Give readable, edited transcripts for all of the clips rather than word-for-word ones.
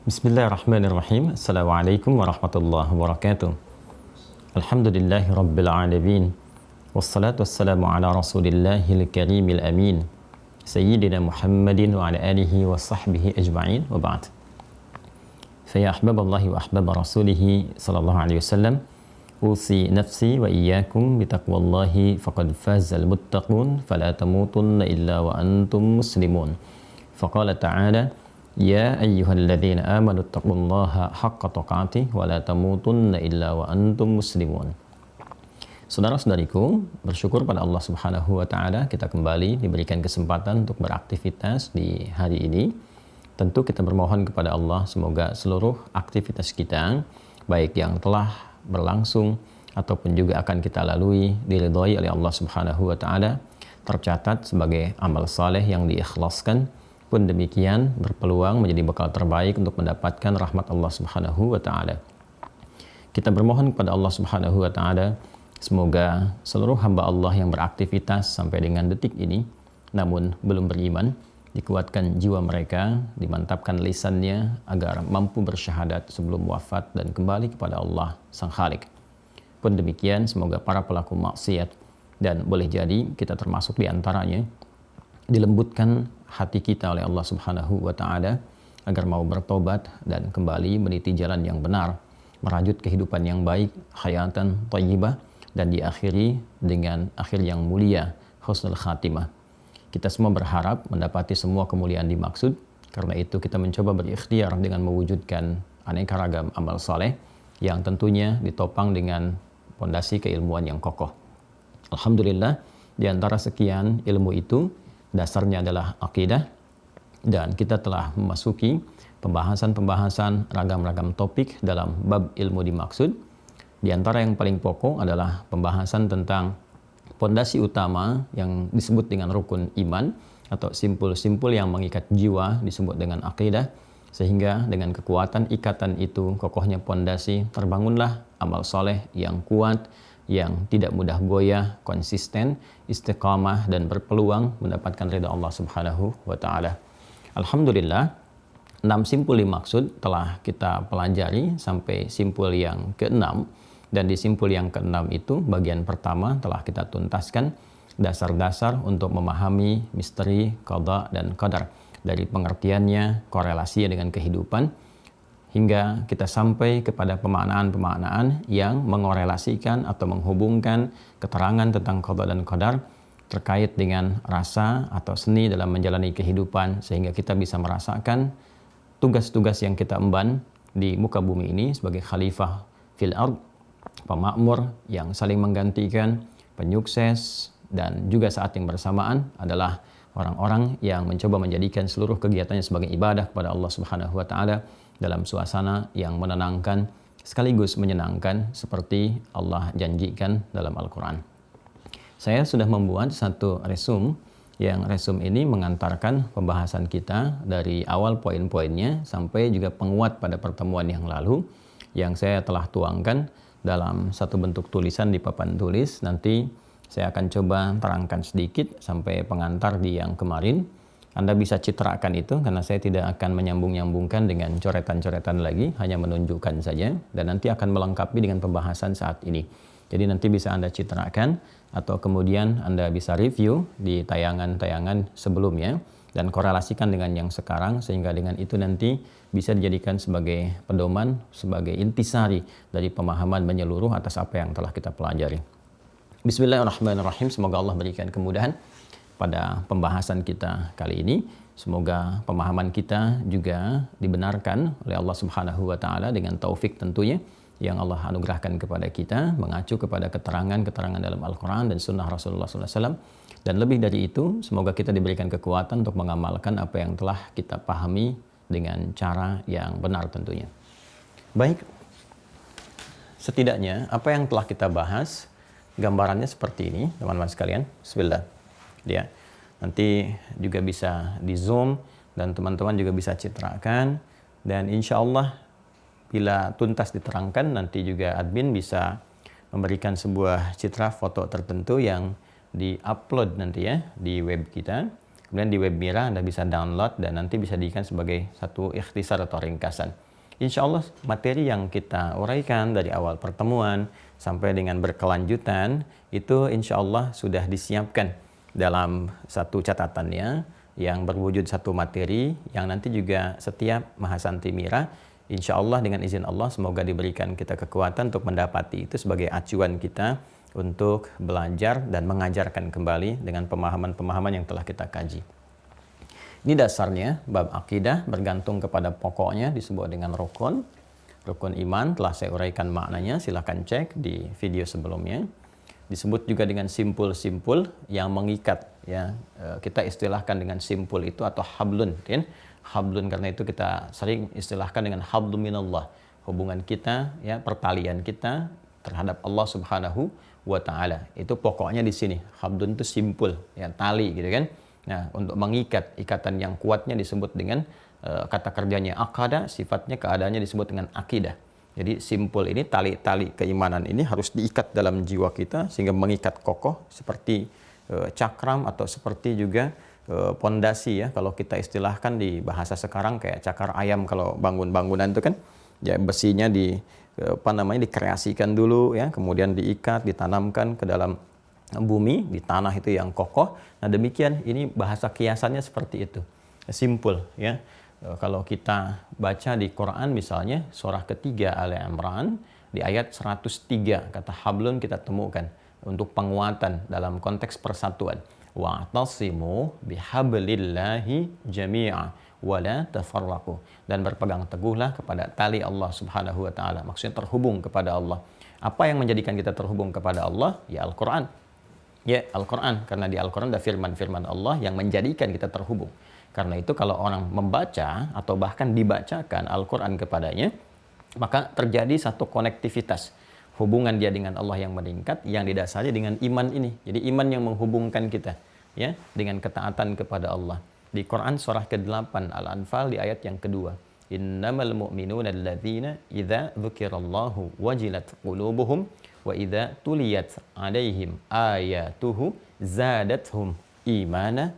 Bismillahirrahmanirrahim. Assalamualaikum warahmatullahi wabarakatuh. Alhamdulillahi rabbil alamin. Wassalatu wassalamu ala rasulillahil karimil amin. Sayyidina Muhammadin wa ala alihi wa sahbihi ajma'in wa ba'd. Faya ahbaballahi wa ahbaba rasulihi sallallahu alaihi wasallam. Usi nafsi wa iyyakum bitaqwallahi faqad fazal muttaqun fala tamutunna illa wa antum muslimun. Faqala ta'ala Ya ayyuhalladzina amanu taqullaha haqqa tuqatih wa la tamutunna illa wa antum muslimun. Saudara-saudariku, bersyukur pada Allah Subhanahu wa taala kita kembali diberikan kesempatan untuk beraktivitas di hari ini. Tentu kita bermohon kepada Allah semoga seluruh aktivitas kita baik yang telah berlangsung ataupun juga akan kita lalui diridhai oleh Allah Subhanahu wa taala tercatat sebagai amal saleh yang diikhlaskan, pun demikian berpeluang menjadi bekal terbaik untuk mendapatkan rahmat Allah Subhanahu wa taala. Kita bermohon kepada Allah Subhanahu wa taala semoga seluruh hamba Allah yang beraktivitas sampai dengan detik ini namun belum beriman dikuatkan jiwa mereka, dimantapkan lisannya agar mampu bersyahadat sebelum wafat dan kembali kepada Allah Sang Khalik. Pun demikian semoga para pelaku maksiat dan boleh jadi kita termasuk di antaranya dilembutkan hati kita oleh Allah Subhanahu wa taala agar mau bertobat dan kembali meniti jalan yang benar, merajut kehidupan yang baik, hayatan thayyibah, dan diakhiri dengan akhir yang mulia, husnul khatimah. Kita semua berharap mendapati semua kemuliaan dimaksud, karena itu kita mencoba berikhtiar dengan mewujudkan aneka ragam amal saleh yang tentunya ditopang dengan pondasi keilmuan yang kokoh. Alhamdulillah, di antara sekian ilmu itu dasarnya adalah akidah, dan kita telah memasuki pembahasan-pembahasan ragam-ragam topik dalam bab ilmu dimaksud. Di antara yang paling pokok adalah pembahasan tentang pondasi utama yang disebut dengan rukun iman atau simpul-simpul yang mengikat jiwa disebut dengan akidah, sehingga dengan kekuatan ikatan itu, kokohnya pondasi, terbangunlah amal soleh yang kuat, yang tidak mudah goyah, konsisten, istiqamah, dan berpeluang mendapatkan ridha Allah Subhanahu wa taala. Alhamdulillah, 6 simpul dimaksud telah kita pelajari sampai simpul yang ke-6, dan di simpul yang ke-6 itu bagian pertama telah kita tuntaskan dasar-dasar untuk memahami misteri qada dan qadar, dari pengertiannya, korelasinya dengan kehidupan, hingga kita sampai kepada pemaknaan-pemaknaan yang mengorelasikan atau menghubungkan keterangan tentang qada dan qadar terkait dengan rasa atau seni dalam menjalani kehidupan, sehingga kita bisa merasakan tugas-tugas yang kita emban di muka bumi ini sebagai khalifah fil ard, pemakmur yang saling menggantikan, penyukses, dan juga saat yang bersamaan adalah orang-orang yang mencoba menjadikan seluruh kegiatannya sebagai ibadah kepada Allah Subhanahu wa taala dalam suasana yang menenangkan sekaligus menyenangkan seperti Allah janjikan dalam Al-Quran. Saya sudah membuat satu resum, yang resum ini mengantarkan pembahasan kita dari awal poin-poinnya sampai juga penguat pada pertemuan yang lalu, yang saya telah tuangkan dalam satu bentuk tulisan di papan tulis. Nanti saya akan coba terangkan sedikit sampai pengantar di yang kemarin. Anda bisa citrakan itu, karena saya tidak akan menyambung-nyambungkan dengan coretan-coretan lagi, hanya menunjukkan saja, dan nanti akan melengkapi dengan pembahasan saat ini. Jadi nanti bisa Anda citrakan, atau kemudian Anda bisa review di tayangan-tayangan sebelumnya, dan korelasikan dengan yang sekarang, sehingga dengan itu nanti bisa dijadikan sebagai pedoman, sebagai intisari dari pemahaman menyeluruh atas apa yang telah kita pelajari. Bismillahirrahmanirrahim. Semoga Allah berikan kemudahan pada pembahasan kita kali ini. Semoga pemahaman kita juga dibenarkan oleh Allah Subhanahu wa taala dengan taufik tentunya yang Allah anugerahkan kepada kita, mengacu kepada keterangan-keterangan dalam Al-Quran dan Sunnah Rasulullah SAW. Dan lebih dari itu, semoga kita diberikan kekuatan untuk mengamalkan apa yang telah kita pahami dengan cara yang benar tentunya. Baik, setidaknya apa yang telah kita bahas, gambarannya seperti ini, teman-teman sekalian. Bismillah. Ya, nanti juga bisa di zoom dan teman-teman juga bisa citrakan, dan insya Allah bila tuntas diterangkan nanti juga admin bisa memberikan sebuah citra foto tertentu yang di-upload nanti ya di web kita. Kemudian di web Mira Anda bisa download dan nanti bisa dijadikan sebagai satu ikhtisar atau ringkasan. Insya Allah materi yang kita uraikan dari awal pertemuan sampai dengan berkelanjutan itu insya Allah sudah disiapkan dalam satu catatannya yang berwujud satu materi yang nanti juga setiap Mahasanti Mira insya Allah dengan izin Allah semoga diberikan kita kekuatan untuk mendapati itu sebagai acuan kita untuk belajar dan mengajarkan kembali dengan pemahaman-pemahaman yang telah kita kaji. Ini dasarnya, bab akidah bergantung kepada pokoknya disebut dengan rukun. Rukun iman telah saya uraikan maknanya, silahkan cek di video sebelumnya. Disebut juga dengan simpul-simpul yang mengikat. Ya, kita istilahkan dengan simpul itu atau hablun. Kan? Hablun karena itu kita sering istilahkan dengan hablum minallah. Hubungan kita, ya, pertalian kita terhadap Allah Subhanahu wa Ta'ala. Itu pokoknya di sini. Hablun itu simpul, ya, tali gitu kan. Nah, untuk mengikat ikatan yang kuatnya disebut dengan kata kerjanya akada, sifatnya keadaannya disebut dengan akidah. Jadi simpul ini, tali-tali keimanan ini harus diikat dalam jiwa kita sehingga mengikat kokoh seperti cakram atau seperti juga pondasi, ya, kalau kita istilahkan di bahasa sekarang kayak cakar ayam kalau bangun-bangunan itu kan, ya, besinya dikreasikan dulu, ya, kemudian diikat, ditanamkan ke dalam bumi, di tanah itu yang kokoh. Nah, demikian ini bahasa kiasannya seperti itu. Simpul, ya. Kalau kita baca di Quran misalnya surah ketiga Ali Imran di ayat 103 kata hablun kita temukan untuk penguatan dalam konteks persatuan. Wa'tasimu bihablillahi jami'a wa la tafarraqu, dan berpegang teguhlah kepada tali Allah Subhanahu wa Ta'ala. Maksudnya terhubung kepada Allah. Apa yang menjadikan kita terhubung kepada Allah? Ya Al-Quran. Ya Al-Quran, karena di Al-Quran ada firman-firman Allah yang menjadikan kita terhubung. Karena itu kalau orang membaca atau bahkan dibacakan Al-Quran kepadanya, maka terjadi satu konektivitas. Hubungan dia dengan Allah yang meningkat, yang didasari dengan iman ini. Jadi iman yang menghubungkan kita, ya, dengan ketaatan kepada Allah. Di Quran surah ke-8 Al-Anfal di ayat yang kedua. Innamal mu'minuna alladzina idza dzukirallahu wajilat qulubuhum wa idza tuliyat alaihim ayatuhu zadatuhum imana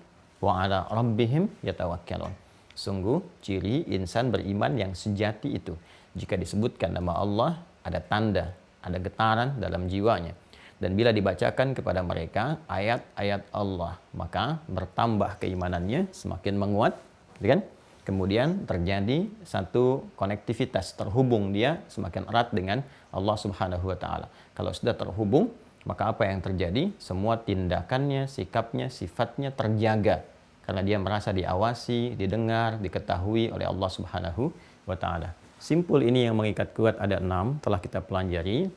wa ala rabbihim yatawakkalun. Sungguh ciri insan beriman yang sejati itu, jika disebutkan nama Allah ada tanda, ada getaran dalam jiwanya, dan bila dibacakan kepada mereka ayat-ayat Allah maka bertambah keimanannya, semakin menguat, kan? Kemudian terjadi satu konektivitas, terhubung dia semakin erat dengan Allah Subhanahu wa Ta'ala. Kalau sudah terhubung, maka apa yang terjadi? Semua tindakannya, sikapnya, sifatnya terjaga karena dia merasa diawasi, didengar, diketahui oleh Allah Subhanahu wa Ta'ala. Simpul ini yang mengikat kuat ada 6 telah kita pelajari.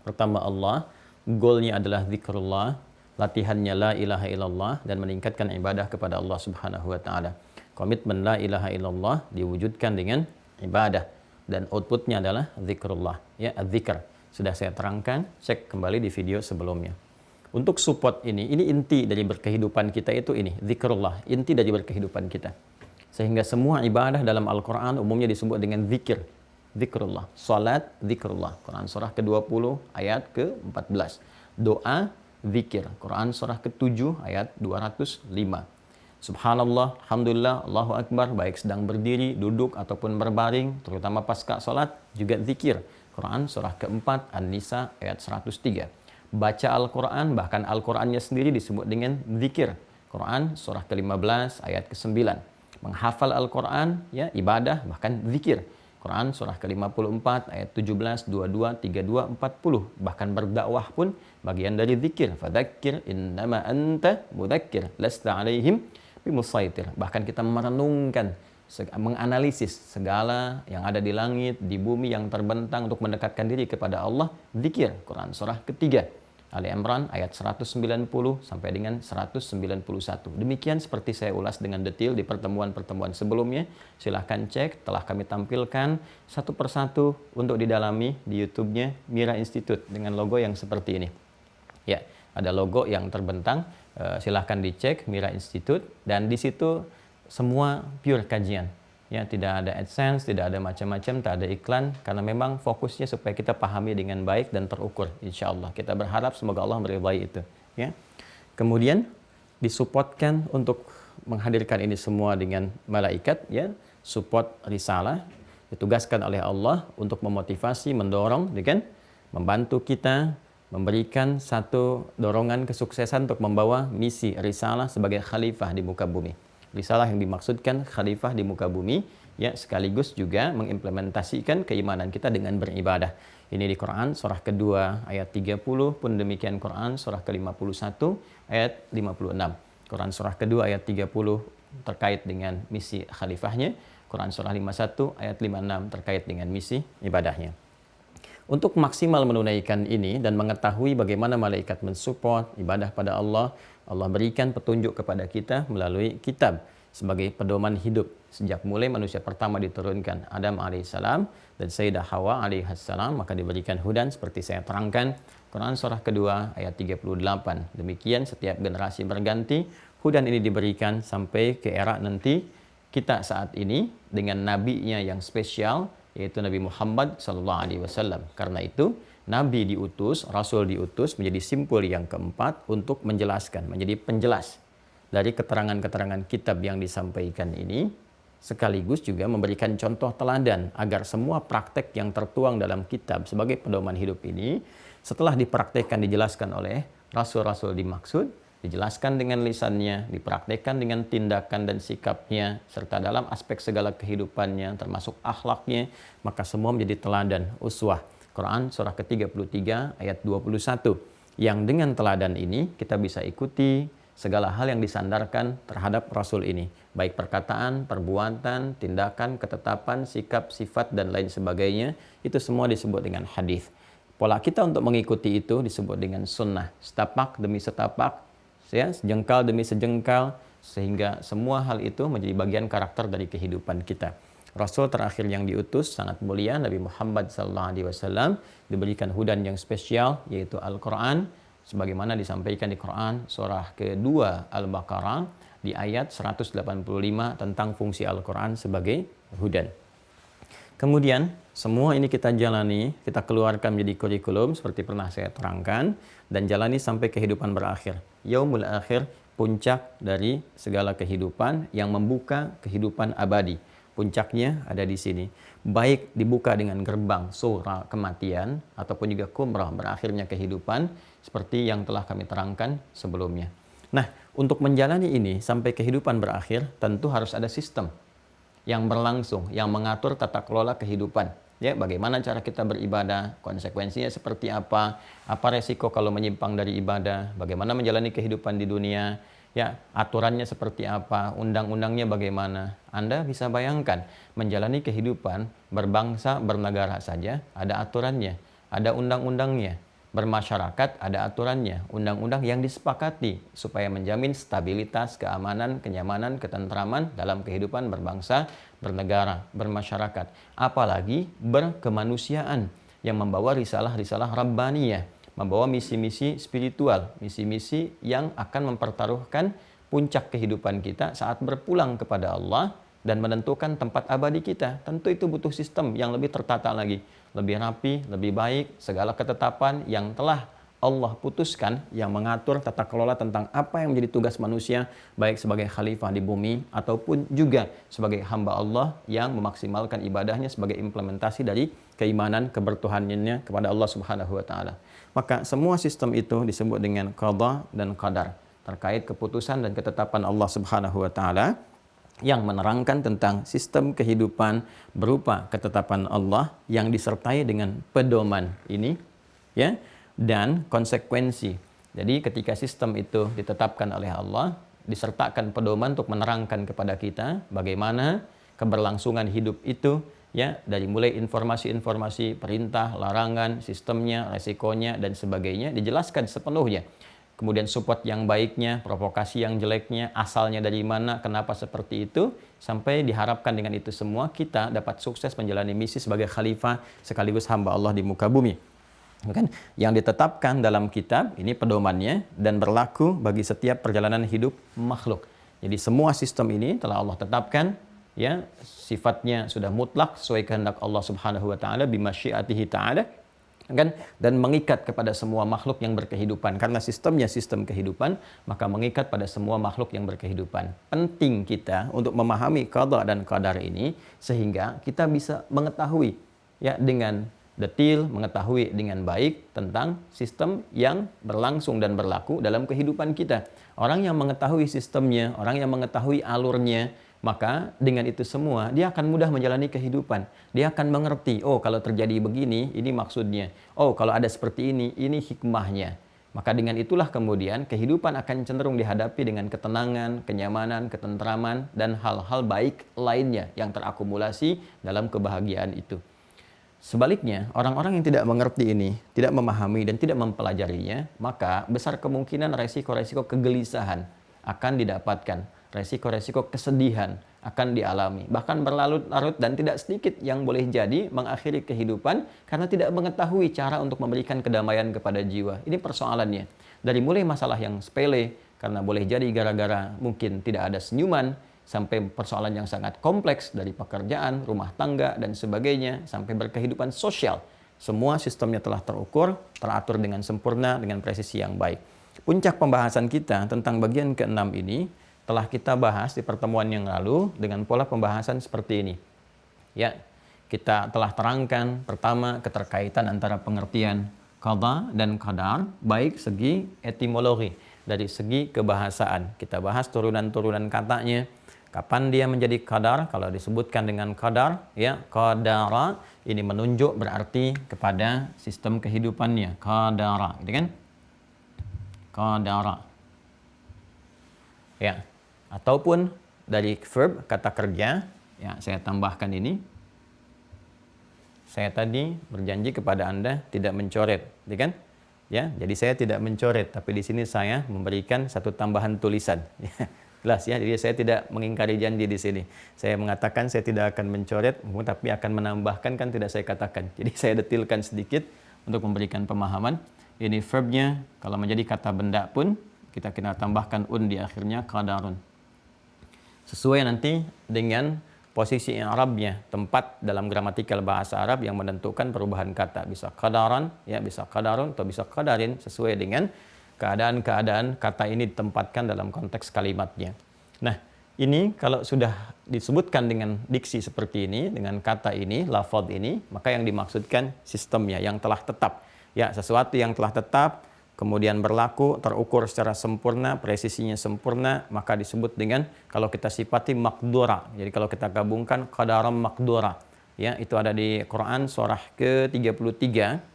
Pertama Allah, goalnya adalah zikrullah, latihannya la ilaha illallah dan meningkatkan ibadah kepada Allah Subhanahu wa Ta'ala. Komitmen la ilaha illallah diwujudkan dengan ibadah dan outputnya adalah zikrullah, ya, az-zikr. Sudah saya terangkan, cek kembali di video sebelumnya. Untuk support ini inti dari berkehidupan kita itu ini, zikrullah, inti dari berkehidupan kita. Sehingga semua ibadah dalam Al-Quran umumnya disebut dengan zikir, zikrullah. Salat, zikrullah. Quran surah ke-20 ayat ke-14. Doa, zikir. Quran surah ke-7 ayat 205. Subhanallah, alhamdulillah, Allahu Akbar, baik sedang berdiri, duduk, ataupun berbaring, terutama pasca salat, juga zikir. Quran surah ke-4 An-Nisa ayat 103. Baca Al-Quran, bahkan Al-Qurannya sendiri disebut dengan zikir. Quran surah ke-15 ayat ke-9. Menghafal Al-Quran, ya, ibadah, bahkan zikir. Quran surah ke-54 ayat 17, 22, 32, 40. Bahkan berdakwah pun bagian dari zikir. Fadzakir innama anta mudzakir lasta alaihim bimusaitir. Bahkan kita merenungkan, menganalisis segala yang ada di langit, di bumi yang terbentang untuk mendekatkan diri kepada Allah, zikir. Quran surah ketiga Ali Imran ayat 190 sampai dengan 191. Demikian seperti saya ulas dengan detail di pertemuan-pertemuan sebelumnya. Silahkan cek, telah kami tampilkan satu persatu untuk didalami di YouTube-nya Mira Institute dengan logo yang seperti ini. Ya, ada logo yang terbentang, silahkan dicek Mira Institute, dan di situ semua pure kajian. Ya, tidak ada AdSense, tidak ada macam-macam, tak ada iklan, karena memang fokusnya supaya kita pahami dengan baik dan terukur. Insya Allah kita berharap semoga Allah meridai itu. Ya. Kemudian disupportkan untuk menghadirkan ini semua dengan malaikat, ya, support risalah, ditugaskan oleh Allah untuk memotivasi, mendorong, dengan membantu kita, memberikan satu dorongan kesuksesan untuk membawa misi risalah sebagai khalifah di muka bumi. Risalah yang dimaksudkan khalifah di muka bumi, ya, sekaligus juga mengimplementasikan keimanan kita dengan beribadah. Ini di Quran surah kedua ayat 30, pun demikian Quran surah ke-51 ayat 56. Quran surah kedua ayat 30 terkait dengan misi khalifahnya, Quran surah 51 ayat 56 terkait dengan misi ibadahnya. Untuk maksimal menunaikan ini dan mengetahui bagaimana malaikat mensupport ibadah pada Allah, Allah berikan petunjuk kepada kita melalui kitab sebagai pedoman hidup sejak mulai manusia pertama diturunkan Adam alaihissalam dan Sayyidah Hawa alaihissalam, maka diberikan hudan seperti saya terangkan Quran surah kedua ayat 38. Demikian setiap generasi berganti, hudan ini diberikan sampai ke era nanti kita saat ini dengan nabinya yang spesial, yaitu Nabi Muhammad SAW. Karena itu Nabi diutus, Rasul diutus menjadi simpul yang keempat untuk menjelaskan, menjadi penjelas dari keterangan-keterangan kitab yang disampaikan ini, sekaligus juga memberikan contoh teladan agar semua praktek yang tertuang dalam kitab sebagai pedoman hidup ini setelah dipraktekkan, dijelaskan oleh Rasul-Rasul dimaksud, dijelaskan dengan lisannya, dipraktekkan dengan tindakan dan sikapnya, serta dalam aspek segala kehidupannya termasuk akhlaknya, maka semua menjadi teladan, uswah. Quran surah ke-33 ayat 21. Yang dengan teladan ini kita bisa ikuti segala hal yang disandarkan terhadap Rasul ini, baik perkataan, perbuatan, tindakan, ketetapan, sikap, sifat, dan lain sebagainya, itu semua disebut dengan hadis. Pola kita untuk mengikuti itu disebut dengan sunnah, setapak demi setapak, ya, sejengkal demi sejengkal, sehingga semua hal itu menjadi bagian karakter dari kehidupan kita. Rasul terakhir yang diutus sangat mulia, Nabi Muhammad SAW, diberikan hudan yang spesial, yaitu Al-Quran, sebagaimana disampaikan di Quran surah kedua Al-Baqarah di ayat 185 tentang fungsi Al-Quran sebagai hudan. Kemudian semua ini kita jalani, kita keluarkan menjadi kurikulum seperti pernah saya terangkan, dan jalani sampai kehidupan berakhir. Yaumul akhir, puncak dari segala kehidupan yang membuka kehidupan abadi. Puncaknya ada di sini. Baik dibuka dengan gerbang surah kematian ataupun juga kumrah berakhirnya kehidupan seperti yang telah kami terangkan sebelumnya. Nah, untuk menjalani ini sampai kehidupan berakhir tentu harus ada sistem yang berlangsung, yang mengatur tata kelola kehidupan. Ya, bagaimana cara kita beribadah, konsekuensinya seperti apa resiko kalau menyimpang dari ibadah, bagaimana menjalani kehidupan di dunia, ya, aturannya seperti apa, undang-undangnya bagaimana. Anda bisa bayangkan, menjalani kehidupan berbangsa, bernegara saja, ada aturannya, ada undang-undangnya. Bermasyarakat ada aturannya, undang-undang yang disepakati supaya menjamin stabilitas, keamanan, kenyamanan, ketentraman dalam kehidupan berbangsa, bernegara, bermasyarakat. Apalagi berkemanusiaan yang membawa risalah-risalah Rabbaniyah, membawa misi-misi spiritual, misi-misi yang akan mempertaruhkan puncak kehidupan kita saat berpulang kepada Allah dan menentukan tempat abadi kita. Tentu itu butuh sistem yang lebih tertata lagi, lebih rapi, lebih baik, segala ketetapan yang telah Allah putuskan yang mengatur tata kelola tentang apa yang menjadi tugas manusia, baik sebagai khalifah di bumi ataupun juga sebagai hamba Allah yang memaksimalkan ibadahnya sebagai implementasi dari keimanan kebertuhanannya kepada Allah Subhanahu wa taala. Maka semua sistem itu disebut dengan qada dan qadar, terkait keputusan dan ketetapan Allah Subhanahu wa taala yang menerangkan tentang sistem kehidupan berupa ketetapan Allah yang disertai dengan pedoman ini, ya, dan konsekuensi. Jadi ketika sistem itu ditetapkan oleh Allah, disertakan pedoman untuk menerangkan kepada kita bagaimana keberlangsungan hidup itu, ya, dari mulai informasi-informasi, perintah, larangan, sistemnya, resikonya, dan sebagainya dijelaskan sepenuhnya. Kemudian support yang baiknya, provokasi yang jeleknya, asalnya dari mana, kenapa seperti itu, sampai diharapkan dengan itu semua kita dapat sukses menjalani misi sebagai khalifah sekaligus hamba Allah di muka bumi. Kan? Yang ditetapkan dalam kitab ini pedomannya dan berlaku bagi setiap perjalanan hidup makhluk. Jadi semua sistem ini telah Allah tetapkan, ya, sifatnya sudah mutlak sesuai kehendak Allah Subhanahu wa taala bimasyiatihi taala, kan, dan mengikat kepada semua makhluk yang berkehidupan. Karena sistemnya sistem kehidupan, maka mengikat pada semua makhluk yang berkehidupan. Penting kita untuk memahami qada dan qadar ini sehingga kita bisa mengetahui ya dengan detil, mengetahui dengan baik tentang sistem yang berlangsung dan berlaku dalam kehidupan kita. Orang yang mengetahui sistemnya, orang yang mengetahui alurnya, maka dengan itu semua dia akan mudah menjalani kehidupan. Dia akan mengerti, oh kalau terjadi begini, ini maksudnya. Oh kalau ada seperti ini hikmahnya. Maka dengan itulah kemudian kehidupan akan cenderung dihadapi dengan ketenangan, kenyamanan, ketentraman, dan hal-hal baik lainnya yang terakumulasi dalam kebahagiaan itu. Sebaliknya, orang-orang yang tidak mengerti ini, tidak memahami dan tidak mempelajarinya, maka besar kemungkinan resiko-resiko kegelisahan akan didapatkan. Resiko-resiko kesedihan akan dialami. Bahkan berlarut-larut dan tidak sedikit yang boleh jadi mengakhiri kehidupan karena tidak mengetahui cara untuk memberikan kedamaian kepada jiwa. Ini persoalannya. Dari mulai masalah yang sepele, karena boleh jadi gara-gara mungkin tidak ada senyuman, sampai persoalan yang sangat kompleks dari pekerjaan, rumah tangga, dan sebagainya, sampai berkehidupan sosial. Semua sistemnya telah terukur, teratur dengan sempurna, dengan presisi yang baik. Puncak pembahasan kita tentang bagian ke-6 ini telah kita bahas di pertemuan yang lalu dengan pola pembahasan seperti ini. Ya, kita telah terangkan pertama keterkaitan antara pengertian qada dan qadar, baik segi etimologi, dari segi kebahasaan. Kita bahas turunan-turunan katanya. Kapan dia menjadi qadar? Kalau disebutkan dengan qadar, ya, qadara, ini menunjuk berarti kepada sistem kehidupannya. Qadara, gitu kan? Qadara. Ya, ataupun dari verb, kata kerja, ya, saya tambahkan ini. Saya tadi berjanji kepada Anda tidak mencoret, gitu kan? Ya, jadi saya tidak mencoret, tapi di sini saya memberikan satu tambahan tulisan. Jelas ya, jadi saya tidak mengingkari janji di sini. Saya mengatakan saya tidak akan mencoret, tapi akan menambahkan, kan tidak saya katakan. Jadi saya detilkan sedikit untuk memberikan pemahaman. Ini verbnya, kalau menjadi kata benda pun, kita tambahkan un di akhirnya, qadarun. Sesuai nanti dengan posisi i'rabnya, tempat dalam gramatikal bahasa Arab yang menentukan perubahan kata. Bisa qadaran, ya, bisa qadarun, atau bisa qadarin, sesuai dengan keadaan-keadaan kata ini ditempatkan dalam konteks kalimatnya. Nah, ini kalau sudah disebutkan dengan diksi seperti ini, dengan kata ini, lafadz ini, maka yang dimaksudkan sistemnya yang telah tetap. Ya, sesuatu yang telah tetap, kemudian berlaku, terukur secara sempurna, presisinya sempurna, maka disebut dengan, kalau kita sifati, maqdura. Jadi kalau kita gabungkan, qadaram maqdura. Ya, itu ada di Quran surah ke-33.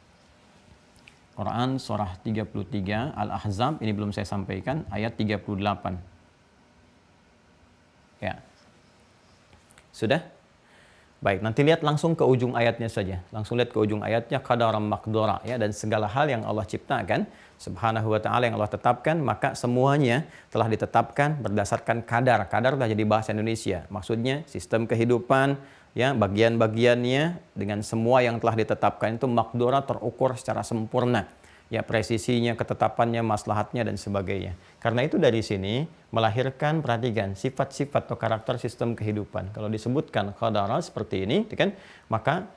Quran surah 33 Al-Ahzab, ini belum saya sampaikan, ayat 38. Ya. Sudah? Baik, nanti lihat langsung ke ujung ayatnya saja. Langsung lihat ke ujung ayatnya, qadaram maqdura, ya, dan segala hal yang Allah ciptakan subhanahu wa ta'ala, yang Allah tetapkan, maka semuanya telah ditetapkan berdasarkan kadar. Kadar sudah jadi bahasa Indonesia. Maksudnya sistem kehidupan, ya, bagian-bagiannya dengan semua yang telah ditetapkan itu maqdura, terukur secara sempurna. Ya, presisinya, ketetapannya, maslahatnya, dan sebagainya. Karena itu dari sini melahirkan, perhatikan, sifat-sifat atau karakter sistem kehidupan. Kalau disebutkan qadara seperti ini, kan, maka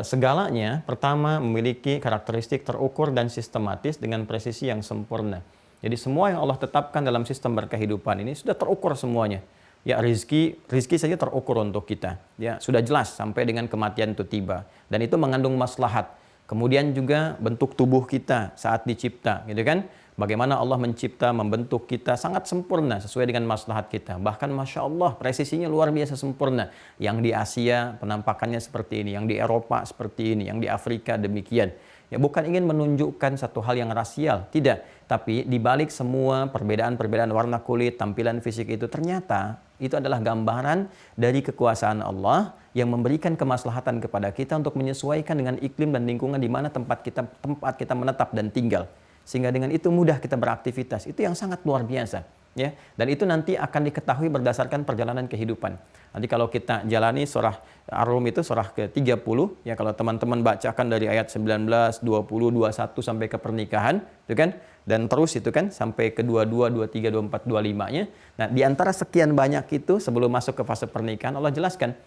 segalanya pertama memiliki karakteristik terukur dan sistematis dengan presisi yang sempurna. Jadi semua yang Allah tetapkan dalam sistem berkehidupan ini sudah terukur semuanya. Ya, rizki saja terukur untuk kita. Ya, sudah jelas sampai dengan kematian itu tiba. Dan itu mengandung maslahat. Kemudian juga bentuk tubuh kita saat dicipta, gitu kan? Bagaimana Allah mencipta, membentuk kita sangat sempurna sesuai dengan maslahat kita. Bahkan Masya Allah, presisinya luar biasa sempurna. Yang di Asia penampakannya seperti ini, yang di Eropa seperti ini, yang di Afrika demikian. Ya, bukan ingin menunjukkan satu hal yang rasial, tidak. Tapi dibalik semua perbedaan-perbedaan warna kulit, tampilan fisik itu, ternyata itu adalah gambaran dari kekuasaan Allah yang memberikan kemaslahatan kepada kita untuk menyesuaikan dengan iklim dan lingkungan di mana tempat kita menetap dan tinggal. Sehingga dengan itu mudah kita beraktivitas. Itu yang sangat luar biasa. Ya, dan itu nanti akan diketahui berdasarkan perjalanan kehidupan. Nanti kalau kita jalani surah Ar-Rum itu surah ke-30, ya, kalau teman-teman bacakan dari ayat 19, 20, 21 sampai ke pernikahan, itu kan, dan terus itu kan sampai ke 22, 23, 24, 25-nya. Nah, di antara sekian banyak itu sebelum masuk ke fase pernikahan Allah jelaskan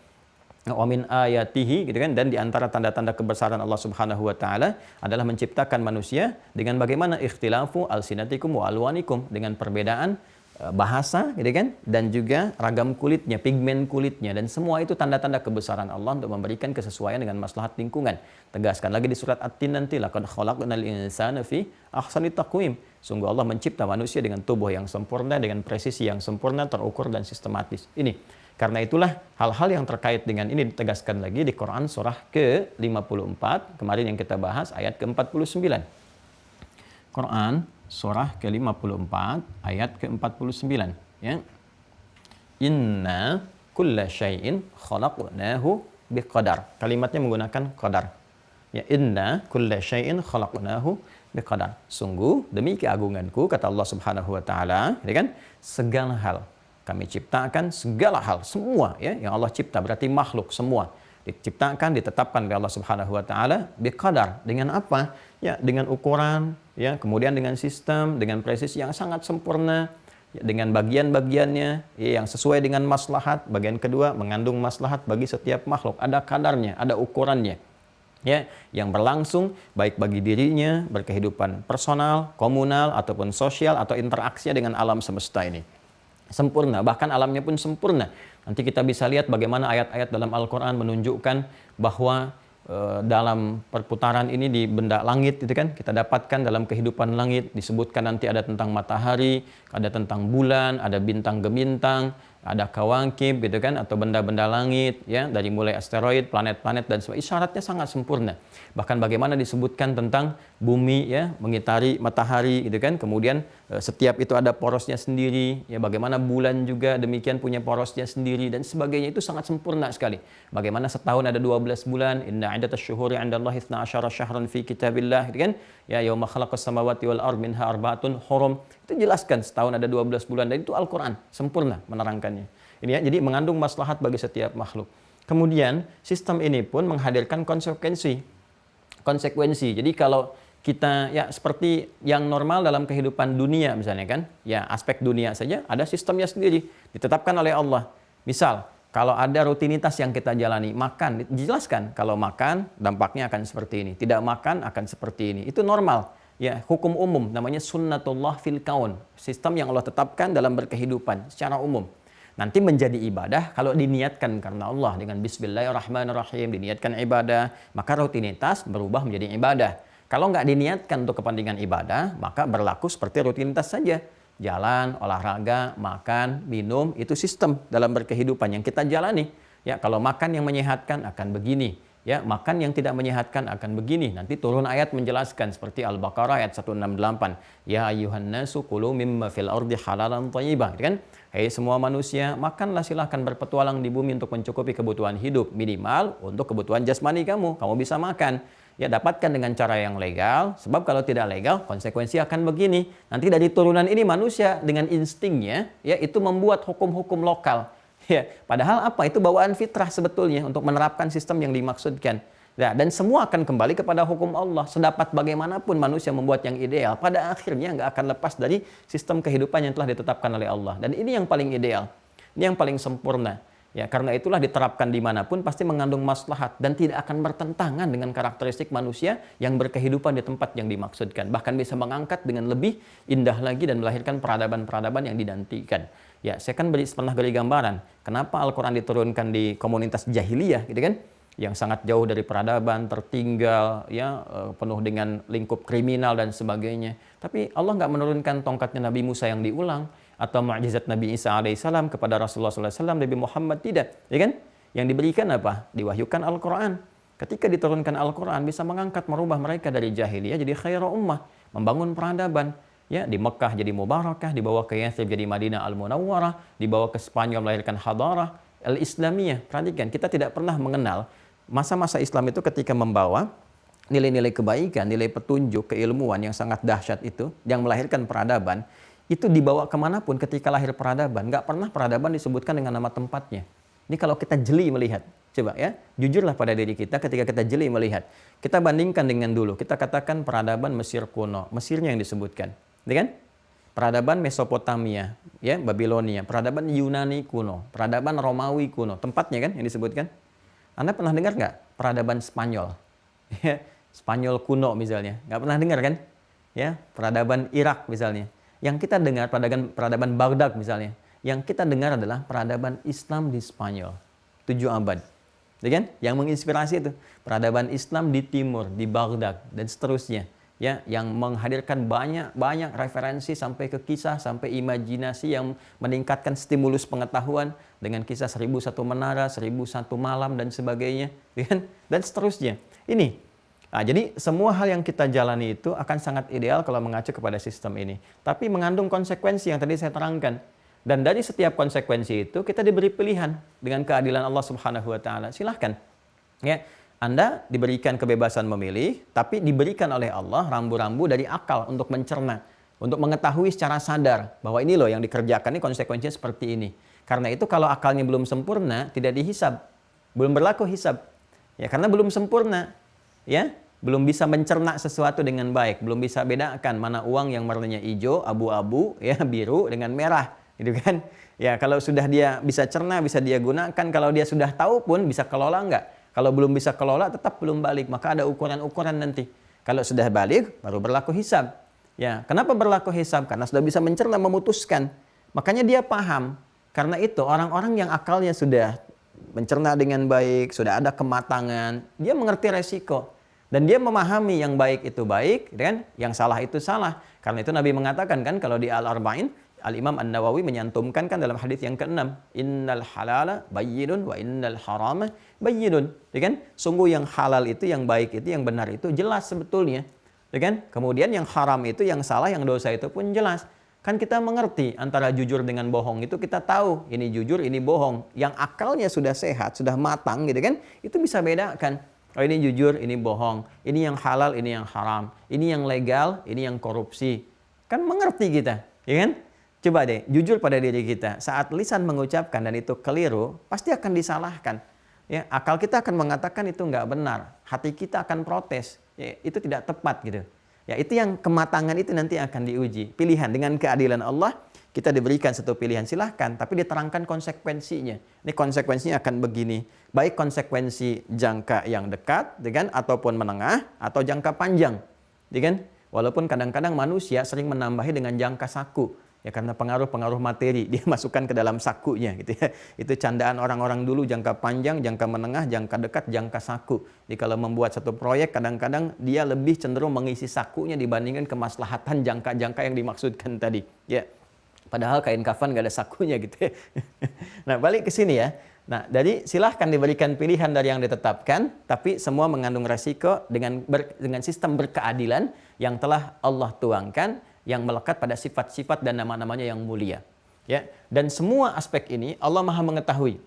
wa min ayatihi, gitu kan, dan di antara tanda-tanda kebesaran Allah Subhanahu wa taala adalah menciptakan manusia dengan bagaimana ikhtilafu alsinatikum wa alwanikum, dengan perbedaan bahasa, gitu kan, dan juga ragam kulitnya, pigmen kulitnya, dan semua itu tanda-tanda kebesaran Allah untuk memberikan kesesuaian dengan maslahat lingkungan. Tegaskan lagi di surat At-Tin nanti, laqad khalaqnal insana fi ahsani taqwim. Sungguh Allah mencipta manusia dengan tubuh yang sempurna, dengan presisi yang sempurna, terukur dan sistematis. Ini karena itulah hal-hal yang terkait dengan ini ditegaskan lagi di Quran surah ke-54, kemarin yang kita bahas ayat ke-49. Quran surah ke-54 ayat ke-49, ya. Inna kulla syai'in khalaqnahu biqadar. Kalimatnya menggunakan qadar. Ya, inna kulla syai'in khalaqnahu biqadar. Sungguh demi keagunganku, kata Allah Subhanahu wa taala, ya kan? Segala hal kami ciptakan, segala hal, semua, ya, yang Allah cipta, berarti makhluk semua diciptakan, ditetapkan oleh Allah Subhanahu wa taala biqadar. Dengan apa? Ya, dengan ukuran, ya, kemudian dengan sistem, dengan presisi yang sangat sempurna, ya, dengan bagian-bagiannya, ya, yang sesuai dengan maslahat. Bagian kedua mengandung maslahat bagi setiap makhluk, ada kadarnya, ada ukurannya, ya, yang berlangsung baik bagi dirinya, berkehidupan personal, komunal, ataupun sosial, atau interaksi dengan alam semesta ini. Sempurna, bahkan alamnya pun sempurna. Nanti kita bisa lihat bagaimana ayat-ayat dalam Al-Quran menunjukkan bahwa dalam perputaran ini di benda langit, itu kan kita dapatkan dalam kehidupan langit, disebutkan nanti ada tentang matahari, ada tentang bulan, ada bintang gemintang, ada kawakib, gitu kan, atau benda-benda langit, ya, dari mulai asteroid, planet-planet, dan sebagainya. Isyaratnya sangat sempurna. Bahkan bagaimana disebutkan tentang bumi, ya, mengitari matahari, gitu kan. Kemudian setiap itu ada porosnya sendiri, ya, bagaimana bulan juga demikian punya porosnya sendiri, dan sebagainya. Itu sangat sempurna sekali. Bagaimana setahun ada 12 bulan, inna iddatasy syuhuri 'indallahi 12 syahran fi kitabillah, gitu kan. Ya, yauma khalaqas samawati wal ardh minha arba'atun hurum. Itu jelaskan setahun ada 12 bulan, dan itu Al-Quran sempurna menerangkannya. Ini, ya, jadi mengandung maslahat bagi setiap makhluk. Kemudian sistem ini pun menghadirkan konsekuensi. Jadi kalau kita, ya, seperti yang normal dalam kehidupan dunia misalnya kan, ya, aspek dunia saja ada sistemnya sendiri ditetapkan oleh Allah. Misal kalau ada rutinitas yang kita jalani, makan, dijelaskan kalau makan dampaknya akan seperti ini, tidak makan akan seperti ini. Itu normal. Ya, hukum umum, namanya sunnatullah fil kaun, sistem yang Allah tetapkan dalam berkehidupan secara umum. Nanti menjadi ibadah kalau diniatkan karena Allah dengan bismillahirrahmanirrahim, diniatkan ibadah, maka rutinitas berubah menjadi ibadah. Kalau nggak diniatkan untuk kepentingan ibadah, maka berlaku seperti rutinitas saja. Jalan, olahraga, makan, minum, itu sistem dalam berkehidupan yang kita jalani. Ya, kalau makan yang menyehatkan akan begini. Ya, makan yang tidak menyehatkan akan begini. Nanti turun ayat menjelaskan seperti Al-Baqarah ayat 168. Ya ayyuhan nasu kulu mimma fil ardi halalan thayyibah, kan? Hei semua manusia, makanlah, silahkan berpetualang di bumi untuk mencukupi kebutuhan hidup, minimal untuk kebutuhan jasmani kamu. Kamu bisa makan. Ya, dapatkan dengan cara yang legal, sebab kalau tidak legal konsekuensi akan begini. Nanti dari turunan ini manusia dengan instingnya, ya, itu membuat hukum-hukum lokal. Ya, padahal apa? Itu bawaan fitrah sebetulnya untuk menerapkan sistem yang dimaksudkan. Nah, dan semua akan kembali kepada hukum Allah. Sedapat bagaimanapun manusia membuat yang ideal, pada akhirnya nggak akan lepas dari sistem kehidupan yang telah ditetapkan oleh Allah. Dan ini yang paling ideal, ini yang paling sempurna. Ya, karena itulah diterapkan dimanapun pasti mengandung maslahat dan tidak akan bertentangan dengan karakteristik manusia yang berkehidupan di tempat yang dimaksudkan. Bahkan bisa mengangkat dengan lebih indah lagi dan melahirkan peradaban-peradaban yang dinantikan. Ya, saya kan pernah beri gambaran kenapa Al-Quran diturunkan di komunitas jahiliyah, gitu kan, yang sangat jauh dari peradaban, tertinggal, ya, penuh dengan lingkup kriminal dan sebagainya. Tapi Allah nggak menurunkan tongkatnya Nabi Musa yang diulang atau mukjizat Nabi Isa alaihissalam kepada Rasulullah SAW, Nabi Muhammad tidak, ya kan? Yang diberikan apa? Diwahyukan Al-Quran. Ketika diturunkan Al-Quran bisa mengangkat, merubah mereka dari jahiliyah jadi khairu ummah, membangun peradaban. Ya, di Mekah jadi Mubarakah, dibawa ke Yathrib jadi Madinah Al-Munawwarah, dibawa ke Spanyol melahirkan Hadarah Al-Islamiyah. Perhatikan, kita tidak pernah mengenal masa-masa Islam itu ketika membawa nilai-nilai kebaikan, nilai petunjuk, keilmuan yang sangat dahsyat itu, yang melahirkan peradaban, itu dibawa kemanapun ketika lahir peradaban. Nggak pernah peradaban disebutkan dengan nama tempatnya. Ini kalau kita jeli melihat, coba ya, jujurlah pada diri kita ketika kita jeli melihat. Kita bandingkan dengan dulu, kita katakan peradaban Mesir kuno, Mesirnya yang disebutkan. Kan? Peradaban Mesopotamia, ya, Babilonia, peradaban Yunani kuno, peradaban Romawi kuno, tempatnya kan yang disebutkan. Anda pernah dengar nggak peradaban Spanyol? Ya, Spanyol kuno misalnya, nggak pernah dengar kan? Ya, peradaban Irak misalnya. Yang kita dengar peradaban Baghdad misalnya. Yang kita dengar adalah peradaban Islam di Spanyol. 7 abad. Ya kan? Yang menginspirasi itu peradaban Islam di timur, di Baghdad dan seterusnya. Ya, yang menghadirkan banyak referensi sampai ke kisah, sampai imajinasi yang meningkatkan stimulus pengetahuan dengan kisah 1001 menara, 1001 malam dan sebagainya, ya kan? Dan seterusnya. Ini. Nah, jadi semua hal yang kita jalani itu akan sangat ideal kalau mengacu kepada sistem ini. Tapi mengandung konsekuensi yang tadi saya terangkan. Dan dari setiap konsekuensi itu kita diberi pilihan dengan keadilan Allah Subhanahu wa taala. Silahkan. Ya, Anda diberikan kebebasan memilih, tapi diberikan oleh Allah rambu-rambu dari akal untuk mencerna, untuk mengetahui secara sadar bahwa ini loh yang dikerjakan, ini konsekuensinya seperti ini. Karena itu kalau akalnya belum sempurna, tidak dihisab, belum berlaku hisab. Ya, karena belum sempurna. Ya, belum bisa mencerna sesuatu dengan baik, belum bisa bedakan mana uang yang warnanya hijau, abu-abu, ya, biru dengan merah, gitu kan? Ya, kalau sudah dia bisa cerna, bisa dia gunakan, kalau dia sudah tahu pun bisa kelola enggak? Kalau belum bisa kelola tetap belum balik, maka ada ukuran-ukuran nanti. Kalau sudah balik baru berlaku hisab. Ya, kenapa berlaku hisab? Karena sudah bisa mencerna, memutuskan. Makanya dia paham. Karena itu orang-orang yang akalnya sudah mencerna dengan baik, sudah ada kematangan, dia mengerti resiko. Dan dia memahami yang baik itu baik, kan? Yang salah itu salah. Karena itu Nabi mengatakan kan kalau di Al-Arba'in, Al-Imam An-Nawawi menyantumkan kan dalam hadis yang ke-6, innal halala bayyinun wa innal harama bayyinun. Ya kan? Sungguh yang halal itu, yang baik itu, yang benar itu jelas sebetulnya. Ya kan? Kemudian yang haram itu, yang salah, yang dosa itu pun jelas. Kan kita mengerti antara jujur dengan bohong itu kita tahu ini jujur, ini bohong. Yang akalnya sudah sehat, sudah matang gitu kan, itu bisa bedakan. Oh ini jujur, ini bohong. Ini yang halal, ini yang haram. Ini yang legal, ini yang korupsi. Kan mengerti kita, ya kan? Coba deh, jujur pada diri kita. Saat lisan mengucapkan dan itu keliru, pasti akan disalahkan. Ya, akal kita akan mengatakan itu nggak benar. Hati kita akan protes. Ya, itu tidak tepat gitu. Ya, itu yang kematangan itu nanti akan diuji. Pilihan dengan keadilan Allah, kita diberikan satu pilihan, silahkan, tapi diterangkan konsekuensinya. Ini konsekuensinya akan begini. Baik konsekuensi jangka yang dekat, kan, ataupun menengah, atau jangka panjang. Kan? Walaupun kadang-kadang manusia sering menambahi dengan jangka saku. Ya karena pengaruh-pengaruh materi dia masukkan ke dalam sakunya gitu ya. Itu candaan orang-orang dulu, jangka panjang, jangka menengah, jangka dekat, jangka saku. Jadi kalau membuat satu proyek kadang-kadang dia lebih cenderung mengisi sakunya dibandingkan kemaslahatan jangka-jangka yang dimaksudkan tadi. Ya. Padahal kain kafan gak ada sakunya gitu ya. Nah balik ke sini ya. Nah jadi silahkan diberikan pilihan dari yang ditetapkan. Tapi semua mengandung resiko dengan sistem berkeadilan yang telah Allah tuangkan. Yang melekat pada sifat-sifat dan nama-namanya yang mulia. Ya. Dan semua aspek ini Allah maha mengetahui.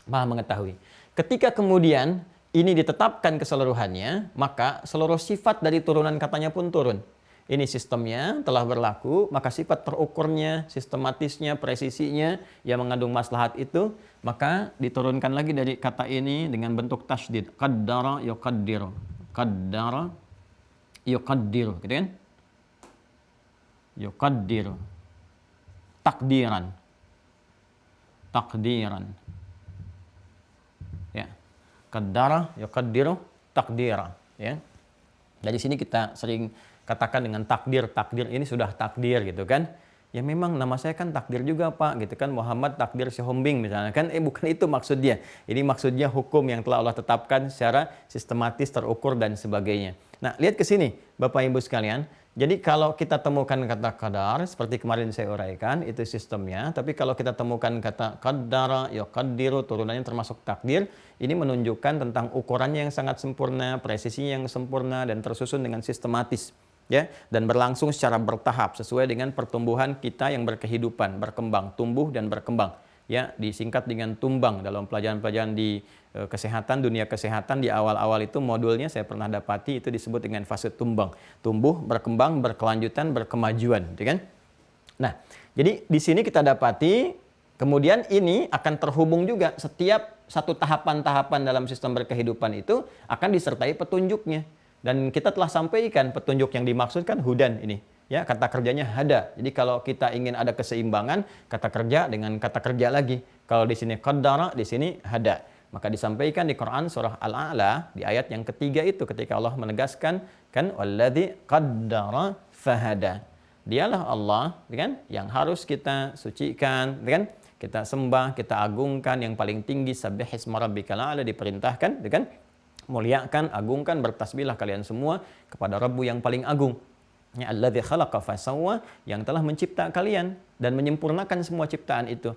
Maha mengetahui. Ketika kemudian ini ditetapkan keseluruhannya. Maka seluruh sifat dari turunan katanya pun turun. Ini sistemnya telah berlaku, maka sifat terukurnya, sistematisnya, presisinya yang mengandung maslahat itu, maka diturunkan lagi dari kata ini dengan bentuk tasydid. Qaddara yuqaddiru. Qaddara yuqaddiru, gitu kan? Yuqaddiru. Takdiran. Takdiran. Ya. Qaddara yuqaddiru takdiran, ya. Dari sini kita sering katakan dengan takdir ini sudah takdir gitu kan. Ya memang nama saya kan takdir juga Pak gitu kan, Muhammad Takdir Sihombing misalnya kan. Bukan itu maksudnya. Ini maksudnya hukum yang telah Allah tetapkan secara sistematis, terukur dan sebagainya. Nah lihat ke sini Bapak Ibu sekalian. Jadi kalau kita temukan kata qadar seperti kemarin saya uraikan itu sistemnya. Tapi kalau kita temukan kata qaddara yuqaddiru turunannya termasuk takdir. Ini menunjukkan tentang ukurannya yang sangat sempurna, presisinya yang sempurna dan tersusun dengan sistematis. Ya, dan berlangsung secara bertahap sesuai dengan pertumbuhan kita yang berkehidupan, berkembang, tumbuh dan berkembang. Ya, disingkat dengan tumbang dalam pelajaran-pelajaran di kesehatan, dunia kesehatan di awal-awal itu modulnya saya pernah dapati itu disebut dengan fase tumbang. Tumbuh, berkembang, berkelanjutan, berkemajuan, gitu kan? Nah, jadi di sini kita dapati kemudian ini akan terhubung juga setiap satu tahapan-tahapan dalam sistem berkehidupan itu akan disertai petunjuknya. Dan kita telah sampaikan petunjuk yang dimaksudkan hudan ini. Ya, kata kerjanya hada. Jadi kalau kita ingin ada keseimbangan, kata kerja dengan kata kerja lagi. Kalau di sini qaddara, di sini hada. Maka disampaikan di Quran surah Al-A'la di ayat yang ketiga itu ketika Allah menegaskan kan walladzi qaddara fahada. Dialah Allah kan yang harus kita sucikan kan, kita sembah, kita agungkan yang paling tinggi, sabbihisma rabbikal a'la, diperintahkan kan, muliakan, agungkan, bertasbihlah kalian semua kepada Rabbu yang paling agung. Ya alladzi khalaqa fasawwa, yang telah mencipta kalian dan menyempurnakan semua ciptaan itu.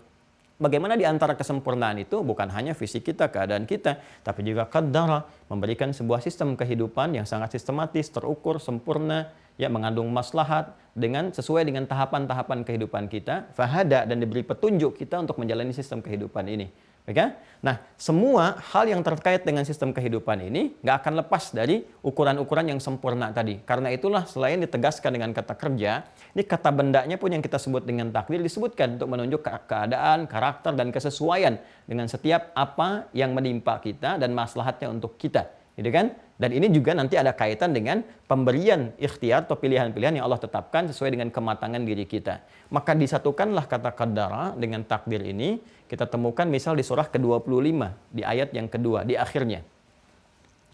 Bagaimana di antara kesempurnaan itu bukan hanya fisik kita, keadaan kita, tapi juga qaddara, memberikan sebuah sistem kehidupan yang sangat sistematis, terukur, sempurna, ya mengandung maslahat dengan sesuai dengan tahapan-tahapan kehidupan kita, fahada, dan diberi petunjuk kita untuk menjalani sistem kehidupan ini. Okay? Nah, semua hal yang terkait dengan sistem kehidupan ini nggak akan lepas dari ukuran-ukuran yang sempurna tadi. Karena itulah selain ditegaskan dengan kata kerja, ini kata bendanya pun yang kita sebut dengan takdir disebutkan untuk menunjuk keadaan, karakter, dan kesesuaian dengan setiap apa yang menimpa kita dan maslahatnya untuk kita. Gitu kan? Dan ini juga nanti ada kaitan dengan pemberian ikhtiar atau pilihan-pilihan yang Allah tetapkan sesuai dengan kematangan diri kita. Maka disatukanlah kata qaddara dengan takdir ini, kita temukan misal di surah ke-25, di ayat yang kedua, di akhirnya.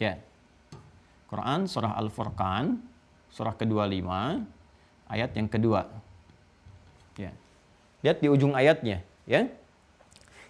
Ya. Quran surah Al-Furqan, surah ke-25, ayat yang kedua. Ya. Lihat di ujung ayatnya, ya.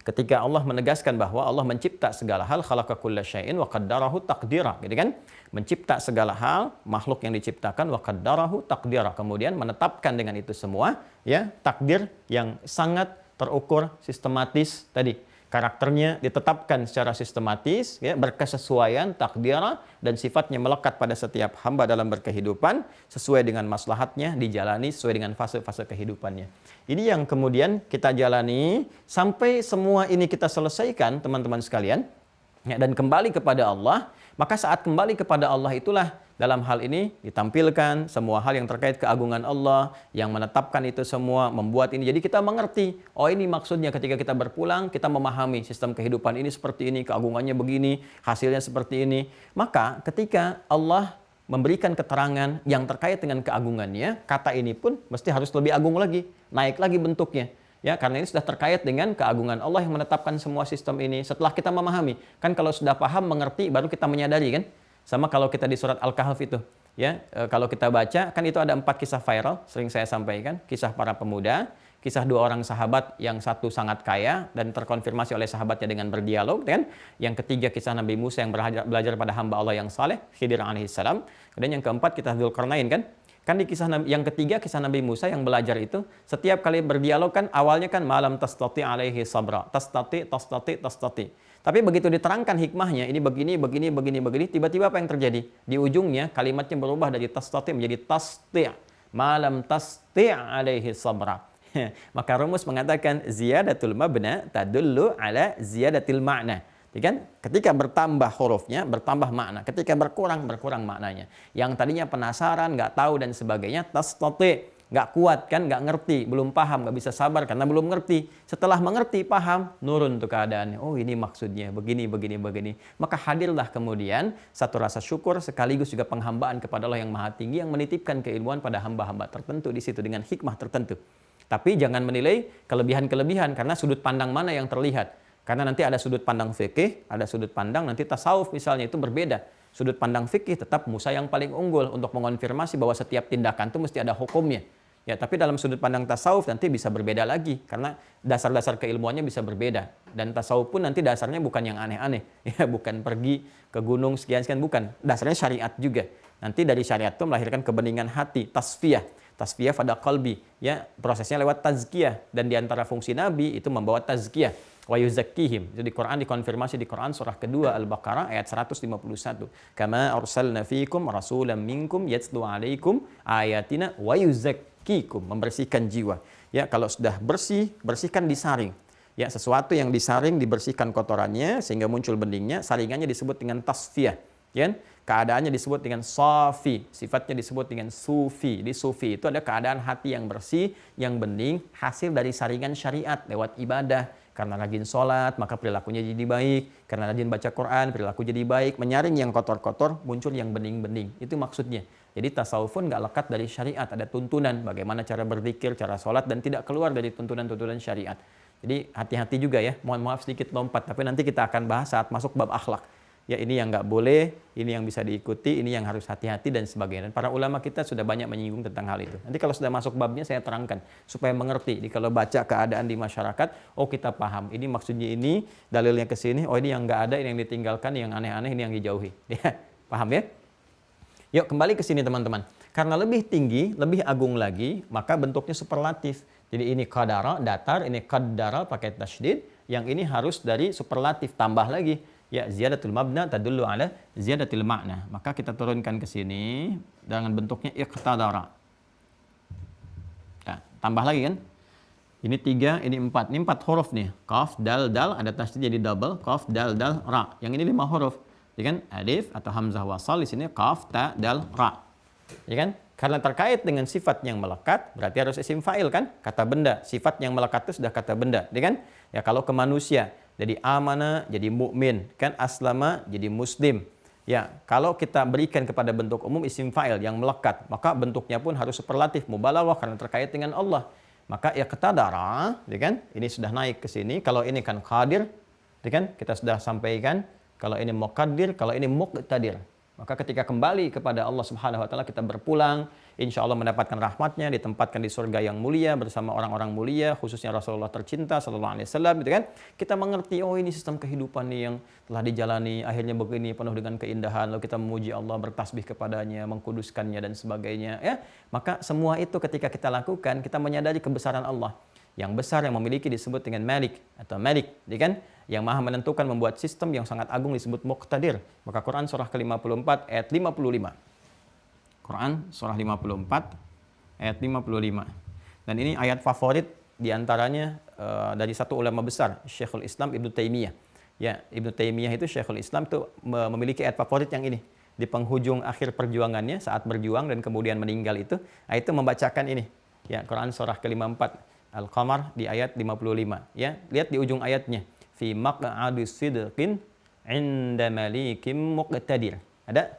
Ketika Allah menegaskan bahwa Allah mencipta segala hal, khalaqa kulla syai'in wa qaddarahu taqdira, gitu kan? Mencipta segala hal, makhluk yang diciptakan, wa qaddarahu taqdira, kemudian menetapkan dengan itu semua, ya, takdir yang sangat terukur, sistematis tadi. Karakternya ditetapkan secara sistematis, ya, berkesesuaian, takdira, dan sifatnya melekat pada setiap hamba dalam berkehidupan, sesuai dengan maslahatnya, dijalani sesuai dengan fase-fase kehidupannya. Ini yang kemudian kita jalani, sampai semua ini kita selesaikan, teman-teman sekalian, ya, dan kembali kepada Allah. Maka saat kembali kepada Allah itulah dalam hal ini ditampilkan semua hal yang terkait keagungan Allah, yang menetapkan itu semua, membuat ini. Jadi kita mengerti, oh ini maksudnya ketika kita berpulang, kita memahami sistem kehidupan ini seperti ini, keagungannya begini, hasilnya seperti ini. Maka ketika Allah memberikan keterangan yang terkait dengan keagungannya, kata ini pun mesti harus lebih agung lagi, naik lagi bentuknya. Ya, karena ini sudah terkait dengan keagungan Allah yang menetapkan semua sistem ini. Setelah kita memahami, kan kalau sudah paham, mengerti, baru kita menyadari kan. Sama kalau kita di surat Al-Kahf itu, ya, kalau kita baca, kan itu ada 4 kisah viral, sering saya sampaikan, kisah para pemuda, kisah 2 orang sahabat, yang satu sangat kaya dan terkonfirmasi oleh sahabatnya dengan berdialog, kan? Yang ketiga kisah Nabi Musa yang belajar pada hamba Allah yang saleh, Khidir alaihissalam. Kemudian yang keempat kisah Dzulqarnain, kan? Kan di kisah yang ketiga kisah Nabi Musa yang belajar itu, setiap kali berdialog kan awalnya kan malam tastati alaihi sabra, tastati. Tapi begitu diterangkan hikmahnya, ini begini, tiba-tiba apa yang terjadi? Di ujungnya kalimatnya berubah dari tastati menjadi tasti'. Malam tasti' alaihi sabra. Maka rumus mengatakan ziyadatul mabna tadullu ala ziyadatil ma'na. Kan? Ketika bertambah hurufnya, bertambah makna. Ketika berkurang maknanya. Yang tadinya penasaran, nggak tahu dan sebagainya, tastati', nggak kuat kan, nggak ngerti, belum paham, nggak bisa sabar karena belum ngerti. Setelah mengerti, paham, nurun tuh keadaannya. Oh ini maksudnya, begini. Maka hadirlah kemudian satu rasa syukur sekaligus juga penghambaan kepada Allah yang Maha Tinggi yang menitipkan keilmuan pada hamba-hamba tertentu di situ dengan hikmah tertentu. Tapi jangan menilai kelebihan-kelebihan karena sudut pandang mana yang terlihat. Karena nanti ada sudut pandang fikih, ada sudut pandang nanti tasawuf misalnya, itu berbeda. Sudut pandang fikih tetap Musa yang paling unggul untuk mengonfirmasi bahwa setiap tindakan itu mesti ada hukumnya. Ya, tapi dalam sudut pandang tasawuf nanti bisa berbeda lagi karena dasar-dasar keilmuannya bisa berbeda. Dan tasawuf pun nanti dasarnya bukan yang aneh-aneh, ya, bukan pergi ke gunung sekian-sekian, bukan. Dasarnya syariat juga. Nanti dari syariat itu melahirkan kebeningan hati, tasfiyah pada qalbi, ya, prosesnya lewat tazkiyah, dan di antara fungsi nabi itu membawa tazkiyah. Wa yuzakkihim. Jadi Quran dikonfirmasi di Quran surah kedua Al-Baqarah ayat 151. Kama arsalna fiikum rasulan minkum yatlu alaikum ayatina wa yuzakkikum, membersihkan jiwa. Ya, kalau sudah bersih, bersihkan disaring. Ya, sesuatu yang disaring dibersihkan kotorannya sehingga muncul beningnya, saringannya disebut dengan tasfiyah. Ya, keadaannya disebut dengan safi, sifatnya disebut dengan sufi. Di sufi itu ada keadaan hati yang bersih, yang bening, hasil dari saringan syariat lewat ibadah. Karena rajin sholat, maka perilakunya jadi baik. Karena rajin baca Quran, perilaku jadi baik. Menyaring yang kotor-kotor, muncul yang bening-bening. Itu maksudnya. Jadi tasawuf pun nggak lekat dari syariat. Ada tuntunan bagaimana cara berzikir, cara sholat, dan tidak keluar dari tuntunan-tuntunan syariat. Jadi hati-hati juga ya. Mohon maaf sedikit lompat, tapi nanti kita akan bahas saat masuk bab akhlak. Ya, ini yang nggak boleh, ini yang bisa diikuti, ini yang harus hati-hati dan sebagainya. Dan para ulama kita sudah banyak menyinggung tentang hal itu. Nanti kalau sudah masuk babnya saya terangkan supaya mengerti. Jadi kalau baca keadaan di masyarakat, oh kita paham. Ini maksudnya ini, dalilnya ke sini. Oh ini yang nggak ada, ini yang ditinggalkan, yang aneh-aneh ini yang dijauhi. Ya, paham ya? Yuk kembali ke sini teman-teman. Karena lebih tinggi, lebih agung lagi, maka bentuknya superlatif. Jadi ini qadara, datar, ini qaddara pakai tasydid. Yang ini harus dari superlatif, tambah lagi. Ya, ziyadatul mabna tadullu ala ziyadatil ma'na. Maka kita turunkan ke sini dengan bentuknya iqtadara. Ya, tambah lagi kan? Ini 3, ini 4. Ini 4 huruf nih. Qaf, dal, dal, ada tasydid jadi double. Qaf, dal, dal, ra. Yang ini 5 huruf. Ya kan? Alif atau hamzah wasal di sini qaf, ta, dal, ra. Ya kan? Karena terkait dengan sifat yang melekat, berarti harus isim fa'il kan? Kata benda. Sifat yang melekat itu sudah kata benda, ya kan? Ya kalau ke manusia, jadi amana, jadi mukmin, kan? Aslama, jadi muslim. Ya, kalau kita berikan kepada bentuk umum isim fa'il yang melekat, maka bentuknya pun harus superlatif, mubalaghah karena terkait dengan Allah. Maka ya iqtadara, ya kan? Ini sudah naik ke sini. Kalau ini kan qadir, ya kan? Kita sudah sampaikan. Kalau ini muqaddir, kalau ini muqtadir. Maka ketika kembali kepada Allah Subhanahu wa taala kita berpulang, insya Allah mendapatkan rahmatnya, ditempatkan di surga yang mulia bersama orang-orang mulia, khususnya Rasulullah tercinta sallallahu alaihi wasallam, gitu kan? Kita mengerti, oh ini sistem kehidupan nih yang telah dijalani, akhirnya begini penuh dengan keindahan, lalu kita memuji Allah, bertasbih kepadanya, mengkuduskannya dan sebagainya, ya. Maka semua itu ketika kita lakukan, kita menyadari kebesaran Allah. Yang besar yang memiliki disebut dengan Malik atau Malik, ya kan? Yang maha menentukan membuat sistem yang sangat agung disebut Muqtadir. Maka Quran surah ke-54 ayat 55. Quran surah 54 ayat 55. Dan ini ayat favorit diantaranya dari satu ulama besar, Syekhul Islam Ibnu Taimiyah. Ya, Ibnu Taimiyah itu Syekhul Islam itu memiliki ayat favorit yang ini. Di penghujung akhir perjuangannya saat berjuang dan kemudian meninggal itu membacakan ini. Ya, Quran surah ke-54 Al-Qamar di ayat 55. Ya, lihat di ujung ayatnya. Fi maq'adi sidqin 'inda malikim muqtadir. Ada?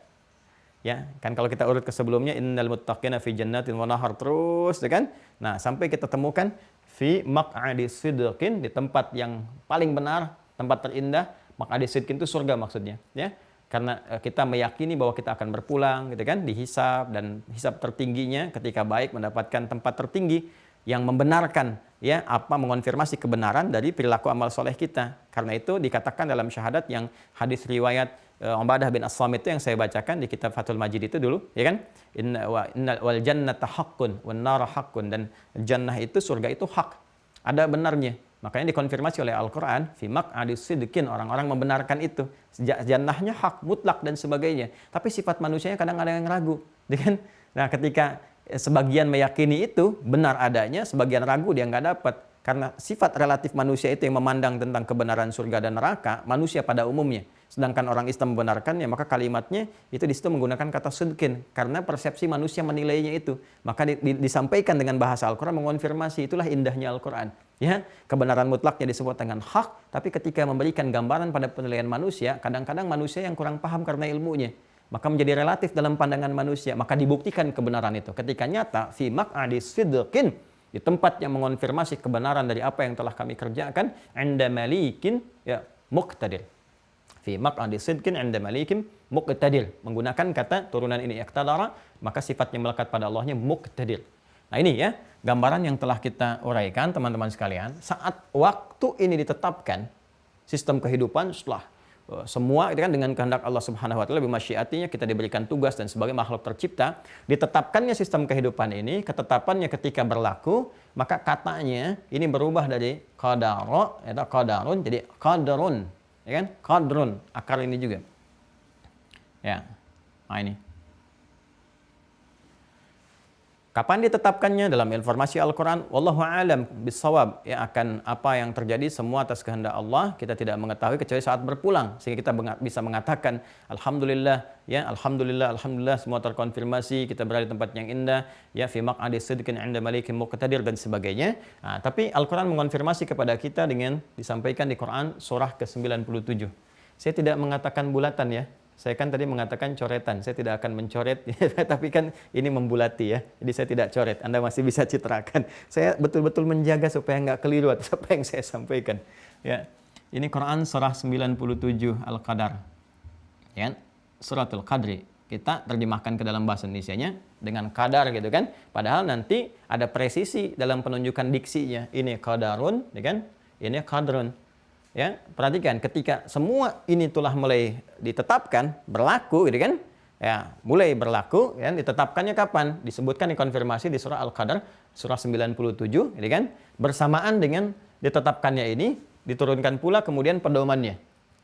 Ya, kan kalau kita urut ke sebelumnya innal muttaqina fi jannatin wa nahar terus, ya kan? Nah, sampai kita temukan fi maq'adi sidqin di tempat yang paling benar, tempat terindah. Maq'adi sidqin itu surga maksudnya, ya. Karena kita meyakini bahwa kita akan berpulang, gitu kan, dihisab dan hisab tertingginya ketika baik mendapatkan tempat tertinggi yang membenarkan ya mengonfirmasi kebenaran dari perilaku amal soleh kita. Karena itu dikatakan dalam syahadat yang hadis riwayat Ubadah bin As-Samit itu yang saya bacakan di kitab Fathul Majid itu dulu, ya kan? Innal wal jannata haqqun wan nar haqqun, dan jannah itu, surga itu hak, ada benarnya. Makanya dikonfirmasi oleh Al-Qur'an fi maq'adi sidqin, orang-orang membenarkan itu. Jannahnya hak mutlak dan sebagainya. Tapi sifat manusianya kadang ada yang ragu, ya kan? Nah, ketika sebagian meyakini itu benar adanya, sebagian ragu dia nggak dapat. Karena sifat relatif manusia itu yang memandang tentang kebenaran surga dan neraka, manusia pada umumnya. Sedangkan orang Islam membenarkannya, maka kalimatnya itu di situ menggunakan kata sidqin. Karena persepsi manusia menilainya itu. Maka disampaikan dengan bahasa Al-Quran mengonfirmasi, itulah indahnya Al-Quran. Ya, kebenaran mutlaknya disebut dengan hak, tapi ketika memberikan gambaran pada penilaian manusia, kadang-kadang manusia yang kurang paham karena ilmunya. Maka menjadi relatif dalam pandangan manusia, maka dibuktikan kebenaran itu ketika nyata fi maq'adi sidqin, di tempat yang mengonfirmasi kebenaran dari apa yang telah kami kerjakan, 'inda malikin ya muqtadir. Fi maq'adi sidqin 'inda malikin muqtadir, menggunakan kata turunan ini iqtadara, maka sifatnya melekat pada Allahnya muqtadir. Nah, ini ya gambaran yang telah kita uraikan teman-teman sekalian. Saat waktu ini ditetapkan, sistem kehidupan setelah semua itu kan dengan kehendak Allah Subhanahu wa taala, bimasyiatinya kita diberikan tugas dan sebagai makhluk tercipta, ditetapkannya sistem kehidupan ini, ketetapannya ketika berlaku, maka katanya ini berubah dari qadara atau qadarun jadi qadrun, ya kan? Qadrun, akar ini juga. Ya. Nah, ini. Kapan ditetapkannya? Dalam informasi Al-Quran, wallahu a'lam bissawab, ya, akan apa yang terjadi semua atas kehendak Allah, kita tidak mengetahui kecuali saat berpulang, sehingga kita bisa mengatakan alhamdulillah, ya, alhamdulillah semua terkonfirmasi, kita berada di tempat yang indah, ya, fi maq'adi sidqin 'inda malikin muqtadir dan sebagainya. Nah, tapi Al-Quran mengonfirmasi kepada kita dengan disampaikan di Quran surah ke-97. Saya tidak mengatakan bulatan ya, Saya kan tadi mengatakan coretan, saya tidak akan mencoret, tapi kan ini membulati ya. Jadi saya tidak coret, Anda masih bisa citrakan. Saya betul-betul menjaga supaya nggak keliru atas apa yang saya sampaikan. Ya, ini Quran surah 97 Al-Qadar. Ya, suratul Qadri. Kita terjemahkan ke dalam bahasa Indonesianya dengan qadar gitu kan. Padahal nanti ada presisi dalam penunjukan diksinya. Ini qadarun, ya kan? Ini qadrun. Ya, perhatikan ketika semua ini telah mulai ditetapkan, berlaku gitu kan? Ya, mulai berlaku ya, ditetapkannya kapan? Disebutkan dikonfirmasi di surah Al-Qadar surah 97 gitu kan? Bersamaan dengan ditetapkannya ini diturunkan pula kemudian pedomannya.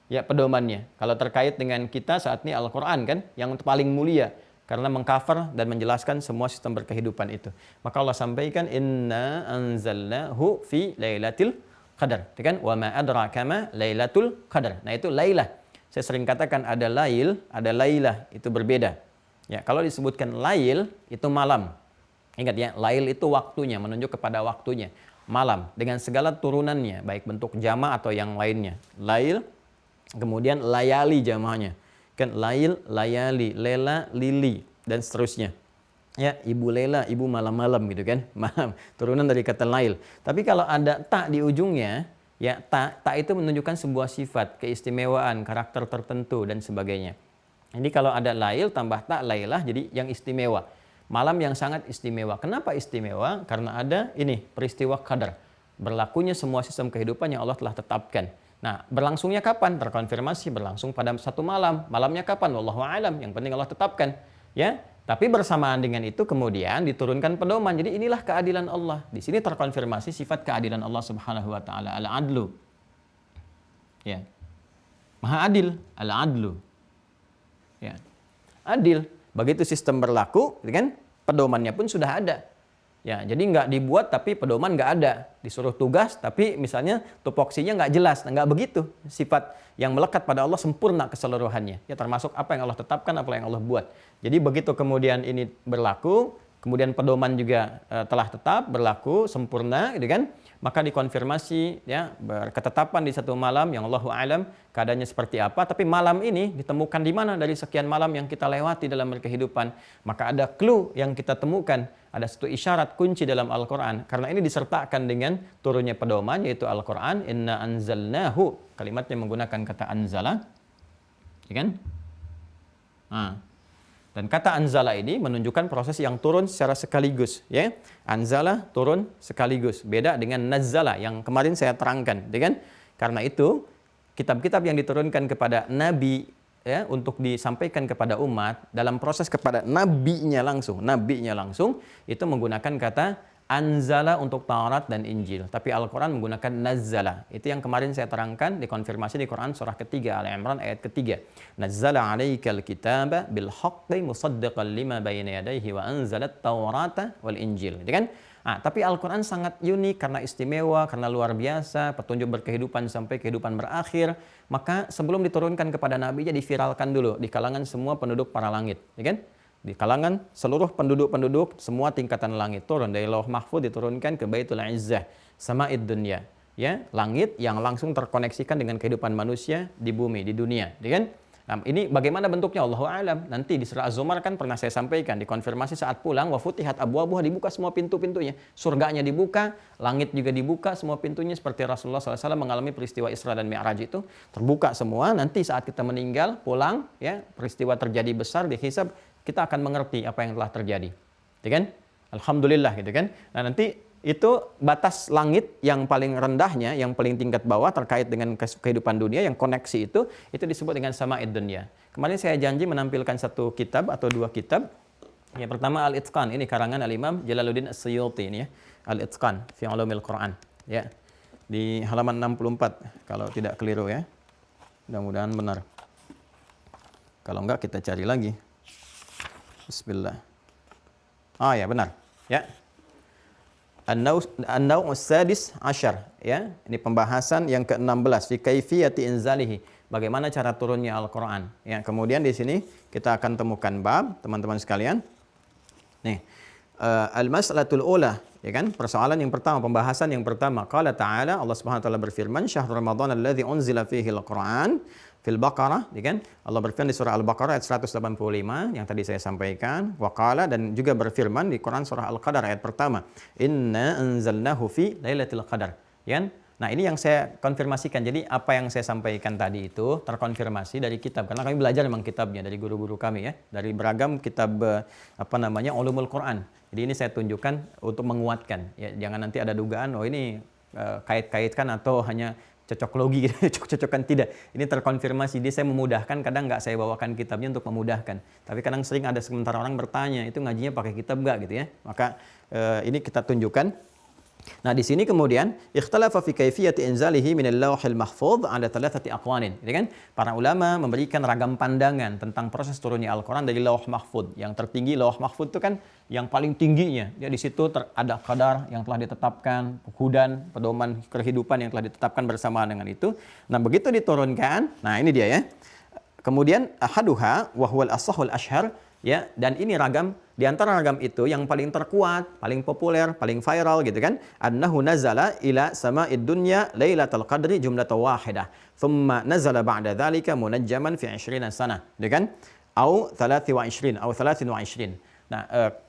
Ya, pedomannya. Kalau terkait dengan kita saat ini Al-Qur'an kan yang paling mulia karena mengcover dan menjelaskan semua sistem berkehidupan itu. Maka Allah sampaikan inna anzalnahu fi lailatul qadar, kan? Wa ma adraka ma lailatul qadar. Nah, itu lailah. Saya sering katakan ada lail, ada lailah, itu berbeda. Ya, kalau disebutkan lail itu malam. Ingat ya, lail itu waktunya, menunjuk kepada waktunya. Malam dengan segala turunannya, baik bentuk jama atau yang lainnya. Lail, kemudian layali jamanya. Kan lail, layali, lela, lili dan seterusnya. Ya, ibu lela, ibu malam-malam gitu kan. Malam, turunan dari kata lail. Tapi kalau ada tak di ujungnya, ya tak itu menunjukkan sebuah sifat, keistimewaan, karakter tertentu dan sebagainya. Jadi kalau ada lail tambah tak lailah jadi yang istimewa. Malam yang sangat istimewa. Kenapa istimewa? Karena ada ini peristiwa qadar. Berlakunya semua sistem kehidupan yang Allah telah tetapkan. Nah, berlangsungnya kapan? Terkonfirmasi berlangsung pada satu malam. Malamnya kapan? Wallahu a'lam. Yang penting Allah tetapkan. Ya, tapi bersamaan dengan itu kemudian diturunkan pedoman. Jadi inilah keadilan Allah. Di sini terkonfirmasi sifat keadilan Allah Subhanahu wa taala, al-adlu. Ya. Maha adil, al-adlu. Ya. Adil. Begitu sistem berlaku, kan? Pedomannya pun sudah ada. Ya, jadi nggak dibuat tapi pedoman nggak ada. Disuruh tugas tapi misalnya tupoksinya nggak jelas. Nah, nggak begitu. Sifat yang melekat pada Allah sempurna keseluruhannya. Ya, termasuk apa yang Allah tetapkan, apa yang Allah buat. Jadi begitu kemudian ini berlaku, kemudian pedoman juga telah tetap berlaku sempurna, gitu kan? Maka dikonfirmasi ya berketetapan di satu malam yang Allahu a'lam keadaannya seperti apa. Tapi malam ini ditemukan di mana dari sekian malam yang kita lewati dalam berkehidupan. Maka ada clue yang kita temukan. Ada satu isyarat kunci dalam Al-Quran. Karena ini disertakan dengan turunnya pedoman yaitu Al-Quran. Inna anzalnahu. Kalimatnya menggunakan kata anzala. Ya kan? Nah. Dan kata anzala ini menunjukkan proses yang turun secara sekaligus. Ya. Anzala turun sekaligus. Beda dengan nazzala yang kemarin saya terangkan. Ya kan? Karena itu kitab-kitab yang diturunkan kepada Nabi ya untuk disampaikan kepada umat dalam proses kepada nabinya langsung itu menggunakan kata anzala untuk Taurat dan Injil, tapi Al-Quran menggunakan nazzala. Itu yang kemarin saya terangkan dikonfirmasi di Quran surah ketiga Al-Imran ayat ketiga. Nazzala 'alaikal kitaba bil haqqi musaddiqan lima bayna yadayhi wa anzalat Taurata wal Injil. Gitu kan? Nah, tapi Al-Quran sangat unik karena istimewa, karena luar biasa, petunjuk berkehidupan sampai kehidupan berakhir. Maka sebelum diturunkan kepada Nabi, jadi viralkan dulu di kalangan semua penduduk para langit. Ya kan? Di kalangan seluruh penduduk-penduduk, semua tingkatan langit. Turun dari Lauh Mahfuz diturunkan ke Baitul Izzah, Sama'id Dunya. Ya, langit yang langsung terkoneksikan dengan kehidupan manusia di bumi, di dunia. Ya kan? Nah, ini bagaimana bentuknya Allahu a'lam. Nanti di surah Az-Zumar kan pernah saya sampaikan, dikonfirmasi saat pulang wa futihat abwabuha, dibuka semua pintu-pintunya. Surganya dibuka, langit juga dibuka semua pintunya seperti Rasulullah SAW mengalami peristiwa Isra dan Mi'raj itu. Terbuka semua, nanti saat kita meninggal, pulang, ya, peristiwa terjadi besar, dihisab, kita akan mengerti apa yang telah terjadi. Ya kan? Alhamdulillah gitu kan. Nah, nanti itu batas langit yang paling rendahnya, yang paling tingkat bawah terkait dengan kehidupan dunia, yang koneksi itu disebut dengan Sama'id Dunya. Kemarin saya janji menampilkan satu kitab atau dua kitab. Yang pertama Al-Itqan, ini karangan Al-Imam Jalaluddin As-Suyuti ini ya. Al-Itqan fi Ulumil Quran. Ya. Di halaman 64 kalau tidak keliru ya. Mudah-mudahan benar. Kalau enggak kita cari lagi. Bismillah. Ah ya, benar. Ya. An-Naw'us Sadis Ashar, ya. Ini pembahasan yang ke-16 fi kaifiyati inzalihi. Bagaimana cara turunnya Al-Qur'an. Ya, kemudian di sini kita akan temukan bab, teman-teman sekalian. Nih, al-mas'alatul ula, ya kan? Persoalan yang pertama, pembahasan yang pertama. Qala ta'ala, Allah Subhanahu wa taala berfirman, "Syahrul Ramadan alladzi unzila fihi al-Qur'an." fil Baqarah, ya kan? Allah berfirman di surah Al-Baqarah ayat 185 yang tadi saya sampaikan, wa qala, dan juga berfirman di Quran surah Al-Qadar ayat pertama, inna anzalnahu fi lailatul qadar. Ya kan? Nah, ini yang saya konfirmasikan. Jadi apa yang saya sampaikan tadi itu terkonfirmasi dari kitab. Karena kami belajar memang kitabnya dari guru-guru kami ya, dari beragam kitab ulumul Quran. Jadi ini saya tunjukkan untuk menguatkan ya, jangan nanti ada dugaan oh ini kait-kaitkan atau hanya cocok logi gitu, cocok-cocokan, tidak. Ini terkonfirmasi. Jadi saya memudahkan, kadang nggak saya bawakan kitabnya untuk memudahkan. Tapi kadang sering ada sementara orang bertanya, itu ngajinya pakai kitab nggak gitu ya. Maka ini kita tunjukkan. Nah, di sini kemudian ikhtalafa fi kaifiyati inzalihi min al-lauhil mahfuz ada thalathati aqwanin. Gitu kan? Para ulama memberikan ragam pandangan tentang proses turunnya Al-Qur'an dari lauh mahfuz. Yang tertinggi lauh mahfuz itu kan yang paling tingginya. Ya, di situ ada qadar yang telah ditetapkan, hudan, pedoman kehidupan yang telah ditetapkan bersamaan dengan itu. Nah, begitu diturunkan, nah ini dia ya. Kemudian ahaduha wa huwal ashahul ashhar, ya, dan ini ragam, di antara ragam itu yang paling terkuat, paling populer, paling viral gitu kan, annahu nazala ila sama'id dunya lailatul qadri jumlatan wahidah thumma nazala ba'da dzalika munajjaman fi 20 sanah, gitu kan, au 23 au 23. Nah,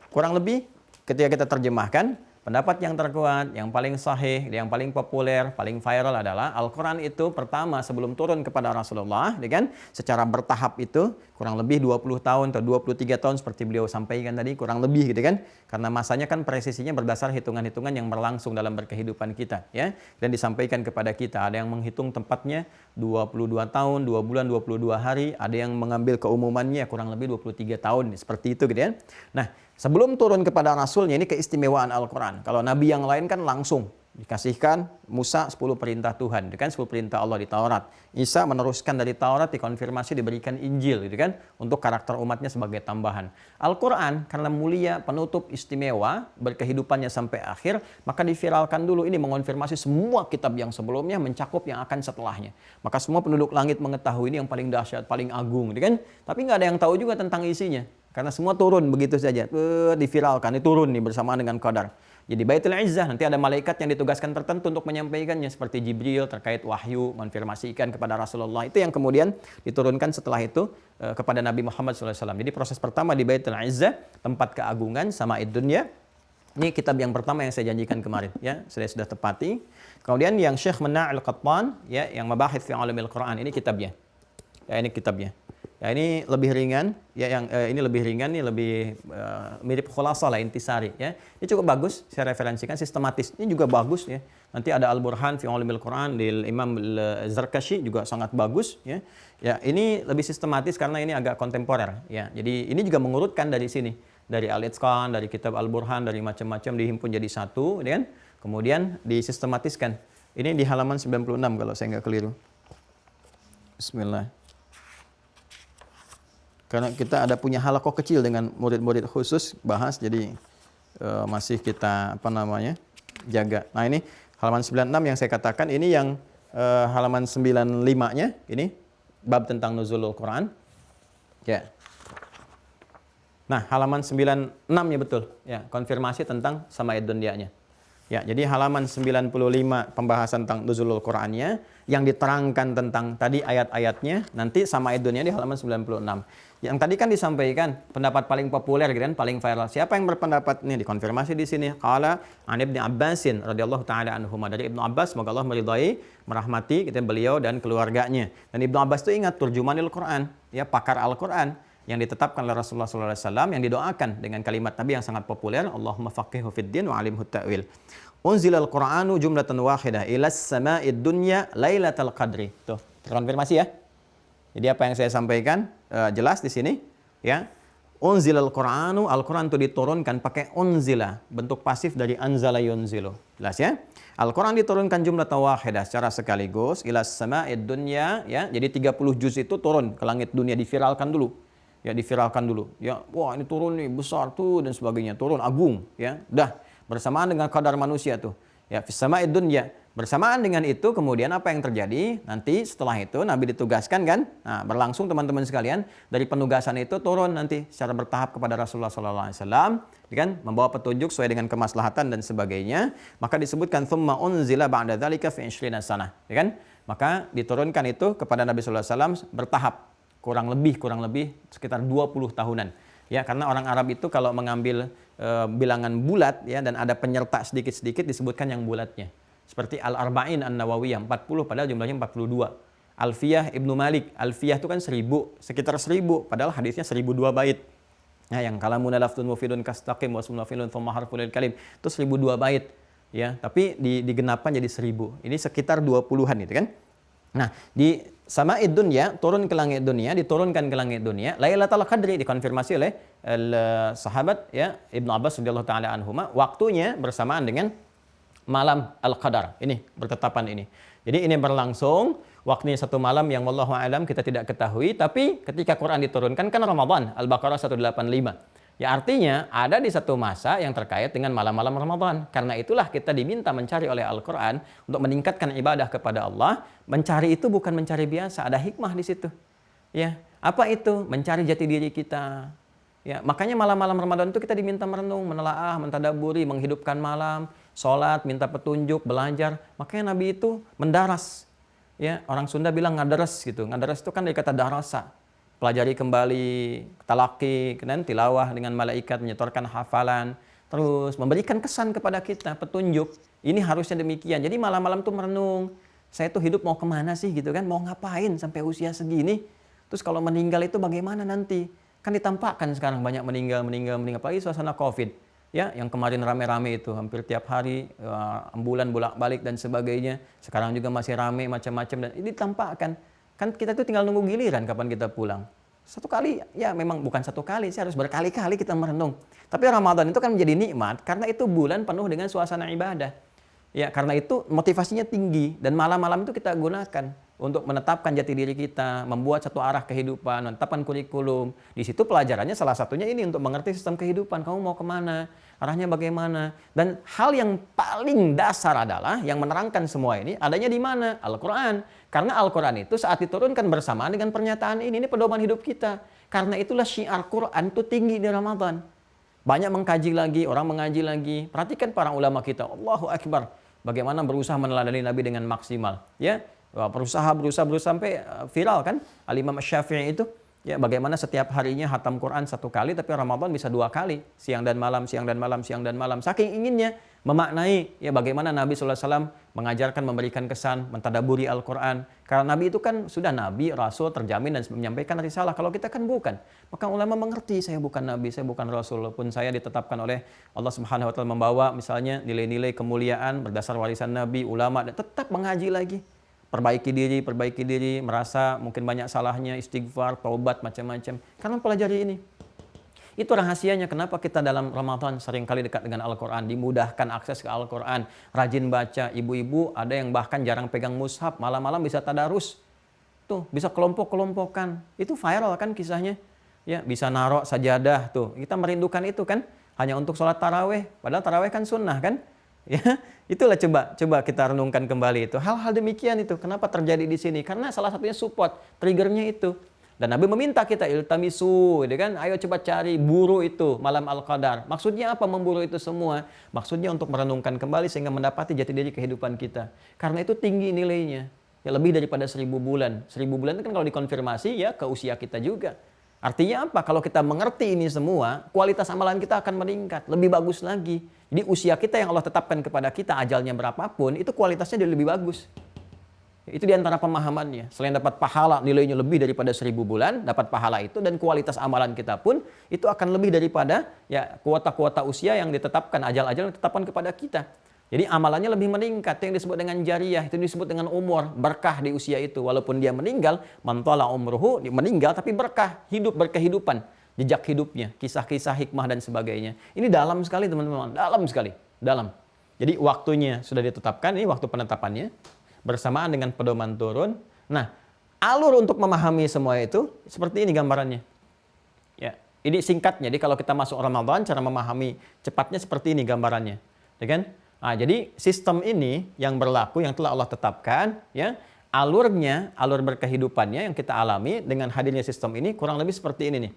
kurang lebih ketika kita terjemahkan, pendapat yang terkuat, yang paling sahih, yang paling populer, paling viral adalah Al-Quran itu pertama sebelum turun kepada Rasulullah, kan? Secara bertahap itu kurang lebih 20 tahun atau 23 tahun seperti beliau sampaikan tadi, kurang lebih gitu kan. Karena masanya kan presisinya berdasar hitungan-hitungan yang berlangsung dalam berkehidupan kita, ya. Dan disampaikan kepada kita, ada yang menghitung tempatnya 22 tahun, 2 bulan, 22 hari, ada yang mengambil keumumannya kurang lebih 23 tahun, seperti itu gitu ya. Nah, sebelum turun kepada Rasulnya, ini keistimewaan Al-Quran. Kalau Nabi yang lain kan langsung dikasihkan Musa 10 perintah Tuhan, kan 10 perintah Allah di Taurat. Isa meneruskan dari Taurat, dikonfirmasi, diberikan Injil, gitu kan, untuk karakter umatnya sebagai tambahan. Al-Quran karena mulia, penutup, istimewa, berkehidupannya sampai akhir, maka diviralkan dulu. Ini mengonfirmasi semua kitab yang sebelumnya, mencakup yang akan setelahnya. Maka semua penduduk langit mengetahui ini yang paling dahsyat, paling agung, gitu kan. Tapi nggak ada yang tahu juga tentang isinya. Karena semua turun begitu saja, diviralkan, ini turun nih bersamaan dengan qadar. Jadi Baitul Izzah nanti ada malaikat yang ditugaskan tertentu untuk menyampaikannya, seperti Jibril terkait wahyu, menfirmasikan kepada Rasulullah. Itu yang kemudian diturunkan setelah itu kepada Nabi Muhammad SAW. Jadi proses pertama di Baitul Izzah, tempat keagungan, sama'id dunya. Ini kitab yang pertama yang saya janjikan kemarin, ya, saya sudah tepati. Kemudian yang Syekh Mana' Al-Qattan, ya, yang Mabahith fi Ulumil Quran, ini kitabnya. Ya, ini kitabnya. Ya, ini lebih ringan, ya, yang ini lebih ringan, ini lebih mirip Khulasah lah, intisari, ya. Ini cukup bagus, saya referensikan, sistematis. Ini juga bagus, ya. Nanti ada Al-Burhan fi Ulumil Quran di Imam Zarkashi juga sangat bagus, ya. Ya, ini lebih sistematis karena ini agak kontemporer, ya. Jadi ini juga mengurutkan dari sini, dari Al-Itqan, dari kitab Al-Burhan, dari macam-macam dihimpun jadi satu, kan? Kemudian disistematiskan. Ini di halaman 96 kalau saya nggak keliru. Bismillah. Karena kita ada punya halaqah kecil dengan murid-murid khusus bahas, jadi masih kita jaga. Nah, ini halaman 96 yang saya katakan, ini yang halaman 95-nya, ini bab tentang nuzulul Quran. Ya. Nah, halaman 96-nya betul, ya, konfirmasi tentang sama'id dunyanya. Ya, jadi halaman 95 pembahasan tentang nuzulul Qur'annya, yang diterangkan tentang tadi ayat-ayatnya, nanti sama'id dunya di halaman 96. Yang tadi kan disampaikan pendapat paling populer kan, paling viral. Siapa yang berpendapat ini dikonfirmasi di sini. Qala an Ibnu Abbasin radhiyallahu taala anhuma, dari Ibnu Abbas, semoga Allah meridai, merahmati kita beliau dan keluarganya. Dan Ibnu Abbas itu ingat turjumanil Qur'an, ya, pakar Al-Qur'an yang ditetapkan oleh Rasulullah SAW, yang didoakan dengan kalimat Nabi yang sangat populer, Allahumma faqihhu fid din wa alimhu ta'wil. Unzilal Qur'anu jumlatan wahidah ilas sama'id dunya lailatul qadri. Tuh, terkonfirmasi ya. Jadi apa yang saya sampaikan jelas di sini, ya. Unzilal Qur'anu, Al-Qur'an itu diturunkan pakai unzila, bentuk pasif dari anzala yunzilu. Jelas ya? Al-Qur'an diturunkan jumlatan wahidah secara sekaligus ilas sama'id dunya, ya. Jadi 30 juz itu turun ke langit dunia, diviralkan dulu. Ya, diviralkan dulu. Ya, wah ini turun nih, besar tuh dan sebagainya, turun agung, ya. Dah bersamaan dengan kadar manusia tuh. Ya, fis sama'id dunya. Bersamaan dengan itu kemudian apa yang terjadi? Nanti setelah itu Nabi ditugaskan kan? Nah, berlangsung teman-teman sekalian, dari penugasan itu turun nanti secara bertahap kepada Rasulullah SAW, kan? Membawa petunjuk sesuai dengan kemaslahatan dan sebagainya. Maka disebutkan tsumma unzila ba'da dzalika fi 20 sanah, ya kan? Maka diturunkan itu kepada Nabi sallallahu alaihi wasallam bertahap, kurang lebih sekitar 20 tahunan. Ya, karena orang Arab itu kalau mengambil bilangan bulat ya dan ada penyerta sedikit-sedikit disebutkan yang bulatnya. Seperti Al-Arba'in An-Nawawiyah 40 padahal jumlahnya 42. Alfiyah Ibnu Malik, Alfiyah itu kan 1000, sekitar 1000 padahal hadisnya 1002 bait. Ya, yang kalamun laftun mufidun kastaqim wa sunafilun thumma harful kalim itu 1002 bait. Ya, tapi digenapkan jadi 1000. Ini sekitar 20-an itu kan. Nah, di sama'id dunya, turun ke langit dunia, diturunkan ke langit dunia, Lailatul Qadri dikonfirmasi oleh sahabat ya Ibnu Abbas radhiyallahu taala anhuma, waktunya bersamaan dengan malam Al-Qadar. Ini bertetapan ini. Jadi ini berlangsung waktunya satu malam yang wallahu alam kita tidak ketahui, tapi ketika Quran diturunkan kan Ramadan, Al-Baqarah 185. Ya artinya ada di satu masa yang terkait dengan malam-malam Ramadan. Karena itulah kita diminta mencari oleh Al-Quran untuk meningkatkan ibadah kepada Allah. Mencari itu bukan mencari biasa, ada hikmah di situ. Ya, apa itu? Mencari jati diri kita. Ya, makanya malam-malam Ramadan itu kita diminta merenung, menelaah, mentadaburi, menghidupkan malam, sholat, minta petunjuk, belajar. Makanya Nabi itu mendaras. Ya, orang Sunda bilang ngadaras gitu. Ngadaras itu kan dari kata darasa. Pelajari kembali, talaki, dan tilawah dengan malaikat, menyetorkan hafalan, terus memberikan kesan kepada kita, petunjuk. Ini harusnya demikian. Jadi malam-malam tuh merenung, saya tuh hidup mau kemana sih gitu kan, mau ngapain sampai usia segini. Terus kalau meninggal itu bagaimana nanti? Kan ditampakkan sekarang banyak meninggal, apalagi suasana COVID. Ya, yang kemarin rame-rame itu, hampir tiap hari, ambulan bolak-balik dan sebagainya. Sekarang juga masih rame macam-macam dan ini ditampakkan. Kan kita tuh tinggal nunggu giliran kapan kita pulang. Satu kali, ya memang bukan satu kali, sih harus berkali-kali kita merenung. Tapi Ramadan itu kan menjadi nikmat karena itu bulan penuh dengan suasana ibadah. Ya, karena itu motivasinya tinggi dan malam-malam itu kita gunakan untuk menetapkan jati diri kita, membuat satu arah kehidupan, menetapkan kurikulum. Di situ pelajarannya salah satunya ini untuk mengerti sistem kehidupan. Kamu mau kemana? Arahnya bagaimana? Dan hal yang paling dasar adalah yang menerangkan semua ini adanya di mana? Al-Quran. Karena Al-Quran itu saat diturunkan bersamaan dengan pernyataan ini pedoman hidup kita. Karena itulah syiar Quran itu tinggi di Ramadan. Banyak mengkaji lagi, orang mengaji lagi. Perhatikan para ulama kita, Allahu Akbar. Bagaimana berusaha meneladani Nabi dengan maksimal. Ya, berusaha sampai viral kan? Al-Imam Syafi'i itu. Ya, bagaimana setiap harinya hatam Quran 1 kali, tapi Ramadan bisa 2 kali. Siang dan malam. Saking inginnya memaknai ya bagaimana Nabi SAW mengajarkan, memberikan kesan, mentadaburi Al-Quran. Karena Nabi itu kan sudah Nabi, Rasul, terjamin dan menyampaikan risalah. Kalau kita kan bukan. Maka ulama mengerti, saya bukan Nabi, saya bukan Rasul. Walaupun saya ditetapkan oleh Allah Subhanahu Wa Taala membawa misalnya nilai-nilai kemuliaan berdasar warisan Nabi, ulama, dan tetap mengaji lagi. Perbaiki diri, merasa mungkin banyak salahnya, istighfar, taubat, macam-macam. Karena pelajari ini. Itu rahasianya kenapa kita dalam Ramadan seringkali dekat dengan Al-Quran, dimudahkan akses ke Al-Quran, rajin baca. Ibu-ibu ada yang bahkan jarang pegang mushaf, malam-malam bisa tadarus. Tuh, bisa kelompok-kelompokan. Itu viral kan kisahnya. Ya, bisa narok sajadah tuh. Kita merindukan itu kan hanya untuk sholat taraweh. Padahal taraweh kan sunnah kan? Ya, itulah coba kita renungkan kembali itu. Hal-hal demikian itu kenapa terjadi di sini? Karena salah satunya support, triggernya itu. Dan Nabi meminta kita iltamisu, gitu kan? Ayo coba cari, buru itu malam Al-Qadar. Maksudnya apa memburu itu semua? Maksudnya untuk merenungkan kembali sehingga mendapati jati diri kehidupan kita. Karena itu tinggi nilainya. Ya lebih daripada 1000 bulan. 1000 bulan itu kan kalau dikonfirmasi ya ke usia kita juga. Artinya apa? Kalau kita mengerti ini semua, kualitas amalan kita akan meningkat, lebih bagus lagi. Jadi usia kita yang Allah tetapkan kepada kita, ajalnya berapapun, itu kualitasnya jadi lebih bagus. Itu diantara pemahamannya. Selain dapat pahala, nilainya lebih daripada 1000 bulan, dapat pahala itu, dan kualitas amalan kita pun, itu akan lebih daripada ya kuota-kuota usia yang ditetapkan, ajal-ajal yang ditetapkan kepada kita. Jadi amalannya lebih meningkat, yang disebut dengan jariyah, itu disebut dengan umur, berkah di usia itu. Walaupun dia meninggal, mantala umruhu, dia meninggal tapi berkah, hidup berkehidupan, jejak hidupnya, kisah-kisah hikmah dan sebagainya. Ini dalam sekali teman-teman, dalam sekali, dalam. Jadi waktunya sudah ditetapkan, ini waktu penetapannya, bersamaan dengan pedoman turun. Nah, alur untuk memahami semua itu, seperti ini gambarannya. Ya, ini singkatnya, jadi kalau kita masuk Ramadan, cara memahami cepatnya seperti ini gambarannya. Ya kan? Nah, jadi sistem ini yang berlaku, yang telah Allah tetapkan, ya, alurnya, alur berkehidupannya yang kita alami dengan hadirnya sistem ini kurang lebih seperti ini nih.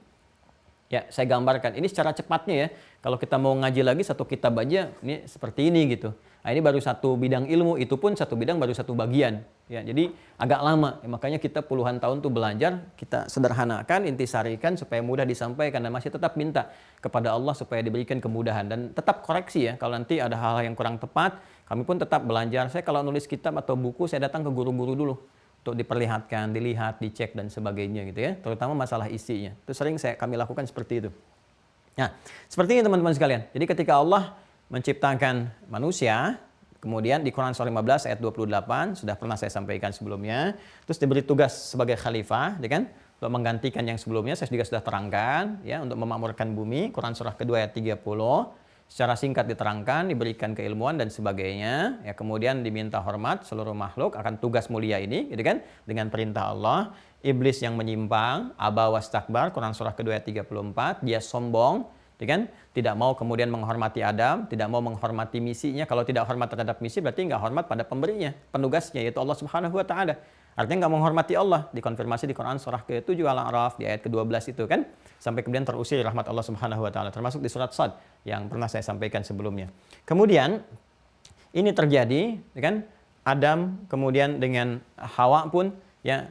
Ya, saya gambarkan. Ini secara cepatnya ya. Kalau kita mau ngaji lagi satu kitab aja, ini seperti ini gitu. Nah, ini baru satu bidang ilmu, itu pun satu bidang baru satu bagian. Ya, jadi agak lama. Ya, makanya kita puluhan tahun tuh belajar, kita sederhanakan, intisarikan supaya mudah disampaikan dan masih tetap minta kepada Allah supaya diberikan kemudahan dan tetap koreksi ya. Kalau nanti ada hal-hal yang kurang tepat, kami pun tetap belajar. Saya kalau nulis kitab atau buku, saya datang ke guru-guru dulu untuk diperlihatkan, dilihat, dicek dan sebagainya gitu ya. Terutama masalah isinya. Itu sering kami lakukan seperti itu. Nah, seperti ini teman-teman sekalian. Jadi ketika Allah menciptakan manusia, kemudian di Quran surah 15 ayat 28 sudah pernah saya sampaikan sebelumnya, terus diberi tugas sebagai khalifah, ya kan? Untuk menggantikan yang sebelumnya saya juga sudah terangkan ya, untuk memakmurkan bumi, Quran surah kedua ayat 30. Secara singkat diterangkan, diberikan keilmuan dan sebagainya, ya kemudian diminta hormat seluruh makhluk akan tugas mulia ini, gitu kan? Dengan perintah Allah. Iblis yang menyimpang, aba wastakbar, Quran surah kedua ayat 34, dia sombong, ya kan? Tidak mau kemudian menghormati Adam, tidak mau menghormati misinya. Kalau tidak hormat terhadap misi berarti nggak hormat pada pemberinya, penugasnya, yaitu Allah Subhanahu wa taala. Artinya nggak menghormati Allah, dikonfirmasi di Quran surah ke-7 Al-A'raf di ayat ke-12 itu kan, sampai kemudian terusir rahmat Allah Subhanahu wa taala, termasuk di surat Sad yang pernah saya sampaikan sebelumnya. Kemudian ini terjadi, ya kan? Adam kemudian dengan Hawa pun ya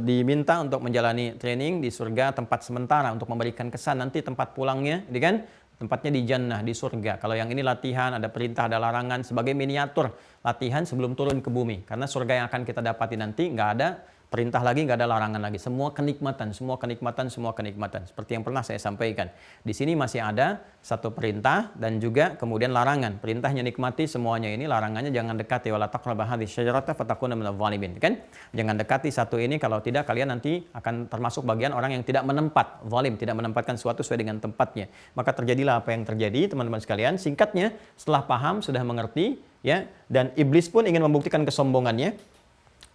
diminta untuk menjalani training di surga, tempat sementara untuk memberikan kesan nanti tempat pulangnya, ya kan? Tempatnya di jannah, di surga. Kalau yang ini latihan, ada perintah, ada larangan sebagai miniatur latihan sebelum turun ke bumi. Karena surga yang akan kita dapati nanti nggak ada perintah lagi, nggak ada larangan lagi. Semua kenikmatan, semua kenikmatan, semua kenikmatan. Seperti yang pernah saya sampaikan. Di sini masih ada satu perintah dan juga kemudian larangan. Perintahnya nikmati semuanya ini, larangannya jangan dekati wala taqrabu hadhihi syajarata fatakuna minadh dhalimin. Kan? Jangan dekati satu ini, kalau tidak kalian nanti akan termasuk bagian orang yang tidak menempat, zalim, tidak menempatkan sesuatu sesuai dengan tempatnya. Maka terjadilah apa yang terjadi, teman-teman sekalian. Singkatnya, setelah paham, sudah mengerti, ya, dan iblis pun ingin membuktikan kesombongannya,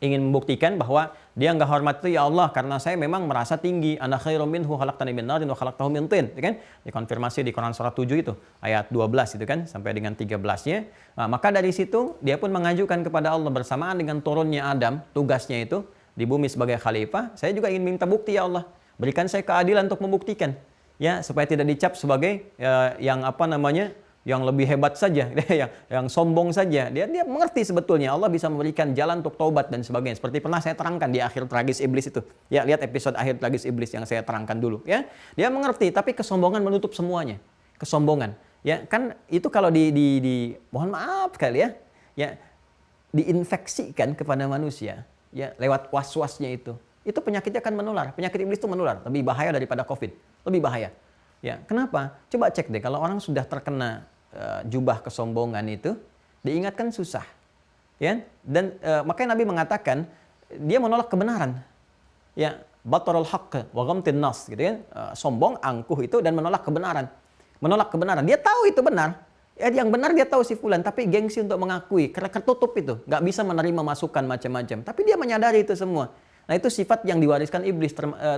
ingin membuktikan bahwa dia nggak hormat itu, ya Allah, karena saya memang merasa tinggi, ana khairum minhu khalaqtani min narin wa khalaqtahu min tin, ya kan? Dikonfirmasi di Quran surah 7 itu, ayat 12 itu kan, sampai dengan 13-nya. Nah, maka dari situ dia pun mengajukan kepada Allah bersamaan dengan turunnya Adam, tugasnya itu di bumi sebagai khalifah, saya juga ingin minta bukti, ya Allah. Berikan saya keadilan untuk membuktikan, ya, supaya tidak dicap sebagai yang apa namanya, yang lebih hebat saja, yang sombong saja. Dia mengerti sebetulnya Allah bisa memberikan jalan untuk taubat dan sebagainya. Seperti pernah saya terangkan di akhir tragis iblis itu. Ya, lihat episode akhir tragis iblis yang saya terangkan dulu. Ya, dia mengerti, tapi kesombongan menutup semuanya. Kesombongan, ya kan itu kalau mohon maaf kali ya, ya diinfeksikan kepada manusia, ya lewat was-wasnya itu penyakitnya akan menular. Penyakit iblis itu menular, lebih bahaya daripada COVID, lebih bahaya. Ya, kenapa? Coba cek deh, kalau orang sudah terkena jubah kesombongan itu, diingatkan susah. Ya, dan makanya Nabi mengatakan dia menolak kebenaran. Ya, batarul haqq wa ghamtin nas, gitu ya. Sombong, angkuh itu dan menolak kebenaran. Menolak kebenaran. Dia tahu itu benar. Ya, yang benar dia tahu si fulan, tapi gengsi untuk mengakui, karena tertutup itu, nggak bisa menerima masukan macam-macam. Tapi dia menyadari itu semua. Nah, itu sifat yang diwariskan iblis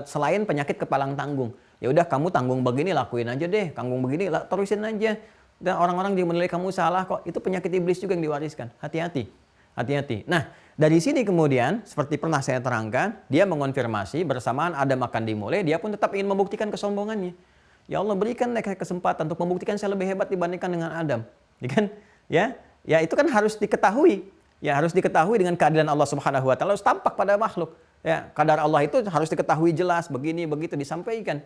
selain penyakit kepalang tanggung. Ya udah, kamu tanggung begini, lakuin aja deh. Tanggung begini, terusin aja. Dan orang-orang dia menilai kamu salah kok. Itu penyakit iblis juga yang diwariskan. Hati-hati. Hati-hati. Nah, dari sini kemudian seperti pernah saya terangkan, dia mengonfirmasi bersamaan Adam akan dimulai, dia pun tetap ingin membuktikan kesombongannya. Ya Allah, berikan mereka kesempatan untuk membuktikan saya lebih hebat dibandingkan dengan Adam. Ya kan? Ya itu kan harus diketahui. Ya, harus diketahui dengan keadilan Allah Subhanahu wa taala, harus tampak pada makhluk. Ya, kadar Allah itu harus diketahui jelas, begini begitu disampaikan.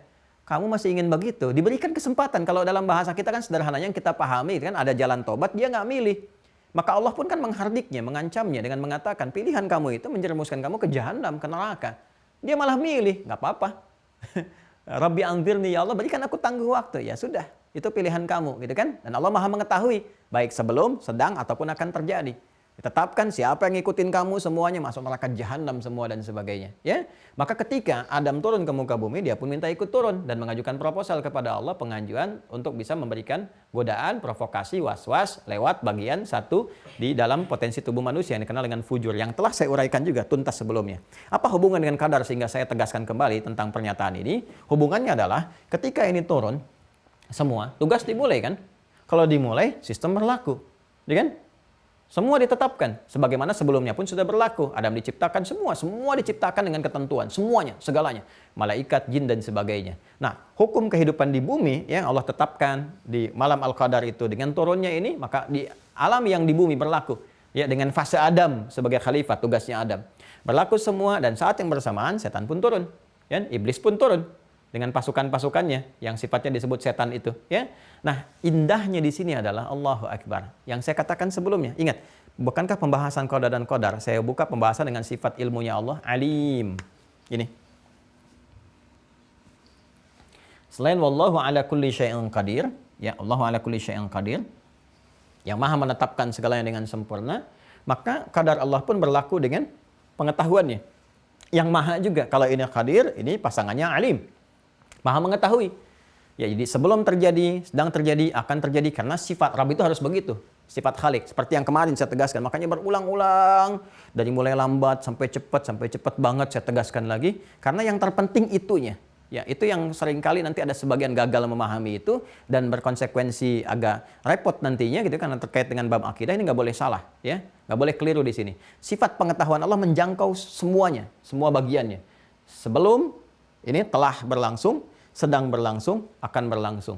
Kamu masih ingin begitu, diberikan kesempatan. Kalau dalam bahasa kita kan sederhananya yang kita pahami kan ada jalan tobat, dia nggak milih. Maka Allah pun kan menghardiknya, mengancamnya dengan mengatakan pilihan kamu itu menjerumuskan kamu ke jahanam, ke neraka. Dia malah milih, nggak apa-apa. Rabbi anzirni, ya Allah berikan aku tangguh waktu. Ya sudah, itu pilihan kamu, gitu kan? Dan Allah maha mengetahui, baik sebelum, sedang, ataupun akan terjadi. Ditetapkan siapa yang ngikutin kamu semuanya masuk neraka jahanam semua dan sebagainya, ya. Maka ketika Adam turun ke muka bumi, dia pun minta ikut turun dan mengajukan proposal kepada Allah, pengajuan untuk bisa memberikan godaan, provokasi, was-was lewat bagian satu di dalam potensi tubuh manusia yang dikenal dengan fujur, yang telah saya uraikan juga tuntas sebelumnya. Apa hubungan dengan kadar sehingga saya tegaskan kembali tentang pernyataan ini? Hubungannya adalah ketika ini turun semua, tugas dimulai kan? Kalau dimulai, sistem berlaku, ya kan? Semua ditetapkan. Sebagaimana sebelumnya pun sudah berlaku. Adam diciptakan semua diciptakan dengan ketentuan. Semuanya, segalanya. Malaikat, jin, dan sebagainya. Nah, hukum kehidupan di bumi yang Allah tetapkan di malam Al-Qadar itu dengan turunnya ini, maka di alam yang di bumi berlaku. Ya, dengan fase Adam sebagai khalifah, tugasnya Adam. Berlaku semua dan saat yang bersamaan setan pun turun. Ya, iblis pun turun dengan pasukan-pasukannya yang sifatnya disebut setan itu, ya. Nah, indahnya di sini adalah Allahu Akbar. Yang saya katakan sebelumnya, ingat, bukankah pembahasan qada dan qadar saya buka pembahasan dengan sifat ilmunya Allah, alim. Ini. Selain wallahu ala kulli syai'in qadir, ya, Allahu ala kulli syai'in qadir, yang Maha menetapkan segalanya dengan sempurna, maka qadar Allah pun berlaku dengan pengetahuannya. Yang Maha juga, kalau ini qadir, ini pasangannya alim. Maha mengetahui. Ya, jadi sebelum terjadi, sedang terjadi, akan terjadi, karena sifat Rabb itu harus begitu. Sifat Khalik, seperti yang kemarin saya tegaskan. Makanya berulang-ulang, dari mulai lambat sampai cepat banget saya tegaskan lagi. Karena yang terpenting itunya. Ya, itu yang seringkali nanti ada sebagian gagal memahami itu, dan berkonsekuensi agak repot nantinya gitu, karena terkait dengan bab akidah ini nggak boleh salah. Ya, nggak boleh keliru di sini. Sifat pengetahuan Allah menjangkau semuanya, semua bagiannya. Sebelum ini telah berlangsung, sedang berlangsung, akan berlangsung.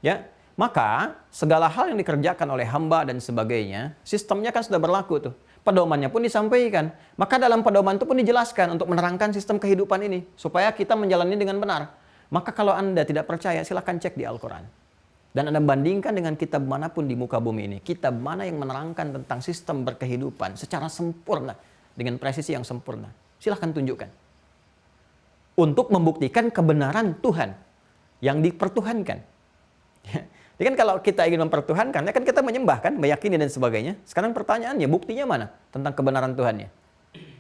Ya, maka segala hal yang dikerjakan oleh hamba dan sebagainya, sistemnya kan sudah berlaku tuh. Pedomannya pun disampaikan. Maka dalam pedoman itu pun dijelaskan untuk menerangkan sistem kehidupan ini supaya kita menjalani dengan benar. Maka kalau Anda tidak percaya, silakan cek di Al-Qur'an. Dan Anda bandingkan dengan kitab manapun di muka bumi ini. Kitab mana yang menerangkan tentang sistem berkehidupan secara sempurna dengan presisi yang sempurna. Silakan tunjukkan. Untuk membuktikan kebenaran Tuhan yang dipertuhankan. Jadi kan kalau kita ingin mempertuhankan, ya kan kita menyembah kan, meyakini dan sebagainya. Sekarang pertanyaannya, buktinya mana tentang kebenaran Tuhannya?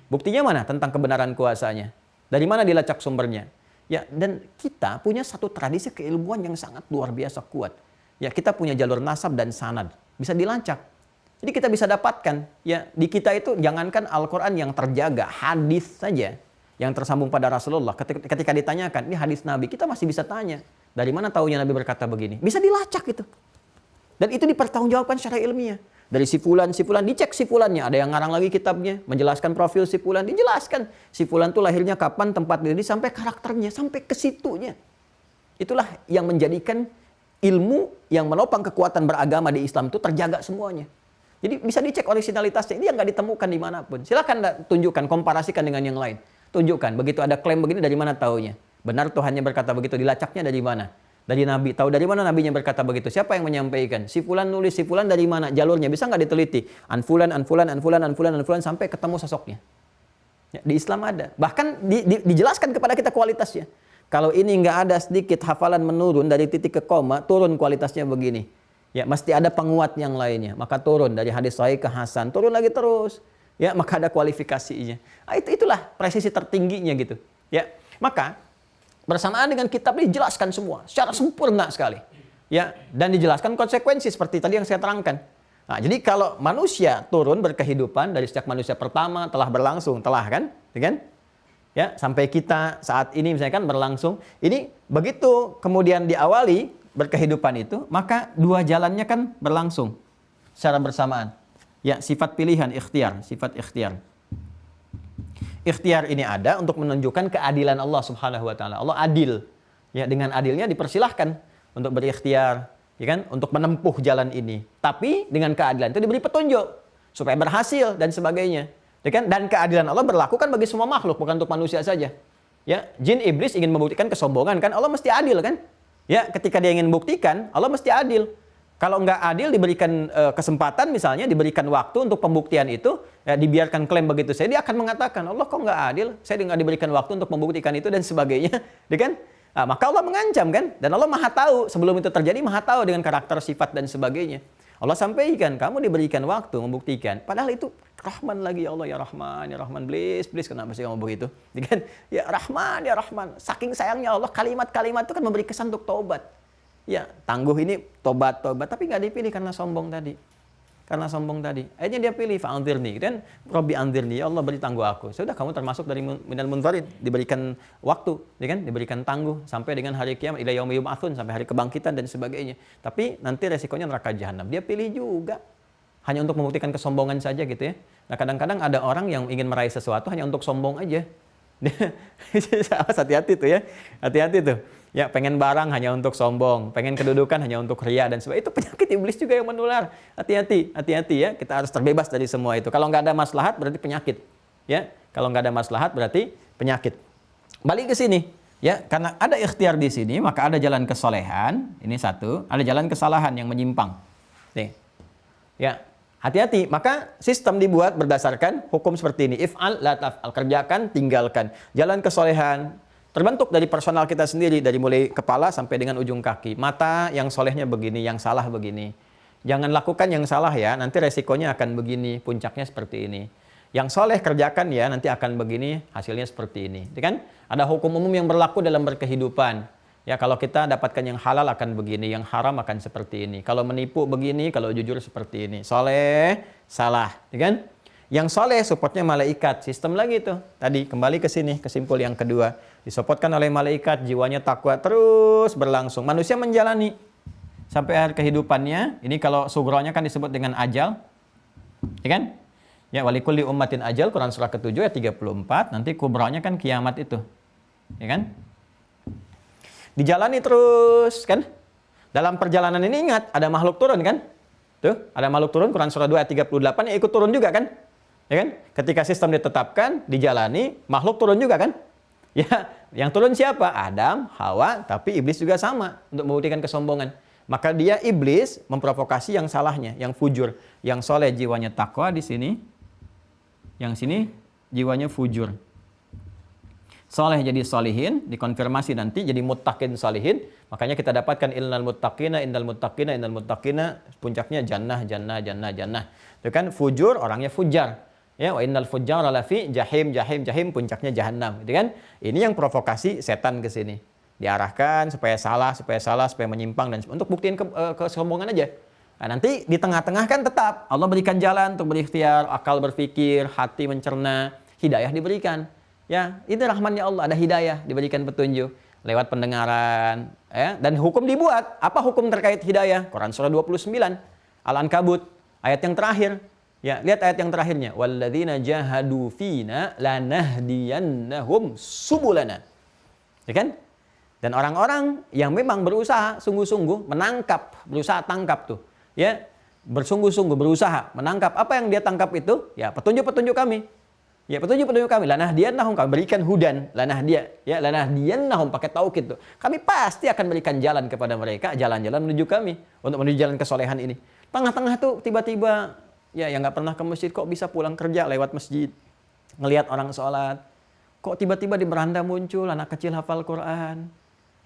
Buktinya mana tentang kebenaran kuasanya? Dari mana dilacak sumbernya? Ya, dan kita punya satu tradisi keilmuan yang sangat luar biasa kuat. Ya, kita punya jalur nasab dan sanad, bisa dilacak. Jadi kita bisa dapatkan, ya, di kita itu jangankan Al-Qur'an yang terjaga, hadis saja yang tersambung pada Rasulullah, ketika ditanyakan, ini hadis Nabi, kita masih bisa tanya, dari mana taunya Nabi berkata begini? Bisa dilacak itu. Dan itu dipertanggungjawabkan secara ilmiah. Dari si fulan, dicek si fulannya. Ada yang ngarang lagi kitabnya, menjelaskan profil si fulan, dijelaskan. Si fulan itu lahirnya kapan, tempat diri, sampai karakternya, sampai ke situnya. Itulah yang menjadikan ilmu yang menopang kekuatan beragama di Islam itu terjaga semuanya. Jadi bisa dicek originalitasnya, ini yang nggak ditemukan dimanapun. Silakan tunjukkan, komparasikan dengan yang lain. Tunjukkan, begitu ada klaim begini dari mana taunya? Benar Tuhannya berkata begitu, dilacaknya dari mana? Dari Nabi. Tahu dari mana Nabinya berkata begitu? Siapa yang menyampaikan? Si fulan nulis, si fulan dari mana? Jalurnya bisa nggak diteliti? Anfulan sampai ketemu sosoknya. Ya, di Islam ada. Bahkan dijelaskan kepada kita kualitasnya. Kalau ini nggak ada sedikit hafalan menurun dari titik ke koma, turun kualitasnya begini. Ya, mesti ada penguat yang lainnya. Maka turun dari hadis sahih ke hasan, turun lagi terus. Ya, maka ada kualifikasinya. Nah, itulah presisi tertingginya gitu. Ya, maka bersamaan dengan kitab ini dijelaskan semua secara sempurna sekali. Ya, dan dijelaskan konsekuensi seperti tadi yang saya terangkan. Nah, jadi kalau manusia turun berkehidupan dari sejak manusia pertama telah berlangsung, telah kan? Ya, sampai kita saat ini misalnya kan berlangsung. Ini begitu kemudian diawali berkehidupan itu, maka dua jalannya kan berlangsung secara bersamaan. Ya, sifat pilihan, ikhtiar, sifat ikhtiar. Ikhtiar ini ada untuk menunjukkan keadilan Allah Subhanahu wa taala. Allah adil. Ya, dengan adilnya dipersilahkan untuk berikhtiar, ya kan, untuk menempuh jalan ini. Tapi dengan keadilan itu diberi petunjuk supaya berhasil dan sebagainya. Ya kan? Dan keadilan Allah berlaku kan bagi semua makhluk, bukan untuk manusia saja. Ya, jin iblis ingin membuktikan kesombongan kan, Allah mesti adil kan? Ya, ketika dia ingin membuktikan, Allah mesti adil. Kalau nggak adil diberikan kesempatan misalnya, diberikan waktu untuk pembuktian itu, ya, dibiarkan klaim begitu saja, dia akan mengatakan, Allah kok nggak adil, saya nggak diberikan waktu untuk membuktikan itu dan sebagainya. Ya kan? Nah, maka Allah mengancam kan? Dan Allah maha tahu, sebelum itu terjadi maha tahu dengan karakter, sifat dan sebagainya. Allah sampaikan, kamu diberikan waktu membuktikan. Padahal itu Rahman lagi, ya Allah ya Rahman, please, kenapa sih kamu begitu? Ya kan? Ya Rahman. Saking sayangnya Allah, kalimat-kalimat itu kan memberi kesan untuk taubat. Ya, tangguh ini tobat, tapi nggak dipilih karena sombong tadi. Akhirnya dia pilih fa'anzirni, dan Rabbi anzirni, ya Allah beri tangguh aku. Sudah, kamu termasuk dari minal munzarin, diberikan waktu, ya kan? Diberikan tangguh sampai dengan hari kiamat, ila yaumi yub'atsun, sampai hari kebangkitan dan sebagainya. Tapi nanti resikonya neraka jahanam. Dia pilih juga. hanya untuk membuktikan kesombongan saja gitu ya. Nah kadang-kadang ada orang yang ingin meraih sesuatu hanya untuk sombong aja. Hati-hati tuh ya, hati-hati tuh. Ya pengen barang hanya untuk sombong, pengen kedudukan hanya untuk ria dan sebagainya. Itu penyakit iblis juga yang menular. Hati-hati, hati-hati ya. Kita harus terbebas dari semua itu. Kalau nggak ada maslahat berarti penyakit. Ya, kalau nggak ada maslahat berarti penyakit. Balik ke sini, ya, karena ada ikhtiar di sini, maka ada jalan kesolehan. Ini satu, ada jalan kesalahan yang menyimpang. Nih, ya, hati-hati. Maka sistem dibuat berdasarkan hukum seperti ini. If'al, la taf'al. Kerjakan, tinggalkan. Jalan kesolehan terbentuk dari personal kita sendiri, dari mulai kepala sampai dengan ujung kaki. Mata yang solehnya begini, yang salah begini. Jangan lakukan yang salah ya, nanti resikonya akan begini, puncaknya seperti ini. Yang soleh kerjakan ya, nanti akan begini, hasilnya seperti ini. Kan? Ada hukum umum yang berlaku dalam berkehidupan. Ya, kalau kita dapatkan yang halal akan begini, yang haram akan seperti ini. Kalau menipu begini, kalau jujur seperti ini. Soleh, salah. Kan? Yang soleh supportnya malaikat. Sistem lagi tuh. Tadi kembali ke sini, kesimpul yang kedua. Disupportkan oleh malaikat, jiwanya takwa terus berlangsung. Manusia menjalani sampai akhir kehidupannya. Ini kalau sugronya kan disebut dengan ajal. Ya kan? Ya, walikulli ummatin ajal, Quran surah ke-7 ayat 34. Nanti kubranya kan kiamat itu. Ya kan? Dijalani terus kan? Dalam perjalanan ini ingat, ada makhluk turun kan? Tuh, ada makhluk turun, Quran surah 2 ayat 38 yang ikut turun juga kan? Ya kan? Ketika sistem ditetapkan, dijalani, makhluk turun juga kan? Ya, yang turun siapa? Adam, Hawa, tapi iblis juga sama untuk membuktikan kesombongan. Maka dia iblis memprovokasi yang salahnya, yang fujur, yang soleh jiwanya takwa di sini, yang sini jiwanya fujur. Soleh jadi solihin, dikonfirmasi nanti jadi muttaqin solihin. Makanya kita dapatkan innal muttaqina, puncaknya jannah, jannah, jannah, jannah. Itu kan fujur, orangnya fujar. Ya, wa innal fujjara lafi jahim, jahim, jahim, puncaknya jahanam, gitu kan? Ini yang provokasi setan ke sini. Diarahkan supaya salah, supaya menyimpang dan untuk buktiin kesombongan aja. Nah, nanti di tengah-tengah kan tetap Allah berikan jalan untuk berikhtiar, akal berpikir, hati mencerna, hidayah diberikan. Ya, itu rahmannya Allah, ada hidayah, diberikan petunjuk lewat pendengaran, ya, dan hukum dibuat. Apa hukum terkait hidayah? Quran surah 29, Al-Ankabut, ayat yang terakhir. Ya, lihat ayat yang terakhirnya. Walladzina jahadu fina lanahdiyannahum subulana. Ya kan? Dan orang-orang yang memang berusaha sungguh-sungguh menangkap, berusaha tangkap tuh. Ya, bersungguh-sungguh berusaha menangkap apa yang dia tangkap itu? Ya, petunjuk-petunjuk kami. Ya, petunjuk-petunjuk kami. Lanahdiyannahum, kami berikan hudan. Lanahdiyannahum pakai taukid tuh. Kami pasti akan berikan jalan kepada mereka, jalan-jalan menuju kami untuk menuju jalan kesolehan ini. Tengah-tengah tuh tiba-tiba ya, yang nggak pernah ke masjid kok bisa pulang kerja lewat masjid, ngelihat orang sholat. Kok tiba-tiba di beranda muncul anak kecil hafal Quran,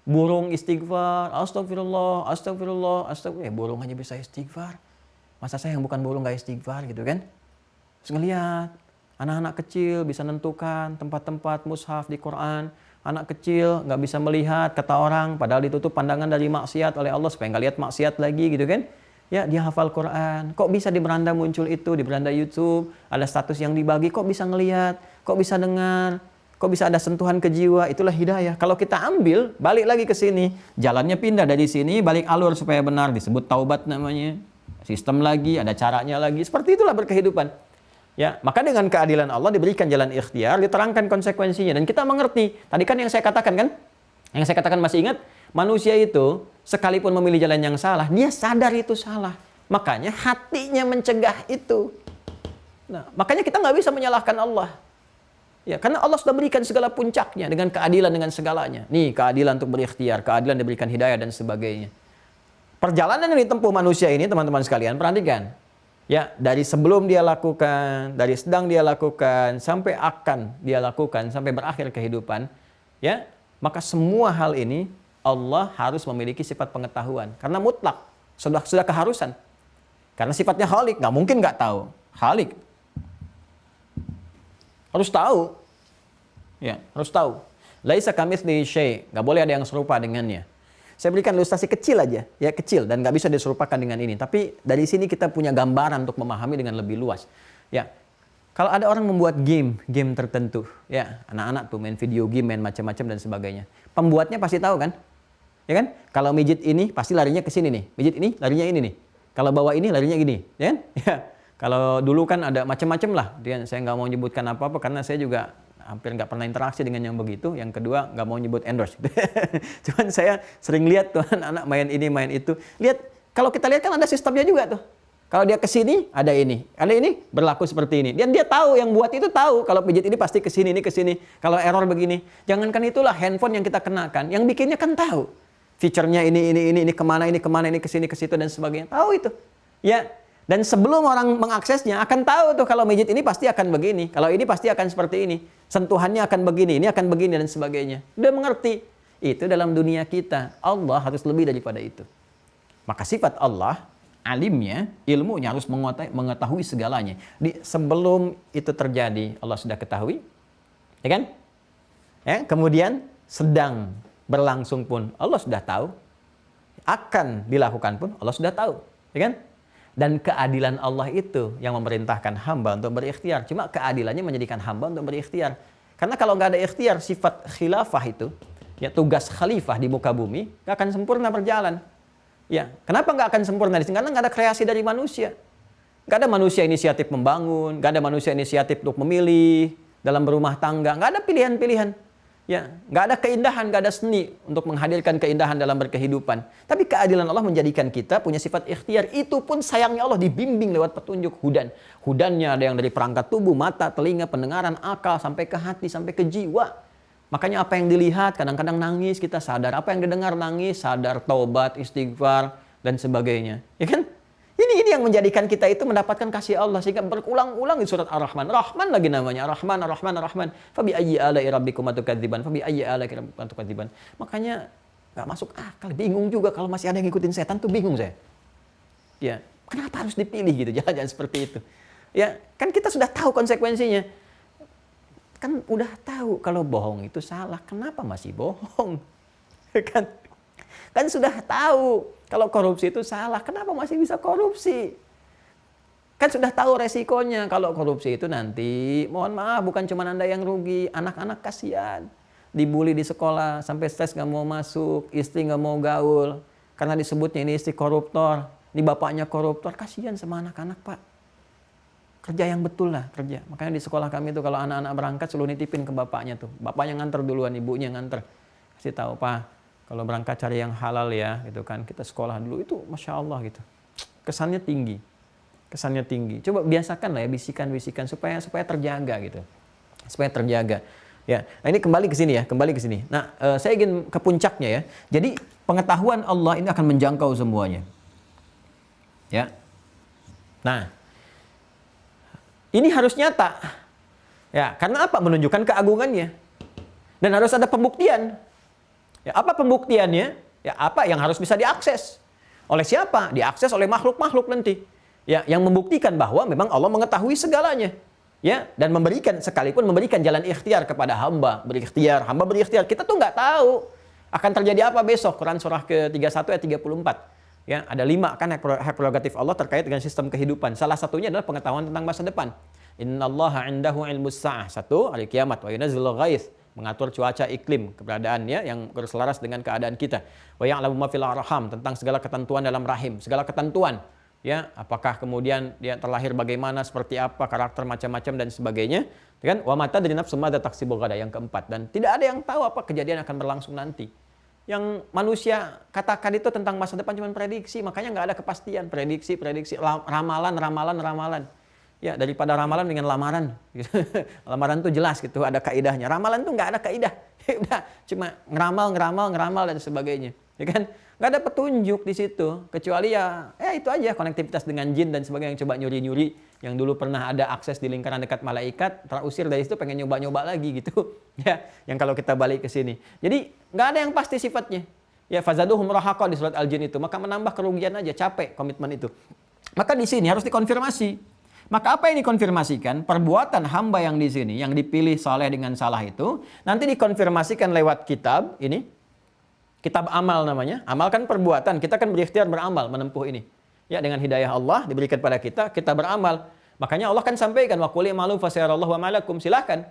burung istighfar, astagfirullah, astagfirullah, astagfirullah. Burung aja bisa istighfar. Masa saya yang bukan burung nggak istighfar gitu kan? Terus ngelihat anak-anak kecil bisa nentukan tempat-tempat mushaf di Quran. Anak kecil nggak bisa melihat kata orang, padahal ditutup pandangan dari maksiat oleh Allah supaya nggak lihat maksiat lagi gitu kan? Ya, dia hafal Quran. Kok bisa di beranda muncul itu, di beranda YouTube, ada status yang dibagi, kok bisa ngelihat, kok bisa dengar, kok bisa ada sentuhan ke jiwa, itulah hidayah. Kalau kita ambil, balik lagi ke sini, jalannya pindah dari sini, balik alur supaya benar, disebut taubat namanya. Sistem lagi, ada caranya lagi, seperti itulah berkehidupan. Ya, maka dengan keadilan Allah diberikan jalan ikhtiar, diterangkan konsekuensinya, dan kita mengerti. Tadi kan yang saya katakan kan, yang saya katakan masih ingat, manusia itu sekalipun memilih jalan yang salah, dia sadar itu salah. Makanya hatinya mencegah itu. Nah, makanya kita nggak bisa menyalahkan Allah. Ya, karena Allah sudah berikan segala puncaknya dengan keadilan dengan segalanya. Nih, keadilan untuk berikhtiar, keadilan diberikan hidayah dan sebagainya. Perjalanan yang ditempuh manusia ini, teman-teman sekalian, perhatikan. Ya, dari sebelum dia lakukan, dari sedang dia lakukan, sampai akan dia lakukan, sampai berakhir kehidupan, ya, maka semua hal ini Allah harus memiliki sifat pengetahuan. Karena mutlak. Sudah keharusan. Karena sifatnya khalik. Nggak mungkin nggak tahu. Khalik. Harus tahu. Ya, harus tahu. Laisa kamitslihi syai'. Nggak boleh ada yang serupa dengannya. Saya berikan ilustrasi kecil aja. Ya, kecil. Dan nggak bisa diserupakan dengan ini. Tapi dari sini kita punya gambaran untuk memahami dengan lebih luas. Ya, kalau ada orang membuat game tertentu. Ya, anak-anak tuh main video game, main macam-macam dan sebagainya. Pembuatnya pasti tahu kan? Ya kan? Kalau mijit ini pasti larinya ke sini nih. Mijit ini larinya ini nih. Kalau bawa ini larinya gini, ya kan? Ya. Kalau dulu kan ada macam-macam lah. Saya nggak mau nyebutkan apa-apa karena saya juga hampir nggak pernah interaksi dengan yang begitu. Yang kedua, nggak mau nyebut endorse. Cuman saya sering lihat tuh anak main ini, main itu. Lihat, kalau kita lihat kan ada sistemnya juga tuh. Kalau dia ke sini, ada ini berlaku seperti ini. Dan dia tahu, yang buat itu tahu kalau pijit ini pasti ke sini, ini ke sini. Kalau error begini, jangankan itulah handphone yang kita kenakan, yang bikinnya kan tahu. Fiturnya ini kemana, ini ke sini, ke situ dan sebagainya. Tahu itu. Ya. Dan sebelum orang mengaksesnya akan tahu tuh kalau pijit ini pasti akan begini, kalau ini pasti akan seperti ini. Sentuhannya akan begini, ini akan begini dan sebagainya. Udah mengerti. Itu dalam dunia kita. Allah harus lebih daripada itu. Maka sifat Allah, alimnya, ilmunya harus mengetahui segalanya. Sebelum itu terjadi, Allah sudah ketahui, ya kan? Ya, kemudian sedang berlangsung pun Allah sudah tahu, akan dilakukan pun Allah sudah tahu, ya kan? Dan keadilan Allah itu yang memerintahkan hamba untuk berikhtiar. Cuma keadilannya menjadikan hamba untuk berikhtiar. Karena kalau nggak ada ikhtiar, sifat khilafah itu, ya tugas khalifah di muka bumi, nggak akan sempurna berjalan. Ya, kenapa nggak akan sempurna di sini? Karena nggak ada kreasi dari manusia. Nggak ada manusia inisiatif membangun, nggak ada manusia inisiatif untuk memilih dalam berumah tangga, nggak ada pilihan-pilihan. Ya, nggak ada keindahan, nggak ada seni untuk menghadirkan keindahan dalam berkehidupan. Tapi keadilan Allah menjadikan kita punya sifat ikhtiar. Itu pun sayangnya Allah dibimbing lewat petunjuk hudan. Hudannya ada yang dari perangkat tubuh, mata, telinga, pendengaran, akal, sampai ke hati, sampai ke jiwa. Makanya apa yang dilihat, kadang-kadang nangis, kita sadar. Apa yang didengar, nangis, sadar, taubat, istighfar, dan sebagainya. Ya kan? Ini yang menjadikan kita itu mendapatkan kasih Allah. Sehingga berulang-ulang di surat Ar-Rahman. Rahman lagi namanya. Rahman, Ar-Rahman, Ar-Rahman. Fabi ayyi ala'i rabbikuma tukadziban. Fabi ayyi ala'i rabbikuma tukadziban. Makanya nggak masuk akal. Bingung juga kalau masih ada yang ngikutin setan tuh bingung saya. Ya, kenapa harus dipilih gitu? Jangan seperti itu. Ya, kan kita sudah tahu konsekuensinya. Kan udah tahu kalau bohong itu salah, kenapa masih bohong? Kan sudah tahu kalau korupsi itu salah, kenapa masih bisa korupsi? Kan sudah tahu resikonya kalau korupsi itu nanti, mohon maaf, bukan cuma Anda yang rugi, anak-anak kasihan. Dibully di sekolah, sampai stres nggak mau masuk, istri nggak mau gaul, karena disebutnya ini istri koruptor, ini bapaknya koruptor, kasihan sama anak-anak, Pak. Kerja yang betul lah, kerja. Makanya di sekolah kami itu kalau anak-anak berangkat selalu nitipin ke bapaknya tuh. Bapaknya nganter duluan, ibunya nganter. Kasih tahu, Pak, kalau berangkat cari yang halal ya, gitu kan. Kita sekolah dulu itu, Masya Allah gitu. Kesannya tinggi. Kesannya tinggi. Coba biasakan lah ya, bisikan-bisikan supaya terjaga gitu. Supaya terjaga. Ya, nah ini kembali ke sini ya, kembali ke sini. Nah, saya ingin ke puncaknya ya. Jadi pengetahuan Allah ini akan menjangkau semuanya. Ya. Nah, ini harus nyata. Ya, karena apa? Menunjukkan keagungannya. Dan harus ada pembuktian. Ya, apa pembuktiannya? Ya, apa yang harus bisa diakses? Oleh siapa? Diakses oleh makhluk-makhluk nanti. Ya, yang membuktikan bahwa memang Allah mengetahui segalanya. Ya, dan memberikan, sekalipun memberikan jalan ikhtiar kepada hamba. Hamba berikhtiar. Kita tuh nggak tahu akan terjadi apa besok. Quran surah ke-31 ayat 34. Ya, ada 5 kan hak prerogatif Allah terkait dengan sistem kehidupan. Salah satunya adalah pengetahuan tentang masa depan. Innallaha 'indahu 'ilmus sa'ah. 1, hari kiamat. Wa yunazzilul ghaits, mengatur cuaca iklim, keberadaannya yang berselaras dengan keadaan kita. Wa ya'lamu ma fil arham, tentang segala ketentuan dalam rahim, segala ketentuan. Ya, apakah kemudian dia terlahir bagaimana, seperti apa, karakter macam-macam dan sebagainya. Kan? Wa ma tadri nafsun madza taksibu ghadan, yang keempat. Dan tidak ada yang tahu apa kejadian akan berlangsung nanti. Yang manusia katakan itu tentang masa depan cuma prediksi, makanya nggak ada kepastian. Prediksi, ramalan. Ya, daripada ramalan dengan lamaran. Lamaran tuh jelas gitu, ada kaidahnya. Ramalan tuh nggak ada kaidah. Udah, cuma ngeramal dan sebagainya. Ya kan? Nggak ada petunjuk di situ. Kecuali ya itu aja, konektivitas dengan jin dan sebagainya yang coba nyuri-nyuri. Yang dulu pernah ada akses di lingkaran dekat malaikat, terusir dari situ pengen nyoba-nyoba lagi gitu. Ya, yang kalau kita balik ke sini. Jadi nggak ada yang pasti sifatnya. Ya, fazaduhum rahaqa di surat Al-Jin itu, maka menambah kerugian aja, capek komitmen itu. Maka di sini harus dikonfirmasi. Maka apa yang dikonfirmasikan? Perbuatan hamba yang di sini, yang dipilih saleh dengan salah itu, nanti dikonfirmasikan lewat kitab ini. Kitab amal namanya. Amal kan perbuatan, kita kan berikhtiar beramal menempuh ini. Ya, dengan hidayah Allah diberikan pada kita beramal. Makanya Allah kan sampaikan, wa qul i'malu fasayarallahu wa ma lakum, silakan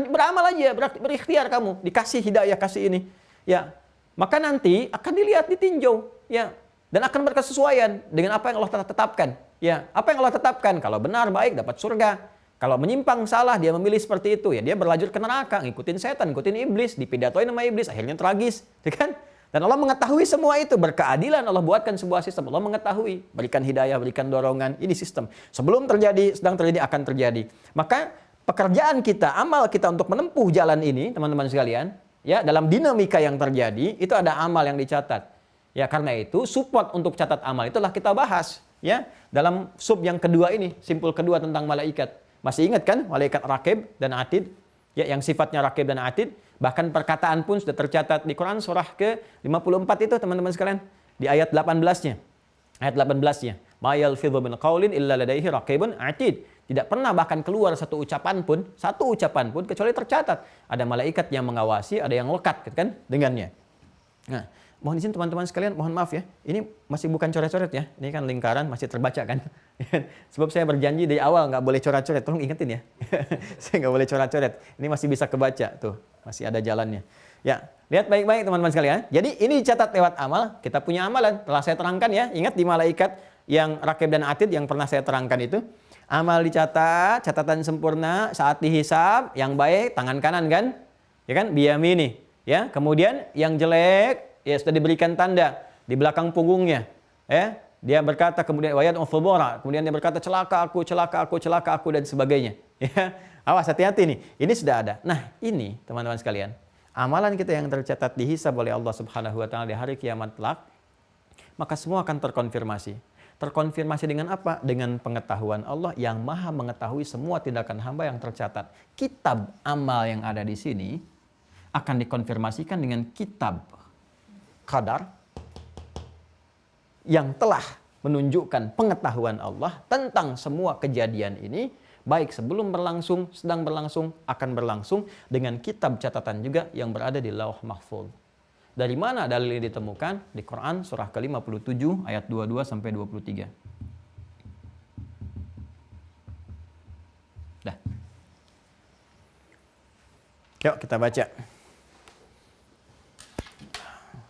beramal aja, berikhtiar kamu, dikasih hidayah, kasih ini. Ya, maka nanti akan dilihat, ditinjau, ya, dan akan berkesesuaian dengan apa yang Allah telah tetapkan. Ya, apa yang Allah tetapkan? Kalau benar baik dapat surga. Kalau menyimpang salah dia memilih seperti itu, ya dia berlanjut ke neraka, ngikutin setan, ngikutin iblis, dipidatoin sama iblis, akhirnya tragis, ya kan? Dan Allah mengetahui semua itu, berkeadilan Allah buatkan sebuah sistem. Allah mengetahui, berikan hidayah, berikan dorongan, ini sistem. Sebelum terjadi, sedang terjadi, akan terjadi. Maka pekerjaan kita, amal kita untuk menempuh jalan ini, teman-teman sekalian, ya dalam dinamika yang terjadi, itu ada amal yang dicatat. Ya karena itu support untuk catat amal itulah kita bahas, ya dalam sub yang kedua ini, simpul kedua tentang malaikat. Masih ingat kan malaikat Raqib dan Atid? Ya, yang sifatnya Raqib dan Atid. Bahkan perkataan pun sudah tercatat di Quran surah ke-54 itu teman-teman sekalian. Di ayat 18-nya. Ayat 18-nya. Ma yalfidhu min qaulin illa ladaihi raqibun atid. Tidak pernah bahkan keluar satu ucapan pun kecuali tercatat. Ada malaikat yang mengawasi, ada yang lekat kan dengannya. Nah, mohon izin teman-teman sekalian, mohon maaf ya. Ini masih bukan coret-coret ya. Ini kan lingkaran masih terbaca kan. Sebab saya berjanji dari awal nggak boleh coret-coret. Tolong ingetin ya. Saya nggak boleh coret-coret. Ini masih bisa kebaca tuh. Masih ada jalannya. Ya, lihat baik-baik teman-teman sekalian. Jadi ini dicatat lewat amal. Kita punya amalan. Telah saya terangkan ya. Ingat di malaikat yang Raqib dan Atid yang pernah saya terangkan itu. Amal dicatat, catatan sempurna. Saat dihisab, yang baik tangan kanan kan. Ya kan, biyamini. Ya, kemudian yang jelek ya sudah diberikan tanda di belakang punggungnya. Ya, dia berkata kemudian wayat ufubora, kemudian dia berkata celaka aku dan sebagainya. Ya, awas hati-hati nih. Ini sudah ada. Nah, ini teman-teman sekalian, amalan kita yang tercatat dihisab oleh Allah Subhanahu wa taala di hari kiamat kelak, maka semua akan terkonfirmasi. Terkonfirmasi dengan apa? Dengan pengetahuan Allah yang Maha mengetahui semua tindakan hamba yang tercatat. Kitab amal yang ada di sini akan dikonfirmasikan dengan kitab qadar yang telah menunjukkan pengetahuan Allah tentang semua kejadian ini, baik sebelum berlangsung, sedang berlangsung, akan berlangsung, dengan kitab catatan juga yang berada di Lauh Mahfuz. Dari mana dalil ini ditemukan? Di Quran surah ke-57 ayat 22 sampai 23. Dah. Yuk kita baca.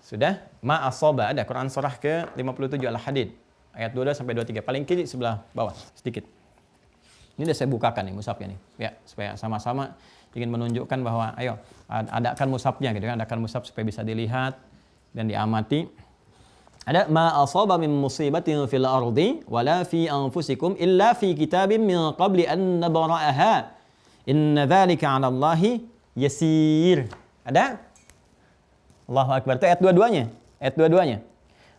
Sudah? Ma asaba, ada Quran surah ke-57 Al-Hadid ayat 22 sampai 23. Paling kiri sebelah bawah sedikit. Ini udah saya bukakan nih mushafnya nih. Ya, supaya sama-sama ingin menunjukkan bahwa ayo adakan mushafnya gitu kan, adakan mushaf supaya bisa dilihat dan diamati. Ada ma asaba min musibatin fil ardi wala fi anfusikum illa fi kitabim min qabli an nabra'aha. Inna dzalika 'ala Allahi yasir. Ada? Allahu Akbar. Itu ayat dua-duanya. Ayat dua-duanya.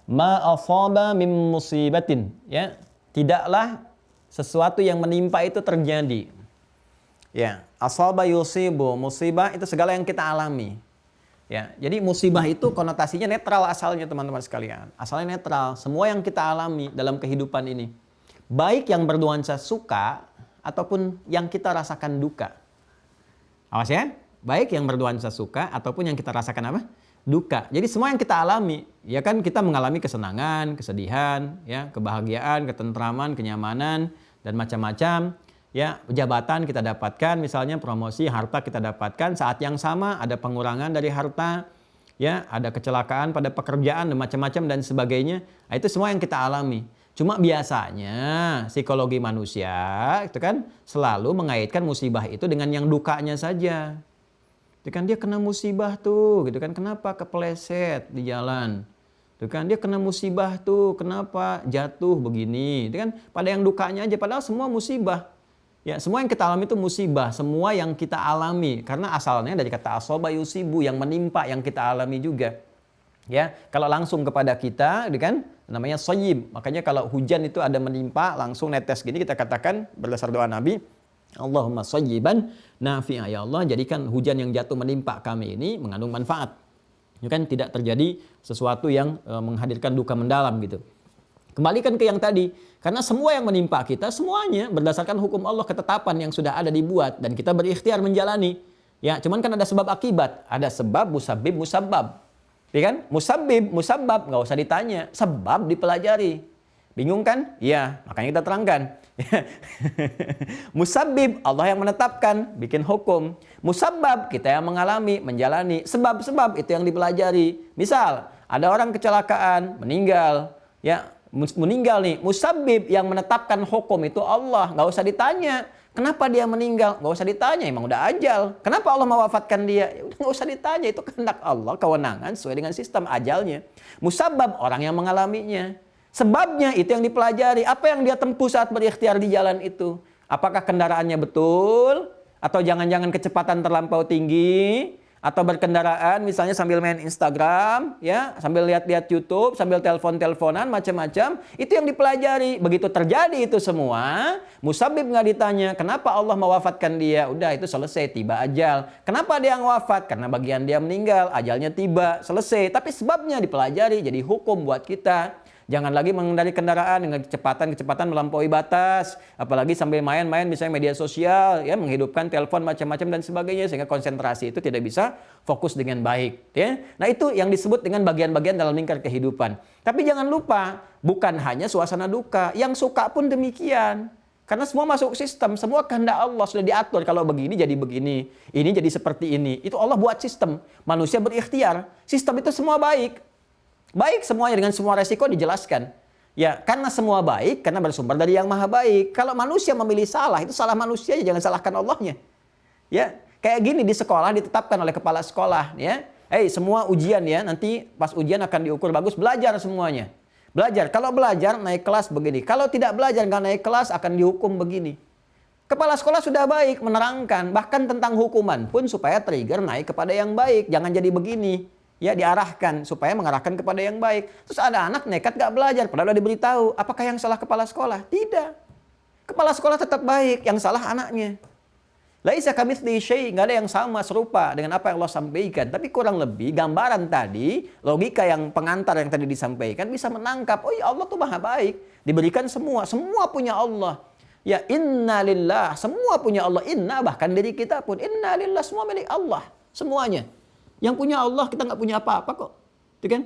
Ma asaba min musibatin. Ya, tidaklah sesuatu yang menimpa itu terjadi. Ya, asaba yusibu, musibah itu segala yang kita alami. Ya, jadi musibah itu konotasinya netral asalnya teman-teman sekalian. Asalnya netral. Semua yang kita alami dalam kehidupan ini, baik yang bernuansa suka ataupun yang kita rasakan duka. Awas ya, baik yang bernuansa suka ataupun yang kita rasakan apa? Duka. Jadi semua yang kita alami, ya kan kita mengalami kesenangan, kesedihan, ya, kebahagiaan, ketentraman, kenyamanan dan macam-macam. Ya, jabatan kita dapatkan, misalnya promosi, harta kita dapatkan, saat yang sama ada pengurangan dari harta, ya, ada kecelakaan pada pekerjaan dan macam-macam dan sebagainya. Nah, itu semua yang kita alami. Cuma biasanya psikologi manusia itu kan selalu mengaitkan musibah itu dengan yang dukanya saja. Itu kan dia kena musibah tuh, gitu kan, kenapa kepleset di jalan. Itu kan dia kena musibah tuh, kenapa jatuh begini. Itu kan pada yang dukanya aja, padahal semua musibah. Ya, semua yang kita alami itu musibah, semua yang kita alami karena asalnya dari kata asaba yusibu, yang menimpa, yang kita alami juga. Ya, kalau langsung kepada kita, gitu kan, namanya soyib. Makanya kalau hujan itu ada menimpa, langsung netes gini, kita katakan berdasar doa Nabi, Allahumma soyiban nafi'a, ya Allah jadikan hujan yang jatuh menimpa kami ini mengandung manfaat. Itu kan tidak terjadi sesuatu yang menghadirkan duka mendalam gitu. Kembalikan ke yang tadi, karena semua yang menimpa kita semuanya berdasarkan hukum Allah, ketetapan yang sudah ada dibuat dan kita berikhtiar menjalani. Ya, cuman kan ada sebab akibat, ada sebab, musabib, musabbab. Ya kan? Musabib, musabbab nggak usah ditanya, sebab dipelajari. Bingung kan? Iya, makanya kita terangkan. Musabib, Allah yang menetapkan, bikin hukum. Musabbab, kita yang mengalami, menjalani. Sebab-sebab itu yang dipelajari. Misal, ada orang kecelakaan, meninggal. Ya, meninggal nih, musabbib yang menetapkan hukum itu Allah, nggak usah ditanya. Kenapa dia meninggal? Nggak usah ditanya, emang udah ajal. Kenapa Allah mewafatkan dia? Ya udah nggak usah ditanya, itu kehendak Allah, kewenangan sesuai dengan sistem ajalnya. Musabbab orang yang mengalaminya. Sebabnya itu yang dipelajari. Apa yang dia tempuh saat berikhtiar di jalan itu? Apakah kendaraannya betul? Atau jangan-jangan kecepatan terlampau tinggi? Atau berkendaraan misalnya sambil main Instagram, ya, sambil lihat-lihat YouTube, sambil telepon-teleponan, macam-macam. Itu yang dipelajari. Begitu terjadi itu semua, musabbib nggak ditanya, kenapa Allah mewafatkan dia? Udah, itu selesai, tiba ajal. Kenapa dia yang wafat? Karena bagian dia meninggal, ajalnya tiba, selesai. Tapi sebabnya dipelajari, jadi hukum buat kita. Jangan lagi mengendari kendaraan dengan kecepatan melampaui batas. Apalagi sambil main-main misalnya media sosial, ya, menghidupkan telepon macam-macam dan sebagainya. Sehingga konsentrasi itu tidak bisa fokus dengan baik. Ya. Nah itu yang disebut dengan bagian-bagian dalam lingkar kehidupan. Tapi jangan lupa, bukan hanya suasana duka. Yang suka pun demikian. Karena semua masuk sistem, semua kehendak Allah sudah diatur. Kalau begini jadi begini, ini jadi seperti ini. Itu Allah buat sistem. Manusia berikhtiar. Sistem itu semua baik. Baik semuanya dengan semua resiko dijelaskan. Ya, karena semua baik, karena bersumber dari yang maha baik. Kalau manusia memilih salah, itu salah manusia, jangan salahkan Allahnya. Ya, kayak gini di sekolah ditetapkan oleh kepala sekolah. Ya, semua ujian ya, nanti pas ujian akan diukur bagus, belajar semuanya. Belajar, kalau belajar naik kelas begini. Kalau tidak belajar nggak naik kelas akan dihukum begini. Kepala sekolah sudah baik menerangkan, bahkan tentang hukuman pun supaya trigger naik kepada yang baik. Jangan jadi begini. Ya, diarahkan supaya mengarahkan kepada yang baik. Terus ada anak nekat gak belajar padahal udah diberitahu. Apakah yang salah kepala sekolah? Tidak. Kepala sekolah tetap baik, yang salah anaknya. Laisa kamitslihi syai', enggak ada yang sama serupa dengan apa yang Allah sampaikan. Tapi kurang lebih gambaran tadi, logika yang pengantar yang tadi disampaikan bisa menangkap, oh ya Allah tuh maha baik. Diberikan semua punya Allah. Ya, inna lillah, semua punya Allah. Inna, bahkan diri kita pun inna lillah, semua milik Allah, semuanya. Yang punya Allah, kita nggak punya apa-apa kok. Itu kan?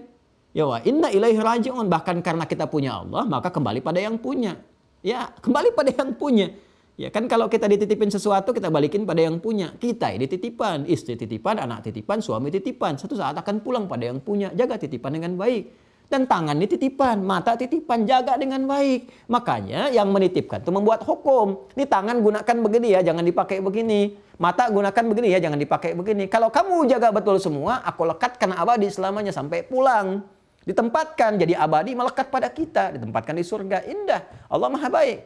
Ya wa inna ilaihi raji'un. Bahkan karena kita punya Allah, maka kembali pada yang punya. Ya, kembali pada yang punya. Ya kan kalau kita dititipin sesuatu, kita balikin pada yang punya. Kita ini titipan, istri titipan, anak titipan, suami titipan. Satu saat akan pulang pada yang punya. Jaga titipan dengan baik. Dan tangan ini titipan, mata titipan, jaga dengan baik. Makanya yang menitipkan itu membuat hukum. Ini tangan gunakan begini ya, jangan dipakai begini. Mata gunakan begini ya, jangan dipakai begini. Kalau kamu jaga betul semua, aku lekatkan abadi selamanya sampai pulang. Ditempatkan jadi abadi, melekat pada kita. Ditempatkan di surga, indah. Allah maha baik.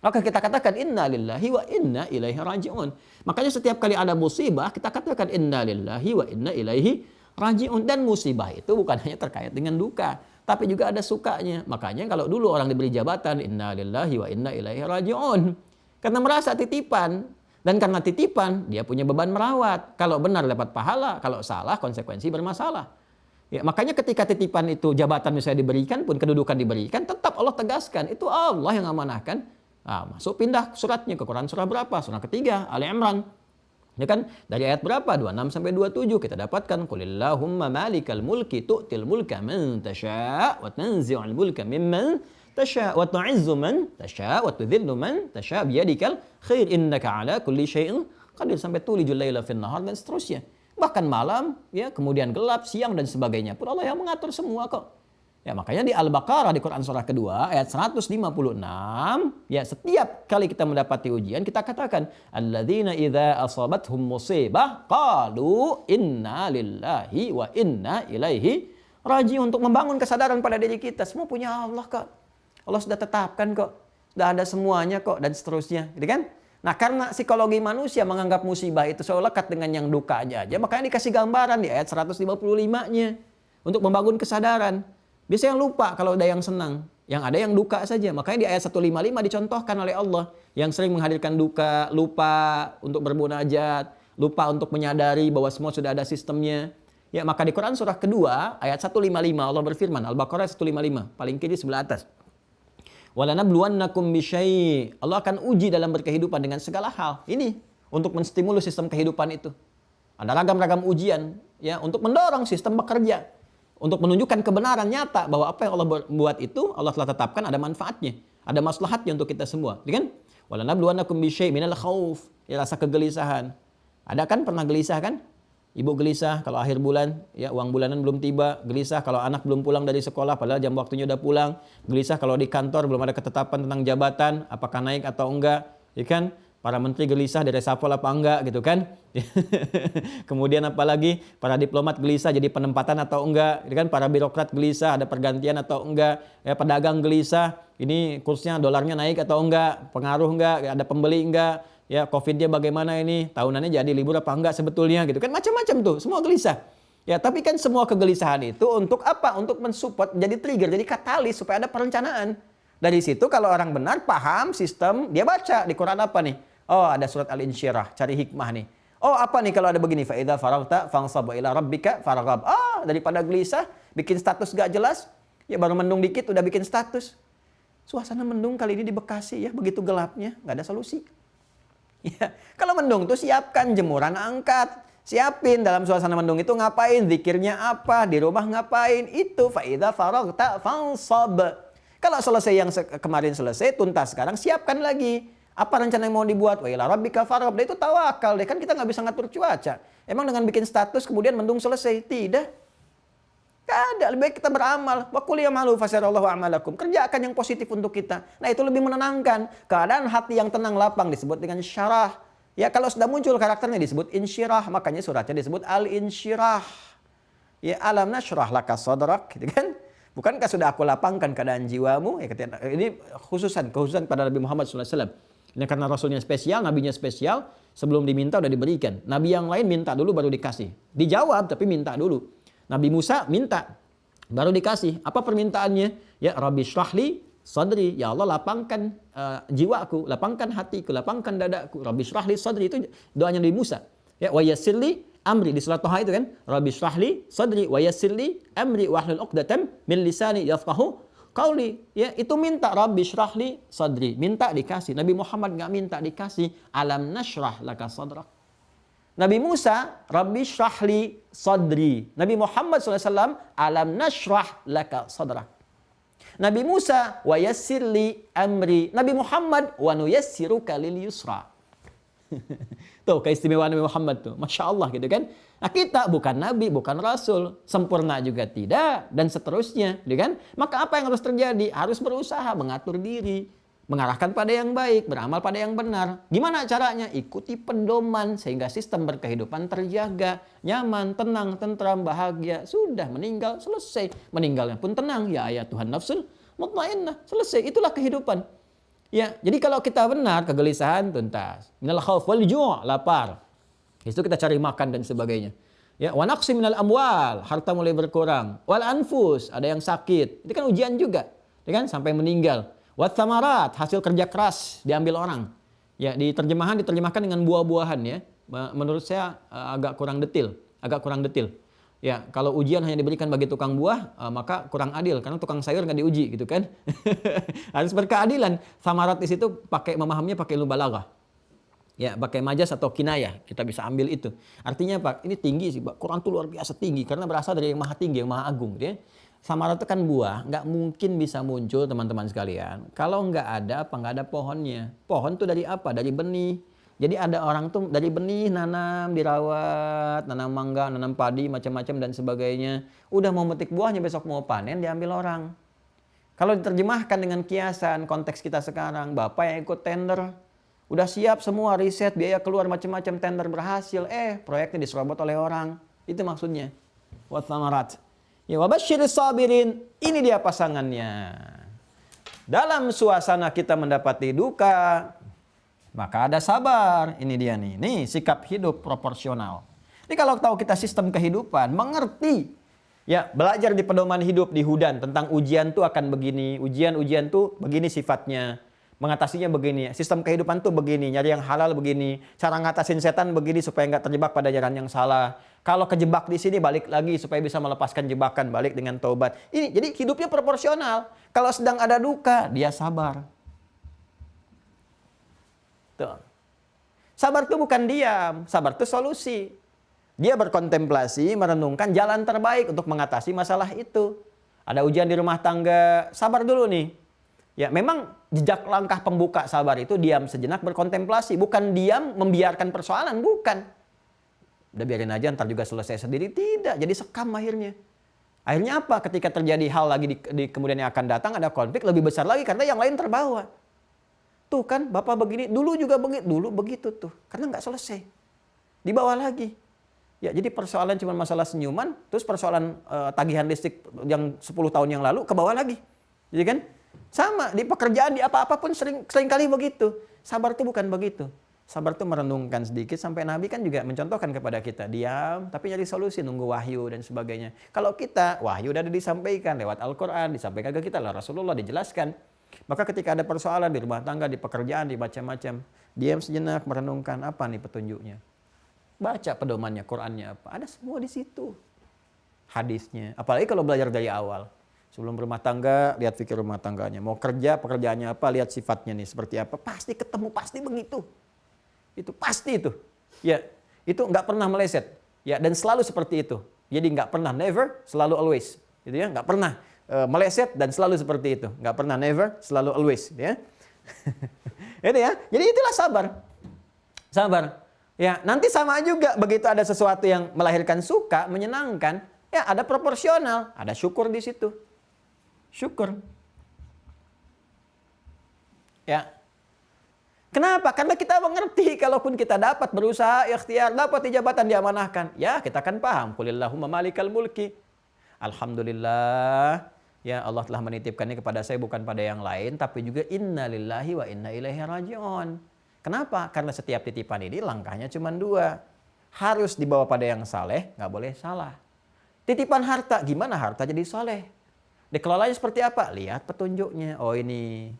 Maka kita katakan inna lillahi wa inna ilaihi raji'un. Makanya setiap kali ada musibah, kita katakan inna lillahi wa inna ilaihi raji'un. Dan musibah itu bukan hanya terkait dengan duka, tapi juga ada sukanya. Makanya kalau dulu orang diberi jabatan inna lillahi wa inna ilaihi raji'un, karena merasa titipan. Dan karena titipan, dia punya beban merawat. Kalau benar dapat pahala, kalau salah konsekuensi bermasalah. Ya, makanya ketika titipan itu jabatan misalnya diberikan pun, kedudukan diberikan, tetap Allah tegaskan. Itu Allah yang amanahkan. Nah, masuk pindah suratnya ke Quran surah berapa? Surah ketiga, Ali Imran. Ya kan? Dari ayat berapa? 26 sampai 27 kita dapatkan qulillahumma malikal mulki tu'til mulka man tasha' wa tanzi'ul mulka mimman tasha' wa tu'izzu man tasha' wa tudhillu man tasha' biyadikal khair innaka 'ala kulli syai'in qadir, sampai tulijul laila fin nahar dan seterusnya. Bahkan malam, ya, kemudian gelap, siang dan sebagainya pun Allah yang mengatur semua kok. Ya, makanya di Al-Baqarah di Quran surah kedua ayat 156, ya, setiap kali kita mendapati ujian kita katakan alladzina idza asabathum musibah qalu inna lillahi wa inna ilaihi raji'un, untuk membangun kesadaran pada diri kita. Semua punya Allah kok. Allah sudah tetapkan kok. Sudah ada semuanya kok dan seterusnya, gitu kan? Nah, karena psikologi manusia menganggap musibah itu selalu lekat dengan yang duka aja, makanya dikasih gambaran di ayat 155-nya untuk membangun kesadaran. Biasanya lupa kalau ada yang senang, yang ada yang duka saja. Makanya di ayat 155 dicontohkan oleh Allah yang sering menghadirkan duka, lupa untuk bermunajat, lupa untuk menyadari bahwa semua sudah ada sistemnya. Ya, maka di Quran surah kedua ayat 155 Allah berfirman, Al-Baqarah 155, paling kiri sebelah atas. Walanabluwannakum bisyai'. Allah akan uji dalam berkehidupan dengan segala hal. Ini untuk menstimulus sistem kehidupan itu. Ada ragam-ragam ujian ya untuk mendorong sistem bekerja. Untuk menunjukkan kebenaran nyata bahwa apa yang Allah buat itu Allah telah tetapkan ada manfaatnya, ada maslahatnya untuk kita semua, kan? Walanabluwannakum bisyai' minal khauf, ya, rasa kegelisahan. Ada kan, pernah gelisah kan? Ibu gelisah kalau akhir bulan, ya uang bulanan belum tiba. Gelisah kalau anak belum pulang dari sekolah, padahal jam waktunya udah pulang. Gelisah kalau di kantor belum ada ketetapan tentang jabatan, apakah naik atau enggak. Ya kan? Para menteri gelisah di reshuffle apa enggak gitu kan. Kemudian apalagi para diplomat gelisah jadi penempatan atau enggak. Gitu kan? Para birokrat gelisah ada pergantian atau enggak. Ya, pedagang gelisah, ini kursnya dolarnya naik atau enggak. Pengaruh enggak, ada pembeli enggak. Ya, COVID-nya bagaimana ini? Tahunannya jadi libur apa enggak sebetulnya gitu kan? Macam-macam tuh, semua gelisah. Ya, tapi kan semua kegelisahan itu untuk apa? Untuk mensupport, jadi trigger, jadi katalis supaya ada perencanaan. Dari situ kalau orang benar paham sistem, dia baca di Quran apa nih? Oh, ada surat Al-Insyirah, cari hikmah nih. Oh, apa nih kalau ada begini? Fa idza faragta fansab ila rabbika farghab. Ah, daripada gelisah, bikin status gak jelas, ya baru mendung dikit udah bikin status. Suasana mendung kali ini di Bekasi ya, begitu gelapnya, nggak ada solusi. Ya, kalau mendung tuh siapkan jemuran angkat. Siapin dalam suasana mendung itu ngapain, zikirnya apa, di rumah ngapain, itu fa idza faragta fansab. Kalau selesai yang kemarin selesai, tuntas sekarang, siapkan lagi. Apa rencana yang mau dibuat? Wa ila rabbika farghab. Itu tawakal deh, kan kita nggak bisa ngatur cuaca. Emang dengan bikin status kemudian mendung selesai? Tidak. Gak ada, lebih baik kita beramal. Wa qul ya'malu fasarallahu a'malakum. Kerjakan yang positif untuk kita. Nah, itu lebih menenangkan. Keadaan hati yang tenang lapang disebut dengan syarah. Ya, kalau sudah muncul karakternya disebut insyirah, makanya suratnya disebut al-insyirah. Ya, alam nasyrah laka sadrak, gitu kan? Bukankah sudah aku lapangkan keadaan jiwamu? Ya, ini khususan pada Nabi Muhammad SAW. Ini karena Rasulnya spesial, Nabinya spesial. Sebelum diminta udah diberikan. Nabi yang lain minta dulu baru dikasih. Dijawab tapi minta dulu. Nabi Musa minta, baru dikasih. Apa permintaannya? Ya Rabbi syrahli sadri. Ya Allah lapangkan jiwaku, lapangkan hatiku, lapangkan dadaku. Rabbi syrahli sadri, itu doanya Nabi Musa. Ya wa yassirli amri, di surat Thaha itu kan. Rabbi syrahli sadri wa yassirli amri wahlul 'uqdatam min lisani yafqahu qauli. Ya, itu minta Rabbi syrahli sadri, minta dikasih. Nabi Muhammad enggak minta dikasih. Alam nasyrah laka sadrak. Nabi Musa, Rabbi syrahli sadri. Nabi Muhammad SAW, alam nasyrah laka sadrak. Nabi Musa, wa yassirli amri. Nabi Muhammad, wa nuyassiruka lil yusra. Tuh keistimewaan Nabi Muhammad tuh. Masya Allah gitu kan. Nah kita bukan Nabi, bukan Rasul. Sempurna juga tidak. Dan seterusnya. Gitu kan. Maka apa yang harus terjadi? Harus berusaha mengatur diri. Mengarahkan pada yang baik, beramal pada yang benar. Gimana caranya? Ikuti pedoman sehingga sistem berkehidupan terjaga, nyaman, tenang, tentram, bahagia. Sudah meninggal, selesai. Meninggalnya pun tenang. Ya ayat Tuhan nafsul mutmainnah. Selesai. Itulah kehidupan. Ya, jadi kalau kita benar, kegelisahan tuntas. Minal khauf wal ju', lapar. Itu kita cari makan dan sebagainya. Ya, wa naqsi minal amwal, harta mulai berkurang. Wal anfus, ada yang sakit. Itu kan ujian juga. Ya kan? Sampai meninggal. Wat thamarat, hasil kerja keras diambil orang. Ya, diterjemahkan dengan buah-buahan ya. Menurut saya agak kurang detail. Ya, kalau ujian hanya diberikan bagi tukang buah, maka kurang adil karena tukang sayur nggak diuji gitu kan. Harus berkeadilan. Thamarat di situ memahaminya pakai balaghah. Ya, pakai majas atau kinayah. Kita bisa ambil itu. Artinya Pak, ini tinggi sih, Pak. Quran itu luar biasa tinggi karena berasal dari yang maha tinggi, yang maha agung gitu ya. Samarat itu kan buah, nggak mungkin bisa muncul teman-teman sekalian. Kalau nggak ada pohonnya. Pohon tuh dari apa? Dari benih. Jadi ada orang tuh dari benih nanam, dirawat, nanam mangga, nanam padi, macam-macam dan sebagainya. Udah mau metik buahnya, besok mau panen, diambil orang. Kalau diterjemahkan dengan kiasan, konteks kita sekarang, Bapak yang ikut tender, udah siap semua riset, biaya keluar macam-macam, tender berhasil, proyeknya diserobot oleh orang. Itu maksudnya. Wat samarat. Ya wabasyiris sabirin, ini dia pasangannya. Dalam suasana kita mendapati duka, maka ada sabar. Ini dia nih. Nih sikap hidup proporsional. Jadi kalau tahu kita sistem kehidupan, mengerti. Ya, belajar di pedoman hidup di Hudan tentang ujian tuh akan begini, ujian tuh begini sifatnya. Mengatasinya begini, sistem kehidupan tuh begini, nyari yang halal begini, cara ngatasin setan begini supaya nggak terjebak pada jalan yang salah. Kalau kejebak di sini balik lagi supaya bisa melepaskan jebakan, balik dengan taubat. Ini jadi hidupnya proporsional. Kalau sedang ada duka, dia sabar. Tuh. Sabar tuh bukan diam, sabar tuh solusi. Dia berkontemplasi, merenungkan jalan terbaik untuk mengatasi masalah itu. Ada ujian di rumah tangga, sabar dulu nih. Ya, memang jejak langkah pembuka sabar itu diam sejenak berkontemplasi. Bukan diam membiarkan persoalan, bukan. Udah biarin aja, ntar juga selesai sendiri. Tidak, jadi sekam akhirnya. Akhirnya apa? Ketika terjadi hal lagi di kemudian yang akan datang, ada konflik lebih besar lagi karena yang lain terbawa. Tuh kan, Bapak begini, dulu juga begitu, dulu begitu tuh. Karena nggak selesai. Dibawa lagi. Ya, jadi persoalan cuma masalah senyuman, terus persoalan tagihan listrik yang 10 tahun yang lalu ke bawah lagi. Jadi kan? Sama, di pekerjaan, di apa-apa pun sering kali begitu. Sabar itu bukan begitu. Sabar itu merenungkan sedikit, sampai Nabi kan juga mencontohkan kepada kita. Diam, tapi nyari solusi, nunggu wahyu dan sebagainya. Kalau kita, wahyu udah disampaikan lewat Al-Quran, disampaikan ke kita lah Rasulullah, dijelaskan. Maka ketika ada persoalan di rumah tangga, di pekerjaan, di macam-macam, diam sejenak, merenungkan apa nih petunjuknya. Baca pedomannya, Qurannya apa. Ada semua di situ. Hadisnya. Apalagi kalau belajar dari awal. Sebelum berumah tangga, lihat fikir rumah tangganya. Mau kerja, pekerjaannya apa, lihat sifatnya nih seperti apa. Pasti ketemu, pasti begitu. Itu pasti itu. Ya, itu nggak pernah meleset. Ya, dan selalu seperti itu. Jadi nggak pernah, never, selalu always. Gitu ya, nggak pernah meleset dan selalu seperti itu. Nggak pernah, never, selalu always. Ya. Itu ya. Jadi itulah sabar. Sabar. Ya, nanti sama juga begitu ada sesuatu yang melahirkan suka, menyenangkan, ya ada proporsional, ada syukur di situ. Syukur. Ya. Kenapa? Karena kita mengerti kalaupun kita dapat berusaha ikhtiar, dapat di jabatan diamanahkan, ya kita akan paham. Qulillahumma malikal mulki. Alhamdulillah, ya Allah telah menitipkannya kepada saya bukan pada yang lain, tapi juga inna lillahi wa inna ilaihi raji'un. Kenapa? Karena setiap titipan ini langkahnya cuma dua. Harus dibawa pada yang saleh, nggak boleh salah. Titipan harta, gimana harta jadi saleh? Dikelolanya seperti apa? Lihat petunjuknya. Oh ini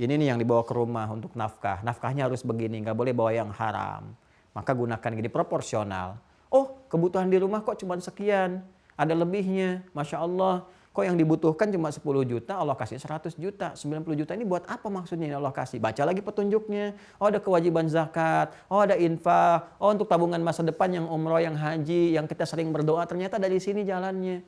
nih yang dibawa ke rumah untuk nafkah. Nafkahnya harus begini, nggak boleh bawa yang haram. Maka gunakan gini, proporsional. Oh, kebutuhan di rumah kok cuma sekian. Ada lebihnya, Masya Allah. Kok yang dibutuhkan cuma 10 juta, Allah kasih 100 juta. 90 juta ini buat apa maksudnya yang Allah kasih? Baca lagi petunjuknya. Oh, ada kewajiban zakat. Oh, ada infak. Oh, untuk tabungan masa depan yang umroh, yang haji, yang kita sering berdoa. Ternyata dari sini jalannya.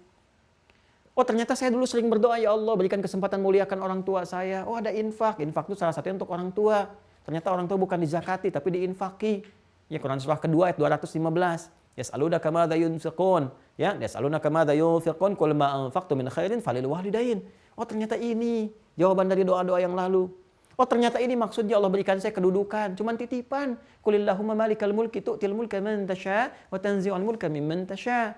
Oh, ternyata saya dulu sering berdoa, ya Allah berikan kesempatan muliakan orang tua saya. Oh, ada infak. Infak itu salah satunya untuk orang tua. Ternyata orang tua bukan dizakati tapi diinfaki. Ya, Quran surah kedua ayat 215. Yas'alunaka madza yunfiqun. Ya, yas'alunaka madza yunfiqun qul ma anfaqtum min khairin falil walidain. Oh, ternyata ini jawaban dari doa-doa yang lalu. Oh, ternyata ini maksudnya Allah berikan saya kedudukan, cuman titipan. Qulillahumma malikal mulki tu'til mulka man tasya wa tanzi'ul mulka mimman tasya.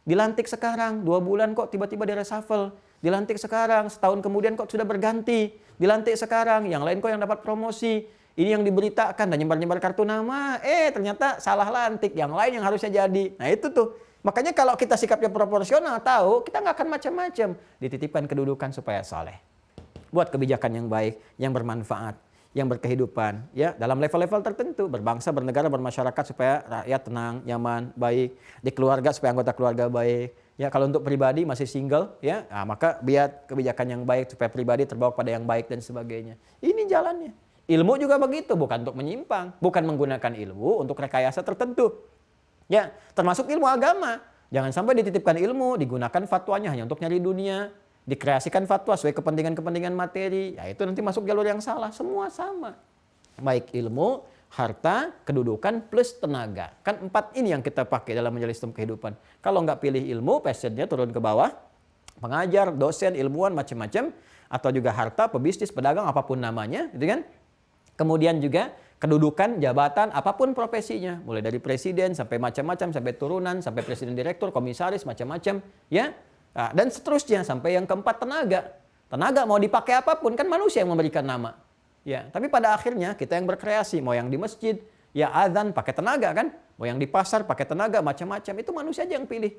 Dilantik sekarang, 2 bulan kok tiba-tiba di-reshuffle. Dilantik sekarang, setahun kemudian kok sudah berganti. Dilantik sekarang, yang lain kok yang dapat promosi. Ini yang diberitakan dan nyebar-nyebar kartu nama. Ternyata salah lantik, yang lain yang harusnya jadi. Nah itu tuh. Makanya kalau kita sikapnya proporsional, tahu, kita nggak akan macam-macam. Dititipkan kedudukan supaya saleh. Buat kebijakan yang baik, yang bermanfaat, yang berkehidupan, ya dalam level-level tertentu, berbangsa, bernegara, bermasyarakat supaya rakyat tenang, nyaman, baik, di keluarga supaya anggota keluarga baik. Ya kalau untuk pribadi masih single, ya, maka biar kebijakan yang baik supaya pribadi terbawa pada yang baik dan sebagainya. Ini jalannya. Ilmu juga begitu, bukan untuk menyimpang, bukan menggunakan ilmu untuk rekayasa tertentu. Ya, termasuk ilmu agama. Jangan sampai dititipkan ilmu, digunakan fatwanya hanya untuk nyari dunia. Dikreasikan fatwa sesuai kepentingan-kepentingan materi, ya itu nanti masuk jalur yang salah. Semua sama. Baik ilmu, harta, kedudukan, plus tenaga. Kan 4 ini yang kita pakai dalam menjalani sistem kehidupan. Kalau nggak pilih ilmu, passionnya turun ke bawah. Pengajar, dosen, ilmuwan, macam-macam. Atau juga harta, pebisnis, pedagang, apapun namanya. Gitu kan? Kemudian juga kedudukan, jabatan, apapun profesinya. Mulai dari presiden, sampai macam-macam, sampai turunan, sampai presiden direktur, komisaris, macam-macam. Ya. Nah, dan seterusnya sampai yang keempat tenaga. Tenaga mau dipakai apapun kan manusia yang memberikan nama. Ya, tapi pada akhirnya kita yang berkreasi, mau yang di masjid, ya azan pakai tenaga kan, mau yang di pasar pakai tenaga, macam-macam. Itu manusia aja yang pilih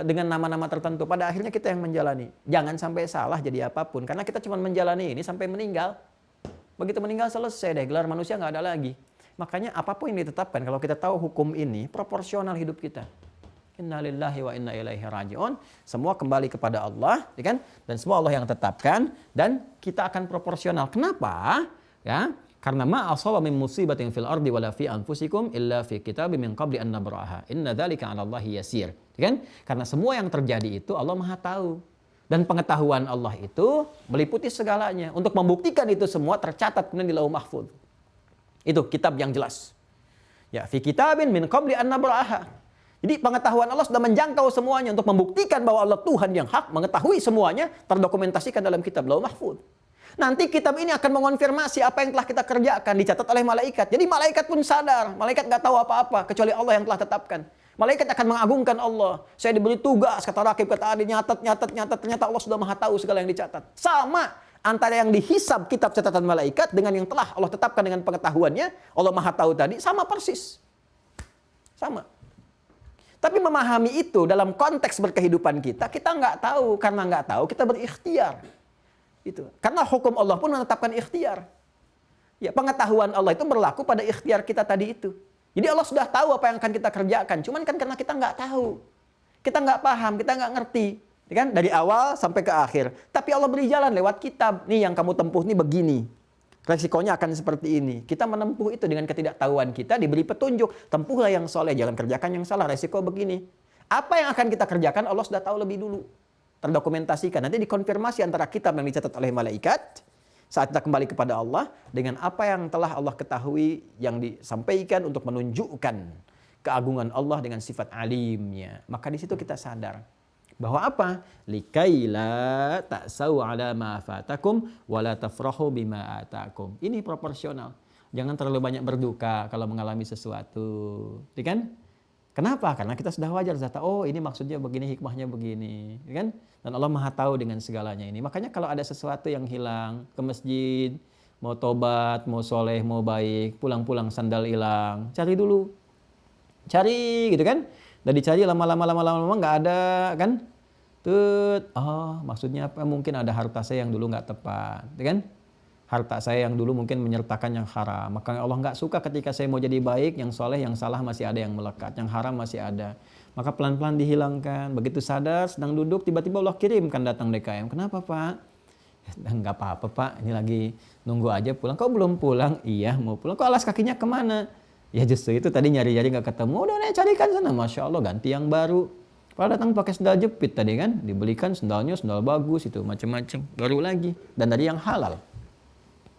dengan nama-nama tertentu. Pada akhirnya kita yang menjalani. Jangan sampai salah jadi apapun karena kita cuma menjalani ini sampai meninggal. Begitu meninggal selesai deh, gelar manusia nggak ada lagi. Makanya apapun yang ditetapkan kalau kita tahu hukum ini proporsional hidup kita. Innalillahi wa inna ilaihi raji'un. Semua kembali kepada Allah, ya kan? Dan semua Allah yang tetapkan dan kita akan proporsional. Kenapa? Ya, karena ma asaba min musibatin fil ardi wala fi anfusikum illa fi kitabim min qabli an nabraha. Inna dzalika 'ala Allahi yasir. Ya kan? Karena semua yang terjadi itu Allah Maha tahu. Dan pengetahuan Allah itu meliputi segalanya. Untuk membuktikan itu semua tercatat kemudian di Lauh Mahfuz. Itu kitab yang jelas. Ya, fi kitabin min qabli an nabraha. Jadi pengetahuan Allah sudah menjangkau semuanya untuk membuktikan bahwa Allah Tuhan yang hak, mengetahui semuanya, terdokumentasikan dalam kitab Lauhul Mahfuz. Nanti kitab ini akan mengonfirmasi apa yang telah kita kerjakan, dicatat oleh malaikat. Jadi malaikat pun sadar, malaikat nggak tahu apa-apa kecuali Allah yang telah tetapkan. Malaikat akan mengagungkan Allah. Saya diberi tugas, kata Rakib, kata Adi, nyatat. Ternyata Allah sudah maha tahu segala yang dicatat. Sama antara yang dihisab kitab catatan malaikat dengan yang telah Allah tetapkan dengan pengetahuannya, Allah maha tahu tadi, sama persis. Sama. Tapi memahami itu dalam konteks berkehidupan kita nggak tahu. Karena nggak tahu, kita berikhtiar. Itu. Karena hukum Allah pun menetapkan ikhtiar. Ya, pengetahuan Allah itu berlaku pada ikhtiar kita tadi itu. Jadi Allah sudah tahu apa yang akan kita kerjakan. Cuman kan karena kita nggak tahu. Kita nggak paham, kita nggak ngerti. Ya kan? Dari awal sampai ke akhir. Tapi Allah beri jalan lewat kitab. Nih yang kamu tempuh nih begini. Resikonya akan seperti ini. Kita menempuh itu dengan ketidaktahuan kita, diberi petunjuk. Tempuhlah yang soleh, jangan kerjakan yang salah. Resiko begini. Apa yang akan kita kerjakan Allah sudah tahu lebih dulu. Terdokumentasikan. Nanti dikonfirmasi antara kitab yang dicatat oleh malaikat saat kita kembali kepada Allah dengan apa yang telah Allah ketahui yang disampaikan untuk menunjukkan keagungan Allah dengan sifat alimnya. Maka di situ kita sadar bahwa apa? Likaila ta'sau 'ala ma fatakum wa la tafrahu bima atakum. Ini proporsional. Jangan terlalu banyak berduka kalau mengalami sesuatu. Ya kan? Kenapa? Karena kita sudah wajar zata. Oh, ini maksudnya begini, hikmahnya begini, ya kan? Dan Allah Maha tahu dengan segalanya ini. Makanya kalau ada sesuatu yang hilang, ke masjid, mau tobat, mau soleh, mau baik, pulang-pulang sandal hilang, cari dulu. Cari gitu kan? Dan dicari lama-lama nggak ada kan? Maksudnya apa? Mungkin ada harta saya yang dulu nggak tepat, ya kan? Harta saya yang dulu mungkin menyertakan yang haram. Maka Allah nggak suka ketika saya mau jadi baik, yang soleh, yang salah masih ada yang melekat, yang haram masih ada. Maka pelan-pelan dihilangkan. Begitu sadar, sedang duduk, tiba-tiba Allah kirimkan datang DKM. Kenapa Pak? Nggak apa-apa Pak, ini lagi nunggu aja pulang. Kok belum pulang? Iya mau pulang. Kok alas kakinya kemana? Ya justru itu tadi nyari-nyari nggak ketemu. Udah nih carikan sana. Masya Allah ganti yang baru. Kalau datang pakai sendal jepit tadi kan, dibelikan sendalnya sendal bagus itu macam-macam. Baru lagi dan dari yang halal.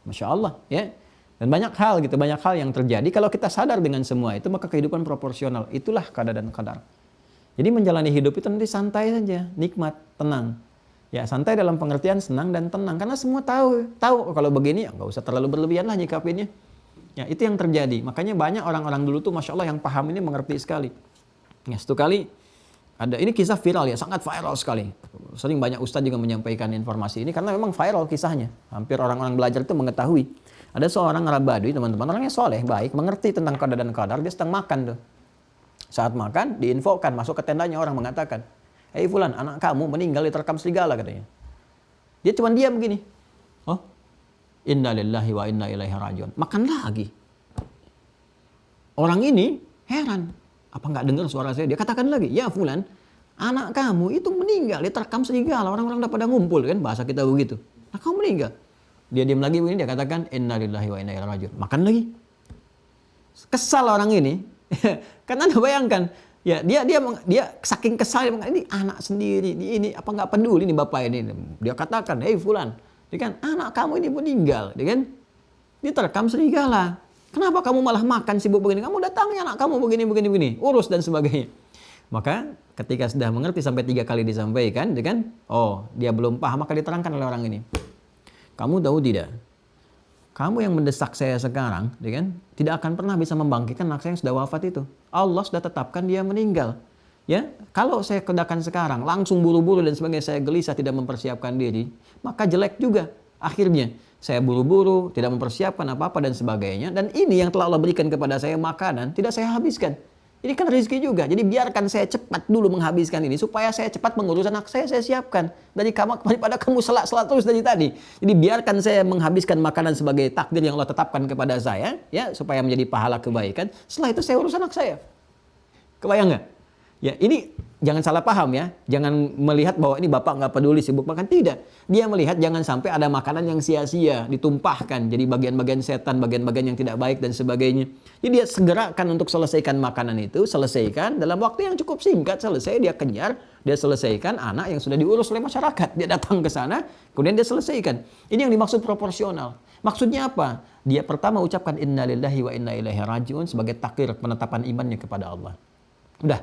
Masya Allah ya. Dan banyak hal gitu, banyak hal yang terjadi. Kalau kita sadar dengan semua itu maka kehidupan proporsional. Itulah qada dan qadar. Jadi menjalani hidup itu nanti santai saja, nikmat, tenang. Ya santai dalam pengertian senang dan tenang. Karena semua tahu kalau begini ya nggak usah terlalu berlebihan lah nyikapinnya. Ya itu yang terjadi. Makanya banyak orang-orang dulu tuh Masya Allah yang paham ini mengerti sekali. Ya satu kali ada, ini kisah viral ya, sangat viral sekali. Sering banyak ustadz juga menyampaikan informasi ini karena memang viral kisahnya. Hampir orang-orang belajar itu mengetahui. Ada seorang Arab Badui, teman-teman, orangnya soleh, baik, mengerti tentang qada dan qadar. Dia sedang makan tuh. Saat makan, diinfokan, masuk ke tendanya orang mengatakan, "Hei Fulan, anak kamu meninggal diterkam serigala," katanya. Dia cuma diam begini. Oh, inna lillahi wa inna ilaihi rajiun. Makan lagi. Orang ini heran. Apa nggak dengar suara saya? Dia katakan lagi, "Ya Fulan, anak kamu itu meninggal diterkam serigala." Orang-orang udah pada ngumpul kan, bahasa kita begitu. Nah kamu meninggal. Dia diam lagi begini, dia katakan, "Inna lillahi wa inna ilaihi rajiun." Makan lagi. Kesal orang ini. Karena Anda bayangkan, ya dia saking kesal, ini anak sendiri, ini apa nggak peduli nih bapak ini. Dia katakan, "Hei Fulan, dia kan anak kamu ini meninggal, dia kan diterkam serigala. Kenapa kamu malah makan sibuk begini? Kamu datangi anak kamu begini, urus dan sebagainya." Maka ketika sudah mengerti sampai 3 kali disampaikan, dia kan, oh dia belum paham, maka diterangkan oleh orang ini. "Kamu tahu tidak? Kamu yang mendesak saya sekarang, ya kan, tidak akan pernah bisa membangkitkan anak saya yang sudah wafat itu. Allah sudah tetapkan dia meninggal. Ya, kalau saya kedakan sekarang, langsung buru-buru dan sebagainya, saya gelisah tidak mempersiapkan diri, maka jelek juga. Akhirnya saya buru-buru, tidak mempersiapkan apa-apa dan sebagainya. Dan ini yang telah Allah berikan kepada saya makanan, tidak saya habiskan. Ini kan rezeki juga. Jadi biarkan saya cepat dulu menghabiskan ini supaya saya cepat mengurus anak saya siapkan. Daripada kamu selak-selak terus dari tadi. Jadi biarkan saya menghabiskan makanan sebagai takdir yang Allah tetapkan kepada saya, ya, supaya menjadi pahala kebaikan. Setelah itu saya urus anak saya. Kebayang nggak? Ya, ini jangan salah paham ya. Jangan melihat bahwa ini bapak nggak peduli sibuk makan. Tidak. Dia melihat jangan sampai ada makanan yang sia-sia ditumpahkan. Jadi bagian-bagian setan, bagian-bagian yang tidak baik dan sebagainya. Jadi dia segerakan untuk selesaikan makanan itu. Selesaikan dalam waktu yang cukup singkat. Selesai dia kenyar. Dia selesaikan anak yang sudah diurus oleh masyarakat. Dia datang ke sana. Kemudian dia selesaikan. Ini yang dimaksud proporsional. Maksudnya apa? Dia pertama ucapkan inna lillahi wa inna ilaihi rajiun sebagai takdir penetapan imannya kepada Allah. Udah.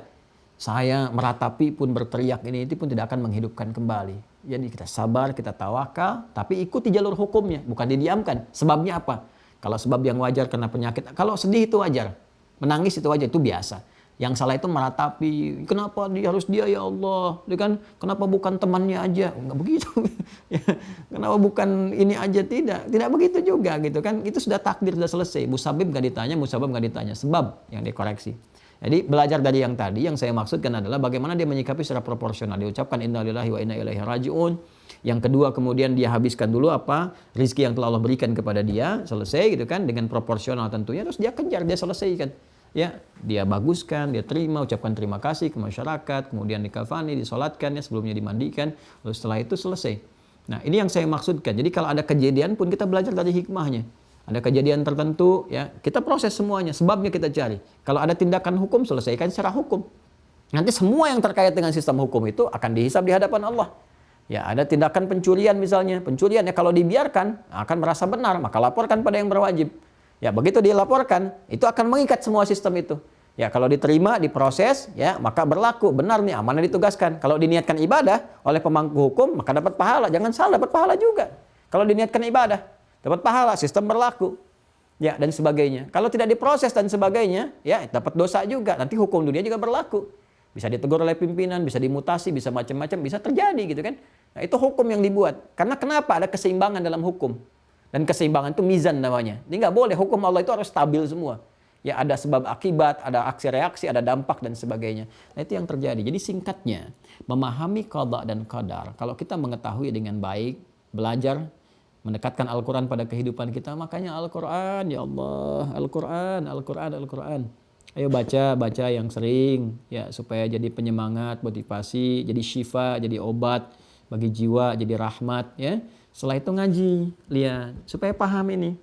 saya meratapi pun berteriak ini itu pun tidak akan menghidupkan kembali. Jadi kita sabar, kita tawakal, tapi ikuti jalur hukumnya, bukan didiamkan. Sebabnya apa? Kalau sebab yang wajar karena penyakit, kalau sedih itu wajar, menangis itu wajar, itu biasa. Yang salah itu meratapi, kenapa harus dia ya Allah, dia kan kenapa bukan temannya aja, enggak begitu. Kenapa bukan ini aja, tidak begitu juga gitu kan, itu sudah takdir, sudah selesai. Musabib nggak ditanya, musabab nggak ditanya, sebab yang dikoreksi. Jadi belajar dari yang tadi, yang saya maksudkan adalah bagaimana dia menyikapi secara proporsional, diucapkan inna lillahi wa inna ilaihi raji'un. Yang kedua kemudian dia habiskan dulu apa rizki yang telah Allah berikan kepada dia, selesai gitu kan, dengan proporsional tentunya, terus dia kejar, dia selesaikan. Ya, dia baguskan, dia terima, ucapkan terima kasih ke masyarakat, kemudian dikafani, disolatkan, ya, sebelumnya dimandikan, lalu setelah itu selesai. Nah, ini yang saya maksudkan. Jadi kalau ada kejadian pun kita belajar dari hikmahnya. Ada kejadian tertentu, ya, kita proses semuanya, sebabnya kita cari. Kalau ada tindakan hukum, selesaikan secara hukum. Nanti semua yang terkait dengan sistem hukum itu akan dihisab di hadapan Allah. Ya, ada tindakan pencurian misalnya, pencurian ya kalau dibiarkan akan merasa benar, maka laporkan pada yang berwajib. Ya, begitu dilaporkan, itu akan mengikat semua sistem itu. Ya, kalau diterima, diproses, ya, maka berlaku. Benar nih, amanah ditugaskan. Kalau diniatkan ibadah oleh pemangku hukum, maka dapat pahala. Jangan salah, dapat pahala juga. Kalau diniatkan ibadah, dapat pahala, sistem berlaku. Ya, dan sebagainya. Kalau tidak diproses dan sebagainya, ya, dapat dosa juga. Nanti hukum dunia juga berlaku. Bisa ditegur oleh pimpinan, bisa dimutasi, bisa macam-macam, bisa terjadi gitu kan. Nah, itu hukum yang dibuat. Karena kenapa? Ada keseimbangan dalam hukum. Dan keseimbangan itu mizan namanya. Ini nggak boleh, hukum Allah itu harus stabil semua. Ya, ada sebab akibat, ada aksi reaksi, ada dampak dan sebagainya. Nah, itu yang terjadi. Jadi singkatnya, memahami qada dan qadar. Kalau kita mengetahui dengan baik, belajar, mendekatkan Al-Quran pada kehidupan kita, makanya Al-Quran, ya Allah, Al-Quran, Al-Quran, Al-Quran. Ayo baca yang sering, ya, supaya jadi penyemangat, motivasi, jadi syifa, jadi obat bagi jiwa, jadi rahmat, ya. Setelah itu ngaji, lihat, supaya paham ini.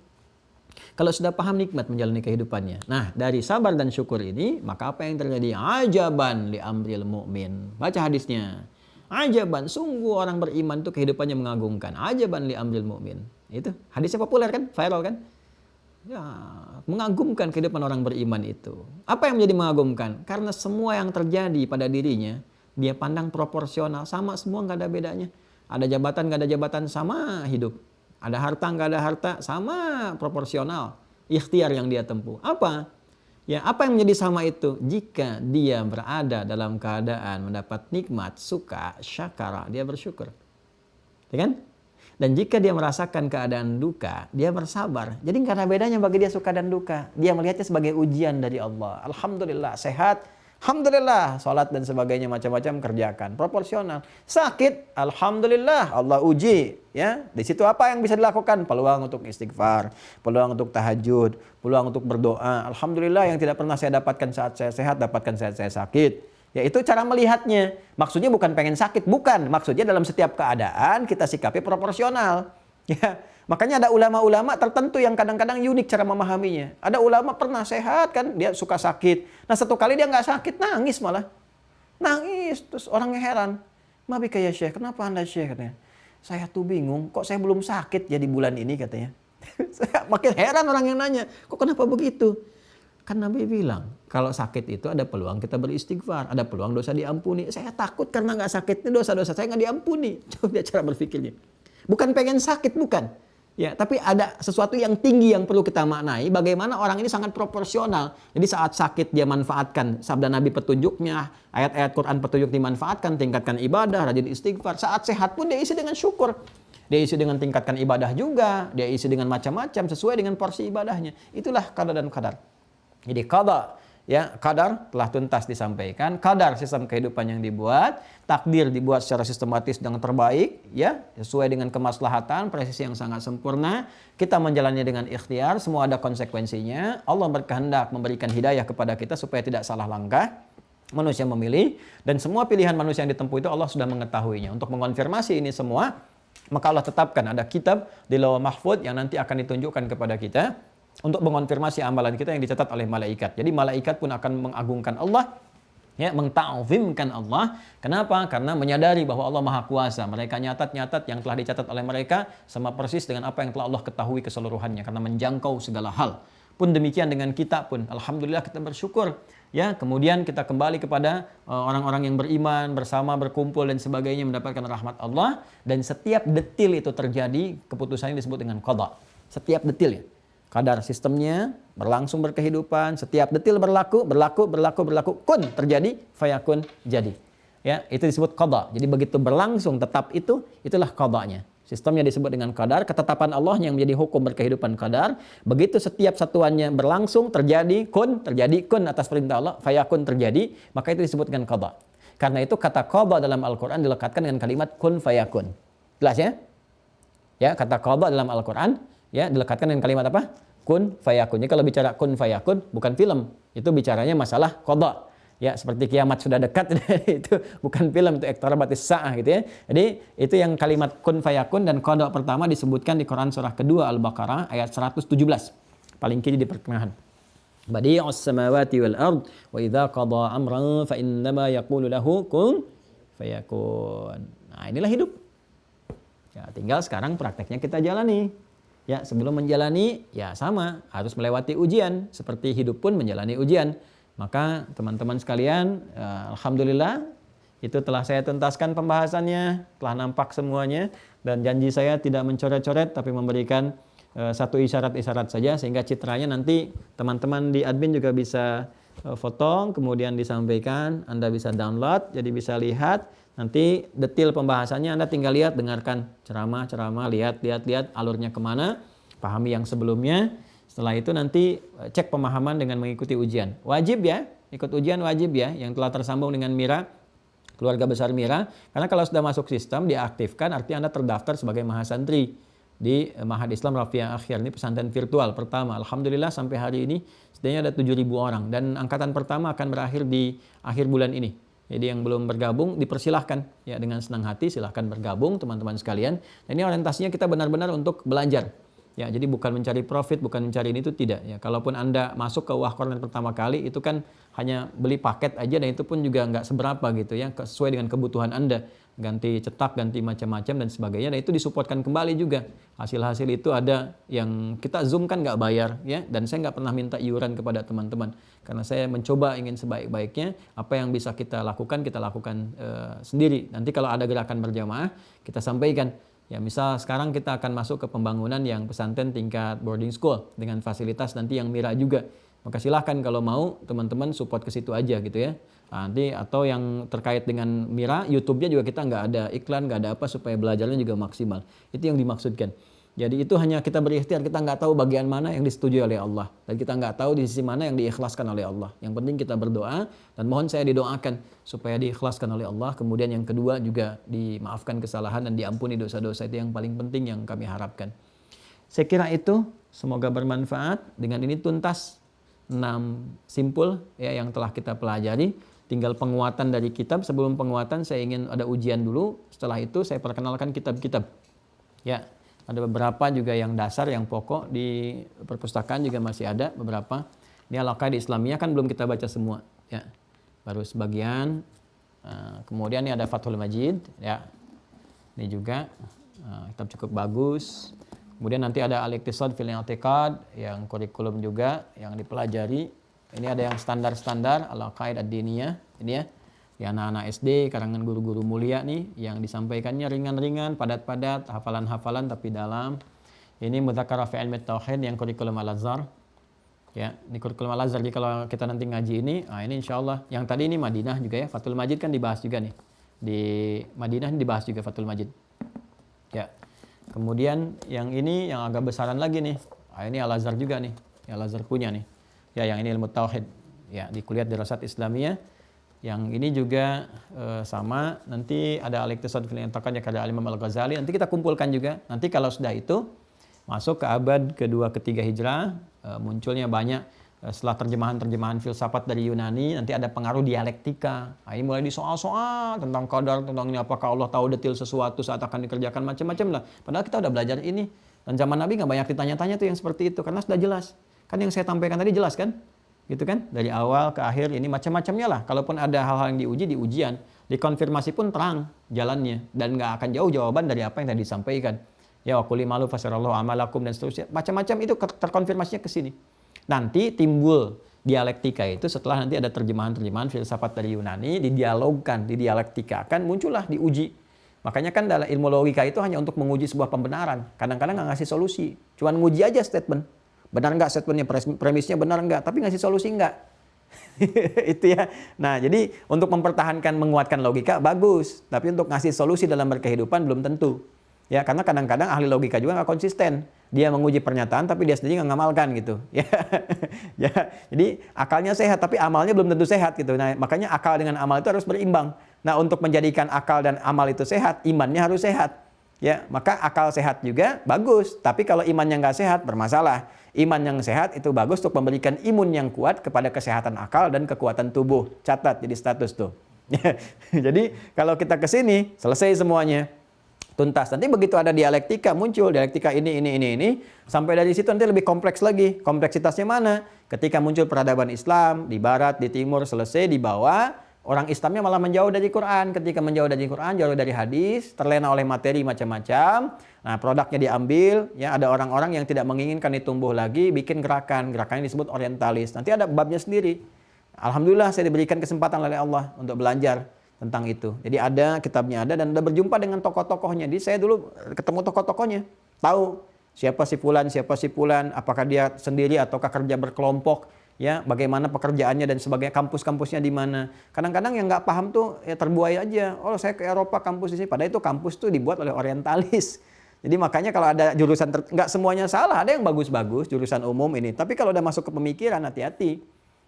Kalau sudah paham, nikmat menjalani kehidupannya. Nah, dari sabar dan syukur ini, maka apa yang terjadi? Ajaban li amril mu'min. Baca hadisnya. Ajaban, sungguh orang beriman itu kehidupannya mengagumkan. Ajaban li amril mu'min. Itu hadisnya populer kan? Viral kan? Ya, mengagumkan kehidupan orang beriman itu. Apa yang menjadi mengagumkan? Karena semua yang terjadi pada dirinya, dia pandang proporsional, sama semua, nggak ada bedanya. Ada jabatan, nggak ada jabatan, sama hidup. Ada harta, nggak ada harta, sama proporsional. Ikhtiar yang dia tempuh. Apa? Ya, apa yang menjadi sama itu? Jika dia berada dalam keadaan mendapat nikmat, suka, syakara, dia bersyukur. Ya kan? Dan jika dia merasakan keadaan duka, dia bersabar. Jadi nggak ada bedanya bagi dia suka dan duka. Dia melihatnya sebagai ujian dari Allah. Alhamdulillah, sehat. Alhamdulillah, sholat dan sebagainya macam-macam kerjakan, proporsional. Sakit, alhamdulillah, Allah uji, ya. Di situ apa yang bisa dilakukan? Peluang untuk istighfar, peluang untuk tahajud, peluang untuk berdoa. Alhamdulillah, yang tidak pernah saya dapatkan saat saya sehat, dapatkan saat saya sakit. Ya, itu cara melihatnya. Maksudnya bukan pengen sakit, bukan. Maksudnya dalam setiap keadaan kita sikapi proporsional. Ya, makanya ada ulama-ulama tertentu yang kadang-kadang unik cara memahaminya. Ada ulama pernah sehat kan, dia suka sakit. Nah, satu kali dia nggak sakit, nangis malah. Nangis, terus orangnya heran. Mabika ya Syekh, kenapa Anda Syekh? Katanya. Saya tuh bingung, kok saya belum sakit ya di bulan ini katanya. Saya makin heran orang yang nanya, kok kenapa begitu? Kan Nabi bilang, kalau sakit itu ada peluang kita beristighfar, ada peluang dosa diampuni. Saya takut karena nggak sakit, ini dosa-dosa saya nggak diampuni. Coba dia cara berpikirnya. Bukan pengen sakit, bukan. Ya, tapi ada sesuatu yang tinggi yang perlu kita maknai. Bagaimana orang ini sangat proporsional. Jadi saat sakit dia manfaatkan sabda Nabi petunjuknya, ayat-ayat Quran petunjuk dimanfaatkan, tingkatkan ibadah, rajin istighfar. Saat sehat pun dia isi dengan syukur. Dia isi dengan tingkatkan ibadah juga, dia isi dengan macam-macam sesuai dengan porsi ibadahnya. Itulah qada dan qadar. Jadi qada, ya, qadar telah tuntas disampaikan, qadar sistem kehidupan yang dibuat, takdir dibuat secara sistematis dengan terbaik, ya, sesuai dengan kemaslahatan, presisi yang sangat sempurna. Kita menjalannya dengan ikhtiar, semua ada konsekuensinya. Allah berkehendak memberikan hidayah kepada kita supaya tidak salah langkah. Manusia memilih, dan semua pilihan manusia yang ditempuh itu Allah sudah mengetahuinya. Untuk mengonfirmasi ini semua, maka Allah tetapkan ada kitab di Lauh Mahfuz yang nanti akan ditunjukkan kepada kita untuk mengonfirmasi amalan kita yang dicatat oleh malaikat. Jadi malaikat pun akan mengagungkan Allah, ya, mengta'zimkan Allah. Kenapa? Karena menyadari bahwa Allah Maha Kuasa. Mereka nyatat-nyatat yang telah dicatat oleh mereka sama persis dengan apa yang telah Allah ketahui keseluruhannya, karena menjangkau segala hal. Pun demikian dengan kita pun. Alhamdulillah kita bersyukur. Ya, kemudian kita kembali kepada orang-orang yang beriman, bersama berkumpul dan sebagainya, mendapatkan rahmat Allah, dan setiap detil itu terjadi, keputusannya disebut dengan qada. Setiap detil ya. Kadar sistemnya berlangsung berkehidupan, setiap detil berlaku, kun terjadi, fayakun jadi. Ya, itu disebut qada. Jadi begitu berlangsung tetap itulah qadanya. Sistemnya disebut dengan qadar, ketetapan Allah yang menjadi hukum berkehidupan qadar. Begitu setiap satuannya berlangsung, terjadi kun atas perintah Allah, fayakun terjadi, maka itu disebut dengan qada. Karena itu kata qada dalam Al-Quran dilekatkan dengan kalimat kun fayakun. Jelas ya? Ya, kata qada dalam Al-Quran ya dilekatkan dengan kalimat apa? Kun fayakun. Jadi kalau bicara kun fayakun bukan film, itu bicaranya masalah qada. Ya, seperti kiamat sudah dekat, itu bukan film, itu iqtarabatis sa'ah gitu ya. Jadi itu yang kalimat kun fayakun, dan qada pertama disebutkan di Quran surah kedua Al-Baqarah ayat 117. Paling kiri di pertengahan. Badi'us samawati wal ard wa idza qada amran fa innama yaqulu lahu kun fayakun. Nah, inilah hidup. Ya, tinggal sekarang prakteknya kita jalani. Ya, sebelum menjalani ya sama, harus melewati ujian, seperti hidup pun menjalani ujian. Maka teman-teman sekalian, alhamdulillah itu telah saya tuntaskan pembahasannya, telah nampak semuanya, dan janji saya tidak mencoret-coret tapi memberikan satu isyarat-isyarat saja, sehingga citranya nanti teman-teman di admin juga bisa foto, kemudian disampaikan, Anda bisa download, jadi bisa lihat nanti detil pembahasannya, Anda tinggal lihat, dengarkan ceramah-ceramah, lihat alurnya kemana, pahami yang sebelumnya. Setelah itu nanti cek pemahaman dengan mengikuti ujian. Wajib ya, ikut ujian wajib ya, yang telah tersambung dengan Mira, keluarga besar Mira. Karena kalau sudah masuk sistem, diaktifkan, artinya Anda terdaftar sebagai mahasantri di Ma'had Islam Rafiah Akhir. Ini pesantren virtual pertama. Alhamdulillah sampai hari ini setidaknya ada 7.000 orang. Dan angkatan pertama akan berakhir di akhir bulan ini. Jadi yang belum bergabung dipersilahkan ya, dengan senang hati silahkan bergabung teman-teman sekalian. Dan ini orientasinya kita benar-benar untuk belajar. Ya, jadi bukan mencari profit, bukan mencari ini, itu tidak ya. Kalaupun Anda masuk ke Wahkornet pertama kali, itu kan hanya beli paket aja, dan itu pun juga nggak seberapa gitu ya, sesuai dengan kebutuhan Anda. Ganti cetak, ganti macam-macam dan sebagainya, dan itu disupportkan kembali juga. Hasil-hasil itu ada yang kita zoom kan nggak bayar ya, dan saya nggak pernah minta iuran kepada teman-teman. Karena saya mencoba ingin sebaik-baiknya, apa yang bisa kita lakukan sendiri. Nanti kalau ada gerakan berjamaah, kita sampaikan. Ya, misal sekarang kita akan masuk ke pembangunan yang pesantren tingkat boarding school dengan fasilitas nanti yang Mira juga. Maka silahkan kalau mau teman-teman support ke situ aja gitu ya. Nanti atau yang terkait dengan Mira, YouTube-nya juga kita nggak ada iklan, nggak ada apa, supaya belajarnya juga maksimal. Itu yang dimaksudkan. Jadi itu hanya kita berikhtiar, kita nggak tahu bagian mana yang disetujui oleh Allah, dan kita nggak tahu di sisi mana yang diikhlaskan oleh Allah. Yang penting kita berdoa, dan mohon saya didoakan supaya diikhlaskan oleh Allah. Kemudian yang kedua juga dimaafkan kesalahan dan diampuni dosa-dosa, itu yang paling penting yang kami harapkan. Saya kira itu semoga bermanfaat. Dengan ini tuntas 6 simpul ya yang telah kita pelajari. Tinggal penguatan dari kitab. Sebelum penguatan saya ingin ada ujian dulu. Setelah itu saya perkenalkan kitab-kitab. Ya. Ada beberapa juga yang dasar, yang pokok, di perpustakaan juga masih ada beberapa. Ini Al-Aqaidah Islamiyah kan belum kita baca semua, ya. Baru sebagian. Kemudian ini ada Fathul Majid, ya. Ini juga kitab cukup bagus. Kemudian nanti ada Al-Iqtisad fil I'tiqad yang kurikulum juga yang dipelajari. Ini ada yang standar-standar Al-Aqaidah Ad-Diniyah, ini ya. Di anak-anak SD, karangan guru-guru mulia nih, yang disampaikannya ringan-ringan, padat-padat, hafalan-hafalan tapi dalam. Ini Mudzakarah fi Ilmi Tauhid yang kurikulum Al-Azhar. Ya, ini kurikulum Al-Azhar. Jadi kalau kita nanti ngaji ini insya Allah. Yang tadi ini Madinah juga ya, Fathul Majid kan dibahas juga nih. Di Madinah ini dibahas juga Fathul Majid. Ya. Kemudian yang ini yang agak besaran lagi nih. Ini Al-Azhar juga nih. Al-Azhar punya nih. Ya, yang ini Ilmu Tauhid. Ya, di Kuliah Dirasat Islamiyah. Yang ini juga sama, nanti ada Al-Iqtisad fil I'tiqad yang karya Imam Al-Ghazali, nanti kita kumpulkan juga. Nanti kalau sudah itu masuk ke abad kedua ketiga Hijrah, munculnya banyak setelah terjemahan filsafat dari Yunani, nanti ada pengaruh dialektika. Ini mulai disoal-soal tentang qadar, tentang ini apakah Allah tahu detail sesuatu saat akan dikerjakan, macam-macam lah. Padahal kita udah belajar ini. Dan zaman Nabi nggak banyak ditanya-tanya tuh yang seperti itu, karena sudah jelas. Kan yang saya sampaikan tadi jelas kan? Gitu kan, dari awal ke akhir ini macam-macamnya lah. Kalaupun ada hal-hal yang diuji, di ujian, dikonfirmasi pun terang jalannya, dan nggak akan jauh jawaban dari apa yang tadi disampaikan. Ya, wa qul malu fasarallahu amalakum dan seterusnya. Macam-macam itu terkonfirmasinya ke sini. Nanti timbul dialektika itu setelah nanti ada terjemahan-terjemahan filsafat dari Yunani, didialogkan, didialektikakan, muncullah diuji. Makanya kan dalam ilmu logika itu hanya untuk menguji sebuah pembenaran. Kadang-kadang nggak ngasih solusi, cuman nguji aja statement. Benar nggak statementnya, premisnya benar nggak, tapi ngasih solusi nggak. Itu ya. Nah, jadi untuk mempertahankan, menguatkan logika bagus, tapi untuk ngasih solusi dalam berkehidupan belum tentu. Ya, karena kadang-kadang ahli logika juga nggak konsisten. Dia menguji pernyataan tapi dia sendiri nggak ngamalkan gitu. Ya, ya. Jadi akalnya sehat tapi amalnya belum tentu sehat gitu. Nah, makanya akal dengan amal itu harus berimbang. Nah, untuk menjadikan akal dan amal itu sehat, imannya harus sehat. Ya, maka akal sehat juga bagus. Tapi kalau imannya nggak sehat, bermasalah. Iman yang sehat itu bagus untuk memberikan imun yang kuat kepada kesehatan akal dan kekuatan tubuh. Catat jadi status tuh. Jadi kalau kita ke sini selesai semuanya. Tuntas. Nanti begitu ada dialektika muncul, dialektika ini. Sampai dari situ nanti lebih kompleks lagi. Kompleksitasnya mana? Ketika muncul peradaban Islam di barat, di timur, selesai di bawah, orang Islamnya malah menjauh dari Quran. Ketika menjauh dari Quran, jauh dari hadis, terlena oleh materi macam-macam. Nah, produknya diambil, ya ada orang-orang yang tidak menginginkan ditumbuh lagi, bikin gerakan. Gerakannya disebut orientalis. Nanti ada babnya sendiri. Alhamdulillah saya diberikan kesempatan oleh Allah untuk belajar tentang itu. Jadi ada kitabnya ada dan udah berjumpa dengan tokoh-tokohnya. Jadi saya dulu ketemu tokoh-tokohnya, tahu siapa si fulan, apakah dia sendiri ataukah kerja berkelompok, ya bagaimana pekerjaannya dan sebagainya, kampus-kampusnya di mana. Kadang-kadang yang nggak paham tuh ya terbuai aja. Oh saya ke Eropa kampus di sini, padahal itu kampus tuh dibuat oleh orientalis. Jadi makanya kalau ada jurusan nggak semuanya salah, ada yang bagus-bagus jurusan umum ini. Tapi kalau udah masuk ke pemikiran hati-hati.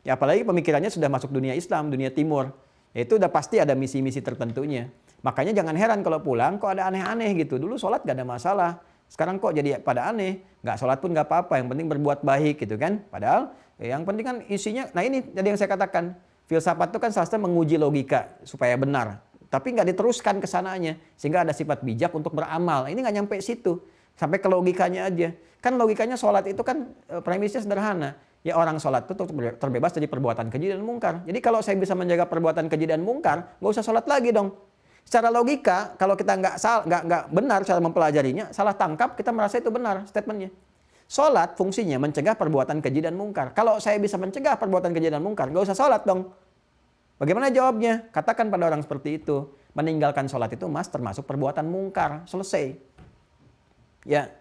Ya apalagi pemikirannya sudah masuk dunia Islam, dunia Timur. Itu udah pasti ada misi-misi tertentunya. Makanya jangan heran kalau pulang kok ada aneh-aneh gitu. Dulu sholat gak ada masalah. Sekarang kok jadi pada aneh. Gak sholat pun gak apa-apa. Yang penting berbuat baik gitu kan. Padahal yang penting kan isinya. Nah ini jadi yang saya katakan. Filsafat itu kan sastra menguji logika supaya benar. Tapi gak diteruskan ke sananya. Sehingga ada sifat bijak untuk beramal. Ini gak nyampe situ. Sampai ke logikanya aja. Kan logikanya sholat itu kan premisnya sederhana. Ya orang sholat itu terbebas dari perbuatan keji dan mungkar. Jadi kalau saya bisa menjaga perbuatan keji dan mungkar, nggak usah sholat lagi dong. Secara logika, kalau kita nggak benar cara mempelajarinya, salah tangkap, kita merasa itu benar statementnya. Sholat fungsinya mencegah perbuatan keji dan mungkar. Kalau saya bisa mencegah perbuatan keji dan mungkar, nggak usah sholat dong. Bagaimana jawabnya? Katakan pada orang seperti itu, meninggalkan sholat itu termasuk perbuatan mungkar. Selesai. Ya.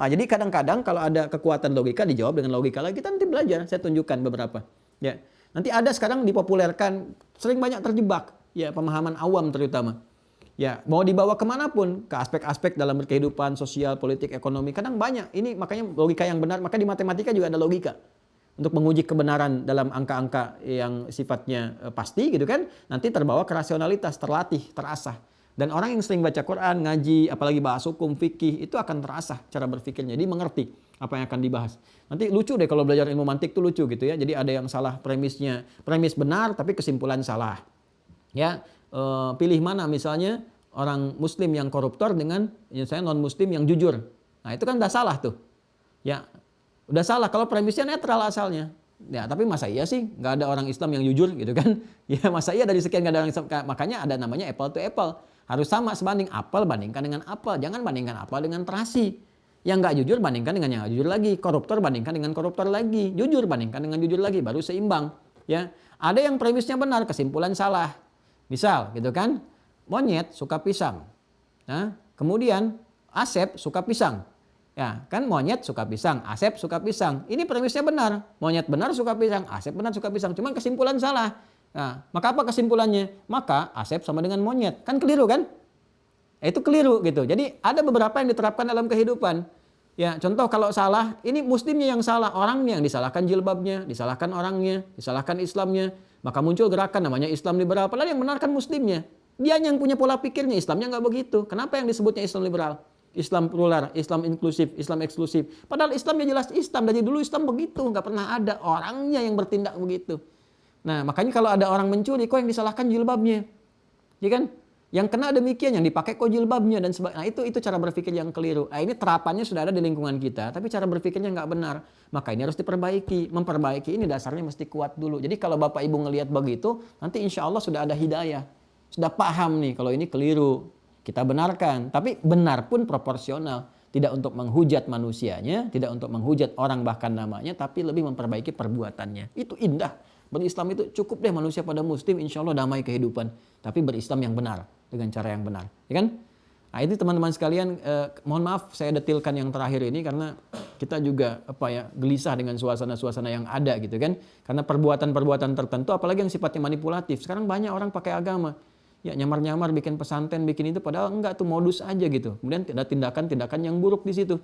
Nah, jadi kadang-kadang kalau ada kekuatan logika dijawab dengan logika lagi. Kita nanti belajar, saya tunjukkan beberapa. Ya, nanti ada sekarang dipopulerkan, sering banyak terjebak. Ya, pemahaman awam terutama. Ya, mau dibawa kemanapun, ke aspek-aspek dalam berkehidupan, sosial, politik, ekonomi. Kadang banyak. Ini makanya logika yang benar. Maka di matematika juga ada logika. Untuk menguji kebenaran dalam angka-angka yang sifatnya pasti gitu kan. Nanti terbawa ke rasionalitas, terlatih, terasah. Dan orang yang sering baca Quran, ngaji, apalagi bahas hukum, fikih, itu akan terasah cara berpikirnya. Jadi mengerti apa yang akan dibahas. Nanti lucu deh kalau belajar ilmu mantik itu lucu gitu ya. Jadi ada yang salah premisnya. Premis benar tapi kesimpulan salah. Ya, pilih mana misalnya orang muslim yang koruptor dengan misalnya non-muslim yang jujur. Nah itu kan udah salah tuh. Ya, udah salah kalau premisnya netral asalnya. Ya, tapi masa iya sih nggak ada orang Islam yang jujur gitu kan? Ya masa iya dari sekian nggak ada orang Islam. Makanya ada namanya apple to apple. Harus sama sebanding apel bandingkan dengan apel. Jangan bandingkan apel dengan terasi. Yang nggak jujur bandingkan dengan yang nggak jujur lagi. Koruptor bandingkan dengan koruptor lagi. Jujur bandingkan dengan jujur lagi. Baru seimbang. Ya, ada yang premisnya benar, kesimpulan salah. Misal gitu kan, monyet suka pisang. Nah, kemudian Asep suka pisang. Ya, kan monyet suka pisang, Asep suka pisang. Ini premisnya benar. Monyet benar suka pisang, Asep benar suka pisang. Cuman kesimpulan salah. Nah, maka apa kesimpulannya? Maka Asep sama dengan monyet. Kan keliru kan? Itu keliru gitu. Jadi ada beberapa yang diterapkan dalam kehidupan. Ya, contoh kalau salah, ini muslimnya yang salah. Orangnya yang disalahkan jilbabnya, disalahkan orangnya, disalahkan Islamnya. Maka muncul gerakan namanya Islam liberal. Padahal yang benar kan muslimnya. Dia yang punya pola pikirnya, Islamnya nggak begitu. Kenapa yang disebutnya Islam liberal? Islam plural, Islam inklusif, Islam eksklusif. Padahal Islamnya jelas Islam. Dari dulu Islam begitu. Nggak pernah ada orangnya yang bertindak begitu. Nah, makanya kalau ada orang mencuri, kok yang disalahkan jilbabnya? Ya kan? Yang kena demikian, yang dipakai kok jilbabnya dan sebagainya. Nah, itu cara berpikir yang keliru. Nah, ini terapannya sudah ada di lingkungan kita, tapi cara berpikirnya nggak benar. Maka ini harus diperbaiki. Memperbaiki ini dasarnya mesti kuat dulu. Jadi kalau Bapak Ibu ngelihat begitu, nanti insya Allah sudah ada hidayah. Sudah paham nih kalau ini keliru. Kita benarkan, tapi benar pun proporsional. tidak untuk menghujat manusianya, tidak untuk menghujat orang bahkan namanya, tapi lebih memperbaiki perbuatannya. Itu indah. Berislam itu cukup deh manusia pada muslim, insya Allah damai kehidupan. Tapi berislam yang benar, dengan cara yang benar. Ya kan? Nah itu teman-teman sekalian, mohon maaf saya detilkan yang terakhir ini karena kita juga gelisah dengan suasana-suasana yang ada gitu kan. Karena perbuatan-perbuatan tertentu, apalagi yang sifatnya manipulatif. Sekarang banyak orang pakai agama. Ya nyamar-nyamar bikin pesantren, bikin itu, padahal enggak tuh modus aja gitu. Kemudian ada tindakan-tindakan yang buruk di situ.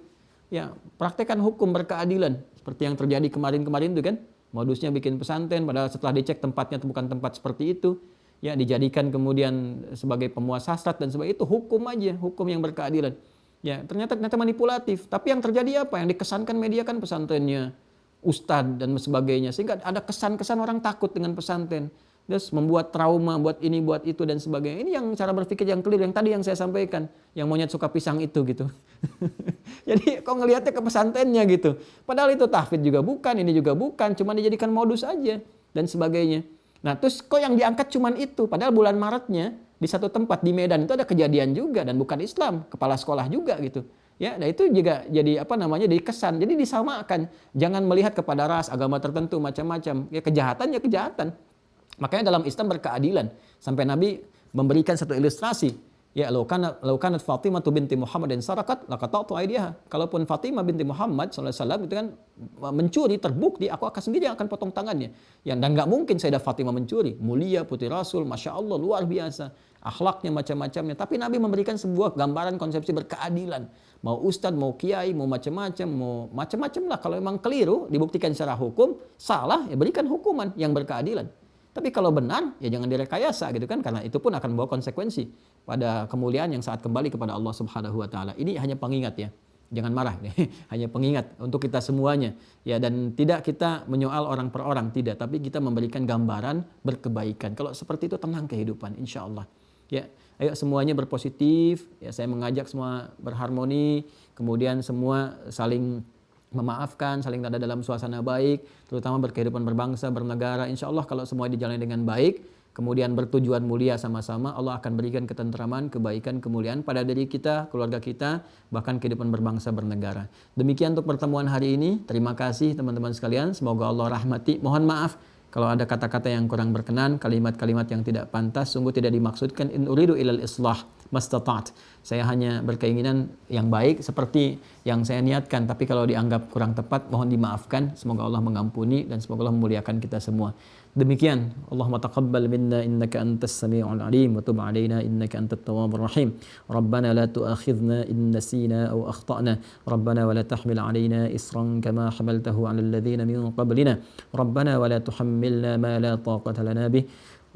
Ya praktekkan hukum berkeadilan seperti yang terjadi kemarin-kemarin itu kan. Modusnya bikin pesantren, padahal setelah dicek tempatnya itu bukan tempat seperti itu. Ya dijadikan kemudian sebagai pemuas hasrat dan sebagainya, itu hukum aja, hukum yang berkeadilan. Ya ternyata manipulatif. Tapi yang terjadi apa? Yang dikesankan media kan pesantrennya ustadz dan sebagainya, sehingga ada kesan-kesan orang takut dengan pesantren. Terus membuat trauma, buat ini, buat itu dan sebagainya. Ini yang cara berpikir yang clear, yang tadi yang saya sampaikan, yang monyet suka pisang itu gitu. Jadi kok ngelihatnya ke pesantrennya gitu. Padahal itu tahfidz juga bukan, ini juga bukan, cuma dijadikan modus aja dan sebagainya. Nah terus kok yang diangkat cuman itu, padahal bulan Maretnya di satu tempat di Medan itu ada kejadian juga dan bukan Islam, kepala sekolah juga gitu. Ya, nah itu juga jadi jadi kesan, jadi disamakan. Jangan melihat kepada ras, agama tertentu macam-macam. Ya kejahatan ya kejahatan. Makanya dalam Islam berkeadilan. Sampai Nabi memberikan satu ilustrasi. Ya, lau kanat Fatimah binti Muhammad dan sarakat laqata'tu aydiha. Kalaupun Fatimah binti Muhammad sallallahu alaihi wasallam itu kan mencuri, terbukti, aku akan sendiri yang akan potong tangannya. Ya, dan enggak mungkin Sayyidah Fatimah mencuri. Mulia putri Rasul, Masya Allah, luar biasa. Akhlaknya macam-macamnya. Tapi Nabi memberikan sebuah gambaran konsepsi berkeadilan. Mau ustadz, mau kiai, mau macam-macam lah. Kalau memang keliru, dibuktikan secara hukum, salah, ya berikan hukuman yang berkeadilan. Tapi kalau benar, ya jangan direkayasa gitu kan, karena itu pun akan membawa konsekuensi pada kemuliaan yang saat kembali kepada Allah Subhanahu wa taala. Ini hanya pengingat ya. Jangan marah hanya pengingat untuk kita semuanya. Ya, dan tidak kita menyoal orang per orang, tidak, tapi kita memberikan gambaran berkebaikan. Kalau seperti itu tenang kehidupan insya Allah. Ya, ayo semuanya berpositif, ya saya mengajak semua berharmoni, kemudian semua saling memaafkan, saling ada dalam suasana baik, terutama berkehidupan berbangsa, bernegara. Insya Allah kalau semua dijalani dengan baik, kemudian bertujuan mulia sama-sama, Allah akan berikan ketentraman, kebaikan, kemuliaan pada diri kita, keluarga kita, bahkan kehidupan berbangsa, bernegara. Demikian untuk pertemuan hari ini. Terima kasih teman-teman sekalian. Semoga Allah rahmati. Mohon maaf kalau ada kata-kata yang kurang berkenan, kalimat-kalimat yang tidak pantas, sungguh tidak dimaksudkan. In uridu ilal islah mastata'at. Saya hanya berkeinginan yang baik seperti yang saya niatkan, tapi kalau dianggap kurang tepat, mohon dimaafkan. Semoga Allah mengampuni dan semoga Allah memuliakan kita semua. Demikian, Allahumma taqabbal minna innaka antas sami'ul alim wa tub 'alaina innaka antat tawwabur rahim. Rabbana la tu'akhidhna in nasina aw akhtana. Rabbana wa la tahmil 'alaina isran kama hamaltahu 'alal ladzina min qablina. Rabbana wa la tuhammilna ma la taqata lana bih.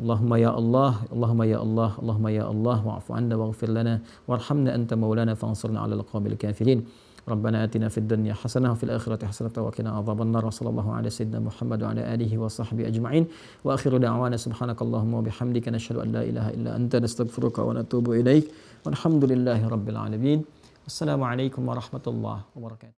Allahumma ya Allah, Allahumma ya Allah, Allahumma ya Allah, wa'fu 'anna waghfir lana warhamna anta maulana fansurna 'alal qawmil kafirin. ربنا آتنا في الدنيا حسنة وفي الآخرة حسنة وقنا عذاب النار وصلى الله على سيدنا محمد وعلى آله وصحبه أجمعين وآخر دعوانا سبحانك اللهم وبحمدك نشهد أن لا إله إلا أنت نستغفرك ونتوب إليك والحمد لله رب العالمين. السلام عليكم ورحمة الله وبركاته.